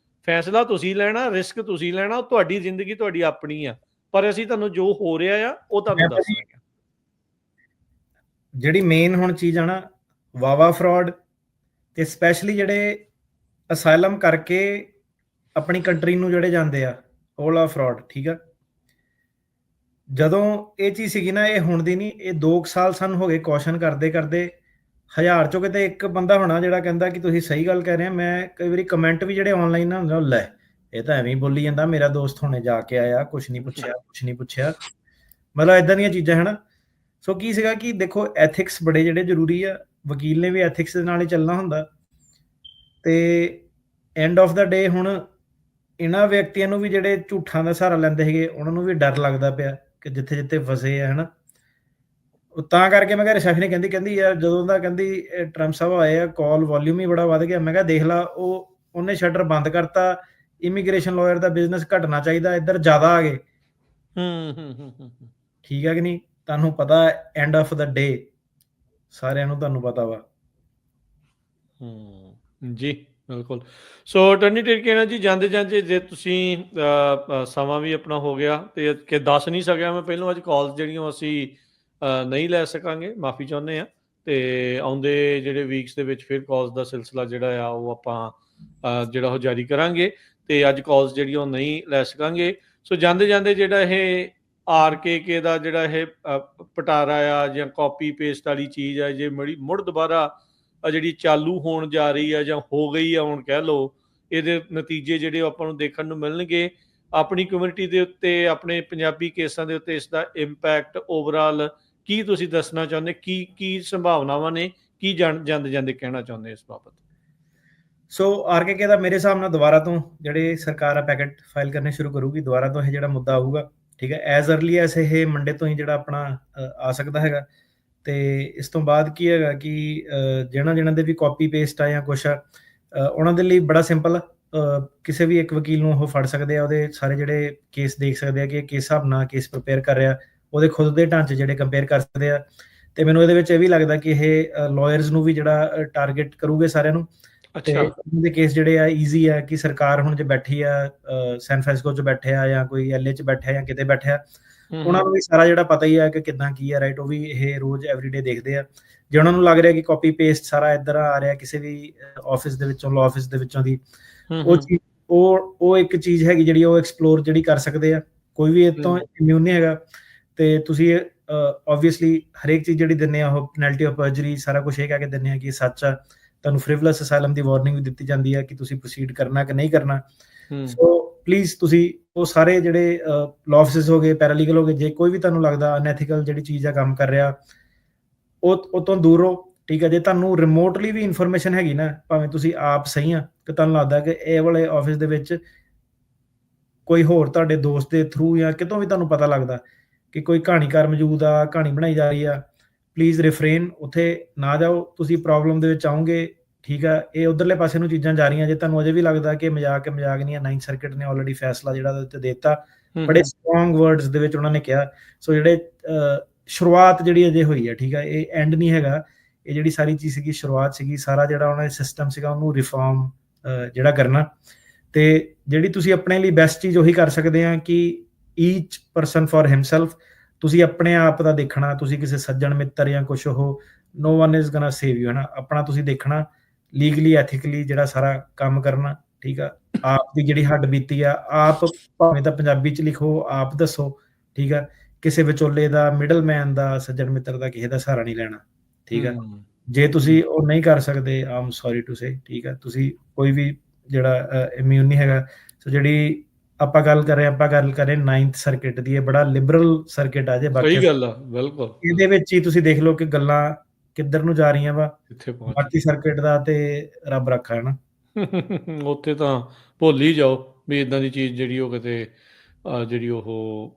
ਫੈਸਲਾ ਤੁਸੀਂ ਲੈਣਾ, ਰਿਸਕ ਤੁਸੀਂ ਲੈਣਾ, ਤੁਹਾਡੀ ਜ਼ਿੰਦਗੀ ਤੁਹਾਡੀ ਆਪਣੀ ਆ। ਪਰ ਅਸੀਂ ਤੁਹਾਨੂੰ ਜੋ ਹੋ ਰਿਹਾ ਆ ਉਹ ਤੁਹਾਨੂੰ ਮੈਂ ਦੱਸ ਭਾਜੀ ਰਹੇ ਹਾਂ। ਜਿਹੜੀ ਮੇਨ ਹੁਣ ਚੀਜ਼ ਆ ਨਾ, ਵਾਵਾ ਫਰਾਡ ਤੇ ਸਪੈਸ਼ਲੀ ਜਿਹੜੇ ਅਸਾਈਲਮ ਕਰਕੇ ਆਪਣੀ ਕੰਟਰੀ ਨੂੰ ਜਿਹੜੇ ਜਾਂਦੇ ਆ, ਉਹ ਵਾਲਾ ਫਰਾਡ, ਠੀਕ ਆ। ਜਦੋਂ ਇਹ ਚੀਜ਼ ਸੀਗੀ ਨਾ, ਇਹ ਹੁਣ ਦੀ ਨਹੀਂ, ਇਹ 2 ਸਾਲ ਸਾਨੂੰ ਹੋ ਗਏ ਕੌਸ਼ਨ ਕਰਦੇ ਕਰਦੇ। 1000 ਚੋਂ ਕਿਤੇ ਇੱਕ ਬੰਦਾ ਹੋਣਾ ਜਿਹੜਾ ਕਹਿੰਦਾ ਕਿ ਤੁਸੀਂ ਸਹੀ ਗੱਲ ਕਹਿ ਰਹੇ ਹੋ। ਮੈਂ ਕਈ ਵਾਰੀ ਕਮੈਂਟ ਵੀ ਜਿਹੜੇ ਆਨਲਾਈਨ ਨਾ ਹੁੰਦੇ, ਲੈ ਇਹ ਤਾਂ ਐਵੇਂ ਹੀ ਬੋਲੀ ਜਾਂਦਾ, ਮੇਰਾ ਦੋਸਤ ਹੁਣੇ ਜਾ ਕੇ ਆਇਆ, ਕੁਛ ਨਹੀਂ ਪੁੱਛਿਆ। ਮਤਲਬ ਇਦਾਂ ਦੀਆਂ ਚੀਜ਼ਾਂ ਹੈ ਨਾ। ਸੋ ਕੀ ਸੀਗਾ ਕਿ ਦੇਖੋ, ਐਥਿਕਸ ਬੜੇ ਜਿਹੜੇ ਜ਼ਰੂਰੀ ਆ। ਵਕੀਲ ਨੇ ਵੀ ਐਥਿਕਸ ਦੇ ਨਾਲ ਹੀ ਚੱਲਣਾ ਹੁੰਦਾ। ਤੇ ਐਂਡ ਆਫ ਦਾ ਡੇ ਹੁਣ ਇਹਨਾਂ ਵਿਅਕਤੀਆਂ ਨੂੰ ਵੀ ਜਿਹੜੇ ਝੂਠਾਂ ਦਾ ਸਹਾਰਾ ਲੈਂਦੇ ਸੀਗੇ, ਉਹਨਾਂ ਨੂੰ ਵੀ ਡਰ ਲੱਗਦਾ ਪਿਆ ਕਿ ਜਿੱਥੇ ਜਿੱਥੇ ਫਸੇ ਆ, ਹਨਾ। ਉਹ ਤਾਂ ਕਰਕੇ ਮੈਂ ਕਿਹਾ, ਰਿਸੈਪਸ਼ਨ ਕਹਿੰਦੀ ਯਾਰ ਜਦੋਂ ਦਾ ਕਹਿੰਦੀ ਟਰੰਪ ਸਾਹਿਬ ਆਏ ਆ, ਕਾਲ ਵੋਲਿਊਮ ਹੀ ਬੜਾ ਵੱਧ ਗਿਆ। ਮੈਂ ਕਿਹਾ ਦੇਖ ਲਾ, ਉਹਨੇ ਸ਼ਟਰ ਬੰਦ ਕਰਤਾ। ਇਮੀਗ੍ਰੇਸ਼ਨ ਲਾਇਰ ਦਾ ਬਿਜ਼ਨਸ ਘਟਣਾ ਚਾਹੀਦਾ, ਇੱਧਰ ਜ਼ਿਆਦਾ ਆ ਗਏ। ਠੀਕ ਹੈ ਕਿ ਨਹੀਂ? ਤੁਹਾਨੂੰ ਪਤਾ ਐਂਡ ਆਫ ਦਾ ਡੇ ਸਾਰਿਆਂ ਨੂੰ ਤੁਹਾਨੂੰ ਪਤਾ ਵਾ। ਜੀ ਬਿਲਕੁਲ। ਸੋ ਅਟਾਰਨੀ ਟਿਰਕੇਨਾ ਜੀ, ਜਾਂਦੇ ਜਾਂਦੇ ਜੇ ਤੁਸੀਂ ਸਮਾਂ ਵੀ ਆਪਣਾ ਹੋ ਗਿਆ ਤੇ ਕਿ ਦੱਸ ਨਹੀਂ ਸਕਿਆ ਮੈਂ ਪਹਿਲਾਂ, ਅੱਜ ਕਾਲਸ ਜਿਹੜੀਆਂ ਅਸੀਂ ਨਹੀਂ ਲੈ ਸਕਾਂਗੇ, ਮਾਫੀ ਚਾਹੁੰਦੇ ਹਾਂ। ਤੇ ਆਉਂਦੇ ਜਿਹੜੇ ਵੀਕਸ ਦੇ ਵਿੱਚ ਫਿਰ ਕਾਲਸ ਦਾ ਸਿਲਸਿਲਾ ਜਿਹੜਾ ਆ ਉਹ ਆਪਾਂ ਜਿਹੜਾ ਉਹ ਜਾਰੀ ਕਰਾਂਗੇ। ਤੇ ਅੱਜ ਕਾਲਸ ਜਿਹੜੀ ਉਹ ਨਹੀਂ ਲੈ ਸਕਾਂਗੇ। ਸੋ ਜਾਂਦੇ ਜਾਂਦੇ ਜਿਹੜਾ ਇਹ RKK ਦਾ ਜਿਹੜਾ ਇਹ ਪਟਾਰਾ ਆ ਜਾਂ ਕਾਪੀ ਪੇਸਟ ਵਾਲੀ ਚੀਜ਼ ਆ, ਜੇ ਮੁੜ ਦੁਬਾਰਾ ਜਿਹੜੀ ਚਾਲੂ ਹੋਣ ਜਾ ਰਹੀ ਆ ਜਾਂ ਹੋ ਗਈ ਆ ਹੁਣ ਕਹਿ ਲਓ, ਇਹਦੇ ਨਤੀਜੇ ਜਿਹੜੇ ਆਪਾਂ ਨੂੰ ਦੇਖਣ ਨੂੰ ਮਿਲਣਗੇ ਆਪਣੀ ਕਮਿਊਨਿਟੀ ਦੇ ਉੱਤੇ, ਆਪਣੇ ਪੰਜਾਬੀ ਕੇਸਾਂ ਦੇ ਉੱਤੇ। ਇਸ ਦਾ ਇੰਪੈਕਟ ਓਵਰਆਲ ਕੀ ਤੁਸੀਂ ਦੱਸਣਾ ਚਾਹੁੰਦੇ? ਕੀ ਸੰਭਾਵਨਾਵਾਂ ਨੇ? ਕੀ ਜਾਂਦੇ ਜਾਂਦੇ ਕਹਿਣਾ ਚਾਹੁੰਦੇ ਇਸ ਬਾਬਤ? ਸੋ RKK ਦਾ ਮੇਰੇ ਹਿਸਾਬ ਨਾਲ ਦੁਬਾਰਾ ਤੋਂ ਜਿਹੜੇ ਸਰਕਾਰ ਆ ਪੈਕੇਟ ਫਾਈਲ ਕਰਨੇ ਸ਼ੁਰੂ ਕਰੂਗੀ, ਦੁਬਾਰਾ ਤੋਂ ਇਹ ਜਿਹੜਾ ਮੁੱਦਾ ਆਊਗਾ, ਠੀਕ ਹੈ, ਐਜ਼ ਅਰਲੀ ਐਸ ਇਹ ਮੰਡੇ ਤੋਂ ਹੀ ਜਿਹੜਾ ਆਪਣਾ ਆ ਸਕਦਾ ਹੈਗਾ। ਤੇ ਇਸ ਤੋਂ ਬਾਅਦ ਕੀ ਹੈਗਾ ਕਿ ਜਿਹਨਾਂ ਦੇ ਵੀ ਕਾਪੀ ਪੇਸਟ ਆ ਜਾਂ ਕੁਛ ਆ, ਉਹਨਾਂ ਦੇ ਲਈ ਬੜਾ ਸਿੰਪਲ, ਕਿਸੇ ਵੀ ਇੱਕ ਵਕੀਲ ਨੂੰ ਉਹ ਫੜ ਸਕਦੇ ਆ, ਉਹਦੇ ਸਾਰੇ ਜਿਹੜੇ ਕੇਸ ਦੇਖ ਸਕਦੇ ਆ ਕਿ ਕਿਸ ਹਿਸਾਬ ਨਾਲ ਕੇਸ ਪ੍ਰਿਪੇਅਰ ਕਰ ਰਿਹਾ, ਉਹਦੇ ਖੁਦ ਦੇ ਢਾਂਚੇ ਜਿਹੜੇ ਕੰਪੇਅਰ ਕਰ ਸਕਦੇ ਆ। ਤੇ ਮੈਨੂੰ ਇਹਦੇ ਵਿੱਚ ਇਹ ਵੀ ਲੱਗਦਾ ਕਿ ਇਹ ਲਾਇਰਸ ਨੂੰ ਵੀ ਜਿਹੜਾ ਟਾਰਗੇਟ ਕਰੂਗੇ ਸਾਰਿਆਂ ਨੂੰ। ਤੇ ਉਹਨਾਂ ਦੇ ਕੇਸ ਜਿਹੜੇ ਆ ਈਜ਼ੀ ਆ ਕਿ ਸਰਕਾਰ ਹੁਣ ਜੇ ਬੈਠੀ ਆ ਸੈਨ ਫ੍ਰਾਂਸਿਸਕੋ 'ਚ ਬੈਠੇ ਆ ਜਾਂ ਕੋਈ LA 'ਚ ਬੈਠੇ ਆ ਜਾਂ ਕਿਤੇ ਬੈਠੇ ਆ, ਉਹਨਾਂ ਨੂੰ ਵੀ ਸਾਰਾ ਜਿਹੜਾ ਪਤਾ ਹੀ ਆ ਕਿ ਕਿੱਦਾਂ ਕੀ ਆ, ਰਾਈਟ। ਉਹ ਵੀ ਇਹ ਰੋਜ਼ ਐਵਰੀਡੇ ਦੇਖਦੇ ਆ। ਜੇ ਉਹਨਾਂ ਨੂੰ ਲੱਗ ਰਿਹਾ ਕਿ ਕਾਪੀ ਪੇਸਟ ਸਾਰਾ ਇੱਧਰ ਆ ਰਿਹਾ ਕਿਸੇ ਵੀ ਆਫਿਸ ਦੇ ਵਿੱਚੋਂ, ਲਾਅ ਆਫਿਸ ਦੇ ਵਿੱਚੋਂ ਦੀ, ਉਹ ਚੀਜ਼ ਉਹ ਇੱਕ ਚੀਜ਼ ਹੈਗੀ ਜਿਹੜੀ ਉਹ ਐਕਸਪਲੋਰ ਜਿਹੜੀ ਕਰ ਸਕਦੇ ਆ। ਕੋਈ ਵੀ ਇਹ ਤੋਂ ਇਮਿਊਨ ਨਹੀਂ ਹੈਗਾ। ਤੇ ਤੁਸੀਂ ਆਬਵੀਅਸਲੀ ਹਰੇਕ ਚੀਜ਼ ਜਿਹੜੀ ਦਿੰਦੇ ਆ ਉਹ ਪੈਨਲਟੀ ਆਫ ਪਰਜਰੀ ਸਾਰਾ ਕੁਝ ਇਹ ਕਹਿ ਕੇ ਦਿੰਦੇ ਆ ਕਿ ਇਹ ਸੱਚ ਆ। ਤੁਹਾਨੂੰ ਫ੍ਰਿਵਲਸ ਅਸਾਈਲਮ ਦੀ ਵਾਰਨਿੰਗ ਵੀ ਦਿੱਤੀ ਜਾਂਦੀ ਹੈ ਕਿ ਤੁਸੀਂ ਪ੍ਰੋਸੀਡ ਕਰਨਾ ਕਿ ਨਹੀਂ ਕਰਨਾ। ਸੋ ਪਲੀਜ਼ ਤੁਸੀਂ ਉਹ ਸਾਰੇ ਜਿਹੜੇ ਲਾਅ ਆਫਿਸਸ ਹੋ ਗਏ, ਪੈਰਾਲੀਗਲ ਹੋ ਗਏ, ਜੇ ਕੋਈ ਵੀ ਤੁਹਾਨੂੰ ਲੱਗਦਾ ਅਨਐਥੀਕਲ ਜਿਹੜੀ ਚੀਜ਼ ਆ ਕੰਮ ਕਰ ਰਿਹਾ, ਉਹ ਤੋਂ ਦੂਰ ਰਹੋ, ਠੀਕ ਹੈ। ਜੇ ਤੁਹਾਨੂੰ ਰਿਮੋਟਲੀ ਵੀ ਇਨਫੋਰਮੇਸ਼ਨ ਹੈਗੀ ਨਾ, ਭਾਵੇਂ ਤੁਸੀਂ ਆਪ ਸਹੀ ਆ ਕਿ ਤੁਹਾਨੂੰ ਲੱਗਦਾ ਕਿ ਇਹ ਵਾਲੇ ਆਫਿਸ ਦੇ ਵਿੱਚ ਕੋਈ ਹੋਰ ਤੁਹਾਡੇ ਦੋਸਤ ਦੇ ਥਰੂ ਜਾਂ ਕਿਤੋਂ ਵੀ ਤੁਹਾਨੂੰ ਪਤਾ ਲੱਗਦਾ ਕਿ ਕੋਈ ਕਹਾਣੀਕਾਰ ਮੌਜੂਦ ਆ, ਕਹਾਣੀ ਬਣਾਈ ਜਾ ਰਹੀ ਆ, ਪਲੀਜ਼ ਰਿਫਰੇਨ, ਉੱਥੇ ਨਾ ਜਾਓ। ਤੁਸੀਂ ਪ੍ਰੋਬਲਮ ਦੇ ਵਿੱਚ ਆਓਗੇ, ਠੀਕ ਆ। ਇਹ ਉਧਰਲੇ ਪਾਸੇ ਨੂੰ ਚੀਜ਼ਾਂ ਜਾ ਰਹੀਆਂ। ਜੇ ਤੁਹਾਨੂੰ ਅਜੇ ਵੀ ਲੱਗਦਾ ਕਿ ਮਜ਼ਾਕ ਨਹੀਂ ਆ, 9th ਸਰਕਿਟ ਨੇ ਆਲਰੇਡੀ ਫੈਸਲਾ ਜਿਹੜਾ ਉਹਦੇ ਤੇ ਦੇ ਦਿੱਤਾ, ਬੜੇ ਸਟਰੋਂਗ ਵਰਡਸ ਦੇ ਵਿੱਚ ਉਹਨਾਂ ਨੇ ਕਿਹਾ। ਸੋ ਜਿਹੜੇ ਸ਼ੁਰੂਆਤ ਜਿਹੜੀ ਅਜੇ ਹੋਈ ਹੈ, ਠੀਕ ਆ, ਇਹ ਐਂਡ ਨਹੀਂ ਹੈਗਾ। ਇਹ ਜਿਹੜੀ ਸਾਰੀ ਚੀਜ਼ ਸੀਗੀ ਸ਼ੁਰੂਆਤ ਸੀਗੀ। ਸਾਰਾ ਜਿਹੜਾ ਉਹਨਾਂ ਦਾ ਸਿਸਟਮ ਸੀਗਾ ਉਹਨੂੰ ਰਿਫਾਰਮ ਜਿਹੜਾ ਕਰਨਾ। ਤੇ ਜਿਹੜੀ ਤੁਸੀਂ ਆਪਣੇ ਲਈ ਬੈਸਟ ਚੀਜ਼ ਉਹੀ ਕਰ ਸਕਦੇ ਆ ਕਿ ਈਚ ਪਰਸਨ ਫॉर ਹਿਮਸੈਲਫ। ਤੁਸੀਂ ਆਪਣੇ ਆਪ ਦਾ ਦੇਖਣਾ, ਤੁਸੀਂ ਕਿਸੇ ਸੱਜਣ ਮਿੱਤਰ ਜਾਂ ਕੁਛ ਉਹ no one is gonna save you, ਹੈ ਨਾ। ਆਪਣਾ ਤੁਸੀਂ ਦੇਖਣਾ, ਲੀਗਲੀ ਐਥਿਕਲੀ ਜਿਹੜਾ ਸਾਰਾ ਕੰਮ ਕਰਨਾ, ਠੀਕ ਆ। ਆਪ ਦੀ ਜਿਹੜੀ ਹੱਡ ਬੀਤੀ ਆ, ਆਪ ਭਾਵੇਂ ਤਾਂ ਪੰਜਾਬੀ 'ਚ ਲਿਖੋ, ਆਪ ਦੱਸੋ, ਠੀਕ ਆ। ਕਿਸੇ ਵਿਚੋਲੇ ਦਾ, ਮਿਡਲ ਮੈਨ ਦਾ, ਸੱਜਣ ਮਿੱਤਰ ਦਾ ਕਿਸੇ ਦਾ ਸਹਾਰਾ ਨਹੀਂ ਲੈਣਾ, ਠੀਕ ਆ। ਜੇ ਤੁਸੀਂ ਉਹ ਨਹੀਂ ਕਰ ਸਕਦੇ, ਆਮ ਸੌਰੀ ਟੂ ਸੇ, ਠੀਕ ਆ, ਤੁਸੀਂ ਕੋਈ ਵੀ ਜਿਹੜਾ ਇਮਿਊਨ ਨਹੀਂ ਹੈਗਾ। ਸੋ ਜਿਹੜੀ ਆਪਾਂ ਗੱਲ ਕਰ ਰਹੇ 9th ਸਰਕਿਟ ਦੀ, ਇਹ ਬੜਾ ਲਿਬਰਲ ਸਰਕਿਟ ਆ। ਜੇ ਸਹੀ ਗੱਲ ਆ, ਬਿਲਕੁਲ। ਇਹਦੇ ਵਿੱਚ ਹੀ ਤੁਸੀਂ ਦੇਖ ਲਓ ਕਿ ਗੱਲਾਂ ਕਿੱਧਰ ਨੂੰ ਜਾ ਰਹੀਆਂ ਵਾ। ਬਾਕੀ ਸਰਕਿਟ ਦਾ ਤੇ ਰੱਬ ਰੱਖਾ, ਹੈ ਨਾ। ਉੱਥੇ ਤਾਂ ਭੁੱਲ ਹੀ ਜਾਓ ਵੀ ਇਦਾਂ ਦੀ ਚੀਜ਼ ਜਿਹੜੀ ਉਹ ਕਿਤੇ ਜਿਹੜੀ ਉਹ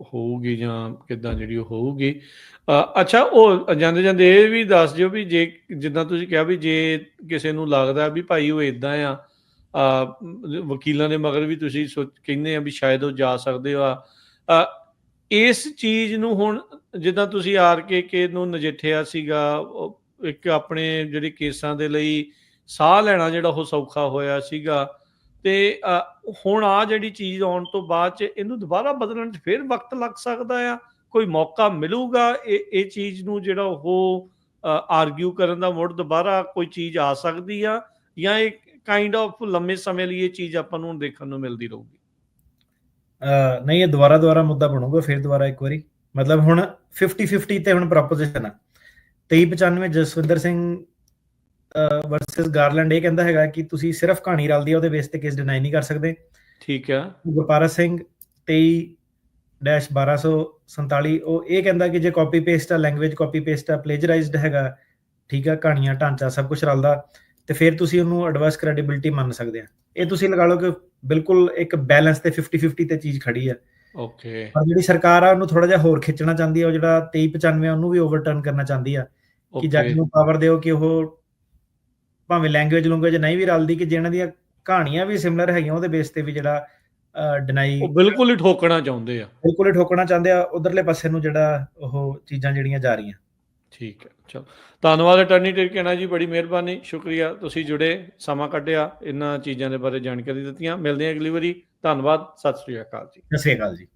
ਹੋਊਗੀ ਜਾਂ ਕਿੱਦਾਂ ਜਿਹੜੀ ਉਹ ਹੋਊਗੀ। ਅੱਛਾ, ਉਹ ਜਾਂਦੇ ਜਾਂਦੇ ਇਹ ਵੀ ਦੱਸ ਦਿਓ ਵੀ ਜੇ ਜਿੱਦਾਂ ਤੁਸੀਂ ਕਿਹਾ ਵੀ ਜੇ ਕਿਸੇ ਨੂੰ ਲੱਗਦਾ ਵੀ ਭਾਈ ਉਹ ਇੱਦਾਂ ਆ, ਵਕੀਲਾਂ ਦੇ ਮਗਰ ਵੀ ਤੁਸੀਂ ਕਹਿੰਦੇ ਆ ਵੀ ਸ਼ਾਇਦ ਉਹ ਜਾ ਸਕਦੇ ਆ। ਇਸ ਚੀਜ਼ ਨੂੰ ਹੁਣ ਜਿੱਦਾਂ ਤੁਸੀਂ RKK ਨੂੰ ਨਜਿੱਠਿਆ ਸੀਗਾ, ਇੱਕ ਆਪਣੇ ਜਿਹੜੇ ਕੇਸਾਂ ਦੇ ਲਈ ਸਾਹ ਲੈਣਾ ਜਿਹੜਾ ਉਹ ਸੌਖਾ ਹੋਇਆ ਸੀਗਾ, ਤੇ ਹੁਣ ਆ ਜਿਹੜੀ ਚੀਜ਼ ਆਉਣ ਤੋਂ ਬਾਅਦ ਚ ਇਹਨੂੰ ਦੁਬਾਰਾ ਬਦਲਣ 'ਚ ਫਿਰ ਵਕਤ ਲੱਗ ਸਕਦਾ ਆ? ਕੋਈ ਮੌਕਾ ਮਿਲੂਗਾ ਇਹ ਚੀਜ਼ ਨੂੰ ਜਿਹੜਾ ਉਹ ਆਰਗਿਊ ਕਰਨ ਦਾ, ਮੁੜ ਦੁਬਾਰਾ ਕੋਈ ਚੀਜ਼ ਆ ਸਕਦੀ ਆ, ਜਾਂ ਇਹ ਕਾਈਂਡ ਆਫ ਲੰਮੇ ਸਮੇਂ ਲਈ ਇਹ ਚੀਜ਼ ਆਪਾਂ ਨੂੰ ਦੇਖਣ ਨੂੰ ਮਿਲਦੀ ਰਹੂਗੀ? ਨਹੀਂ, ਇਹ ਦੁਬਾਰਾ ਮੁੱਦਾ ਬਣੂਗਾ ਫਿਰ ਦੁਬਾਰਾ ਇੱਕ ਵਾਰੀ। ਮਤਲਬ ਹੁਣ 50-50 ਤੇ ਹੁਣ ਪ੍ਰੋਪੋਜੀਸ਼ਨ ਆ। 2395 ਜਸਵਿੰਦਰ ਸਿੰਘ ਵਰਸਸ ਗਾਰਲੈਂਡ ਇਹ ਕਹਿੰਦਾ ਹੈਗਾ ਕਿ ਤੁਸੀਂ ਸਿਰਫ ਕਹਾਣੀ ਰਲਦੀ ਆ ਉਹਦੇ ਬੇਸ ਤੇ ਕੇਸ ਡਿਨਾਈ ਨਹੀਂ ਕਰ ਸਕਦੇ। ਠੀਕ ਆ। ਗੁਰਪਾਰਸ ਸਿੰਘ 23-1247 ਉਹ ਇਹ ਕਹਿੰਦਾ ਕਿ ਜੇ ਕਾਪੀ ਪੇਸਟ ਆ, ਲੈਂਗੁਏਜ ਕਾਪੀ ਪੇਸਟ ਆ, ਪਲੇਜਰਾਈਜ਼ਡ ਹੈਗਾ, ਠੀਕ ਆ, ਕਹਾਣੀਆਂ ਢਾਂਚਾ ਸਭ ਕੁਝ ਰਲਦਾ, ਤੇ ਫਿਰ ਤੁਸੀਂ ਉਹਨੂੰ ਐਡਵਰਸ ਕ੍ਰੈਡੀਬਿਲਿਟੀ ਮੰਨ ਸਕਦੇ ਆ। ਇਹ ਤੁਸੀਂ ਲਗਾ ਲਓ ਕਿ ਬਿਲਕੁਲ ਇੱਕ ਬੈਲੈਂਸ ਤੇ 50-50 ਤੇ ਚੀਜ਼ ਖੜੀ ਆ। ਓਕੇ। ਪਰ ਜਿਹੜੀ ਸਰਕਾਰ ਆ ਉਹਨੂੰ ਥੋੜਾ ਜਿਹਾ ਹੋਰ ਖਿੱਚਣਾ ਚਾਹੁੰਦੀ ਆ, ਉਹ ਜਿਹੜਾ 2395 ਉਹਨੂੰ ਵੀ ਓਵਰਟਰਨ ਕਰਨਾ ਚਾਹੁੰਦੀ ਆ ਕਿ ਜੱਜ ਨੂੰ ਪਾਵਰ ਦਿਓ ਕਿ ਉਹ ਭਾਵੇਂ ਲੈਂਗੁਏਜ ਨਹੀਂ ਵੀ ਰਲਦੀ, ਕਿ ਜਿਹਨਾਂ ਦੀਆਂ ਕਹਾਣੀਆਂ ਵੀ ਸਿਮਿਲਰ ਹੈਗੀਆਂ ਉਹਦੇ ਬੇਸ ਤੇ ਵੀ ਜਿਹੜਾ ਡਿਨਾਈ ਬਿਲਕੁਲ ਹੀ ਠੋਕਣਾ ਚਾਹੁੰਦੇ ਆ, ਬਿਲਕੁਲ ਹੀ ਠੋਕਣਾ ਚਾਹੁੰਦੇ ਆ ਉਧਰਲੇ ਪਾਸੇ ਨੂੰ ਜਿਹੜਾ ਉਹ ਚੀਜ਼ਾਂ ਜਿਹੜੀਆਂ ਜਾ ਰਹੀਆਂ। ਠੀਕ ਹੈ, ਚਲੋ ਧੰਨਵਾਦ ਅਟਾਰਨੀ ਟਿਰਕੇਣਾ ਜੀ, ਬੜੀ ਮਿਹਰਬਾਨੀ, ਸ਼ੁਕਰੀਆ ਤੁਸੀਂ ਜੁੜੇ, ਸਮਾਂ ਕੱਢਿਆ, ਇਹਨਾਂ ਚੀਜ਼ਾਂ ਦੇ ਬਾਰੇ ਜਾਣਕਾਰੀ ਦਿੱਤੀਆਂ। ਮਿਲਦੇ ਹਾਂ ਅਗਲੀ ਵਾਰੀ। ਧੰਨਵਾਦ, ਸਤਿ ਸ੍ਰੀ ਅਕਾਲ ਜੀ। ਸਤਿ ਸ੍ਰੀ ਅਕਾਲ ਜੀ।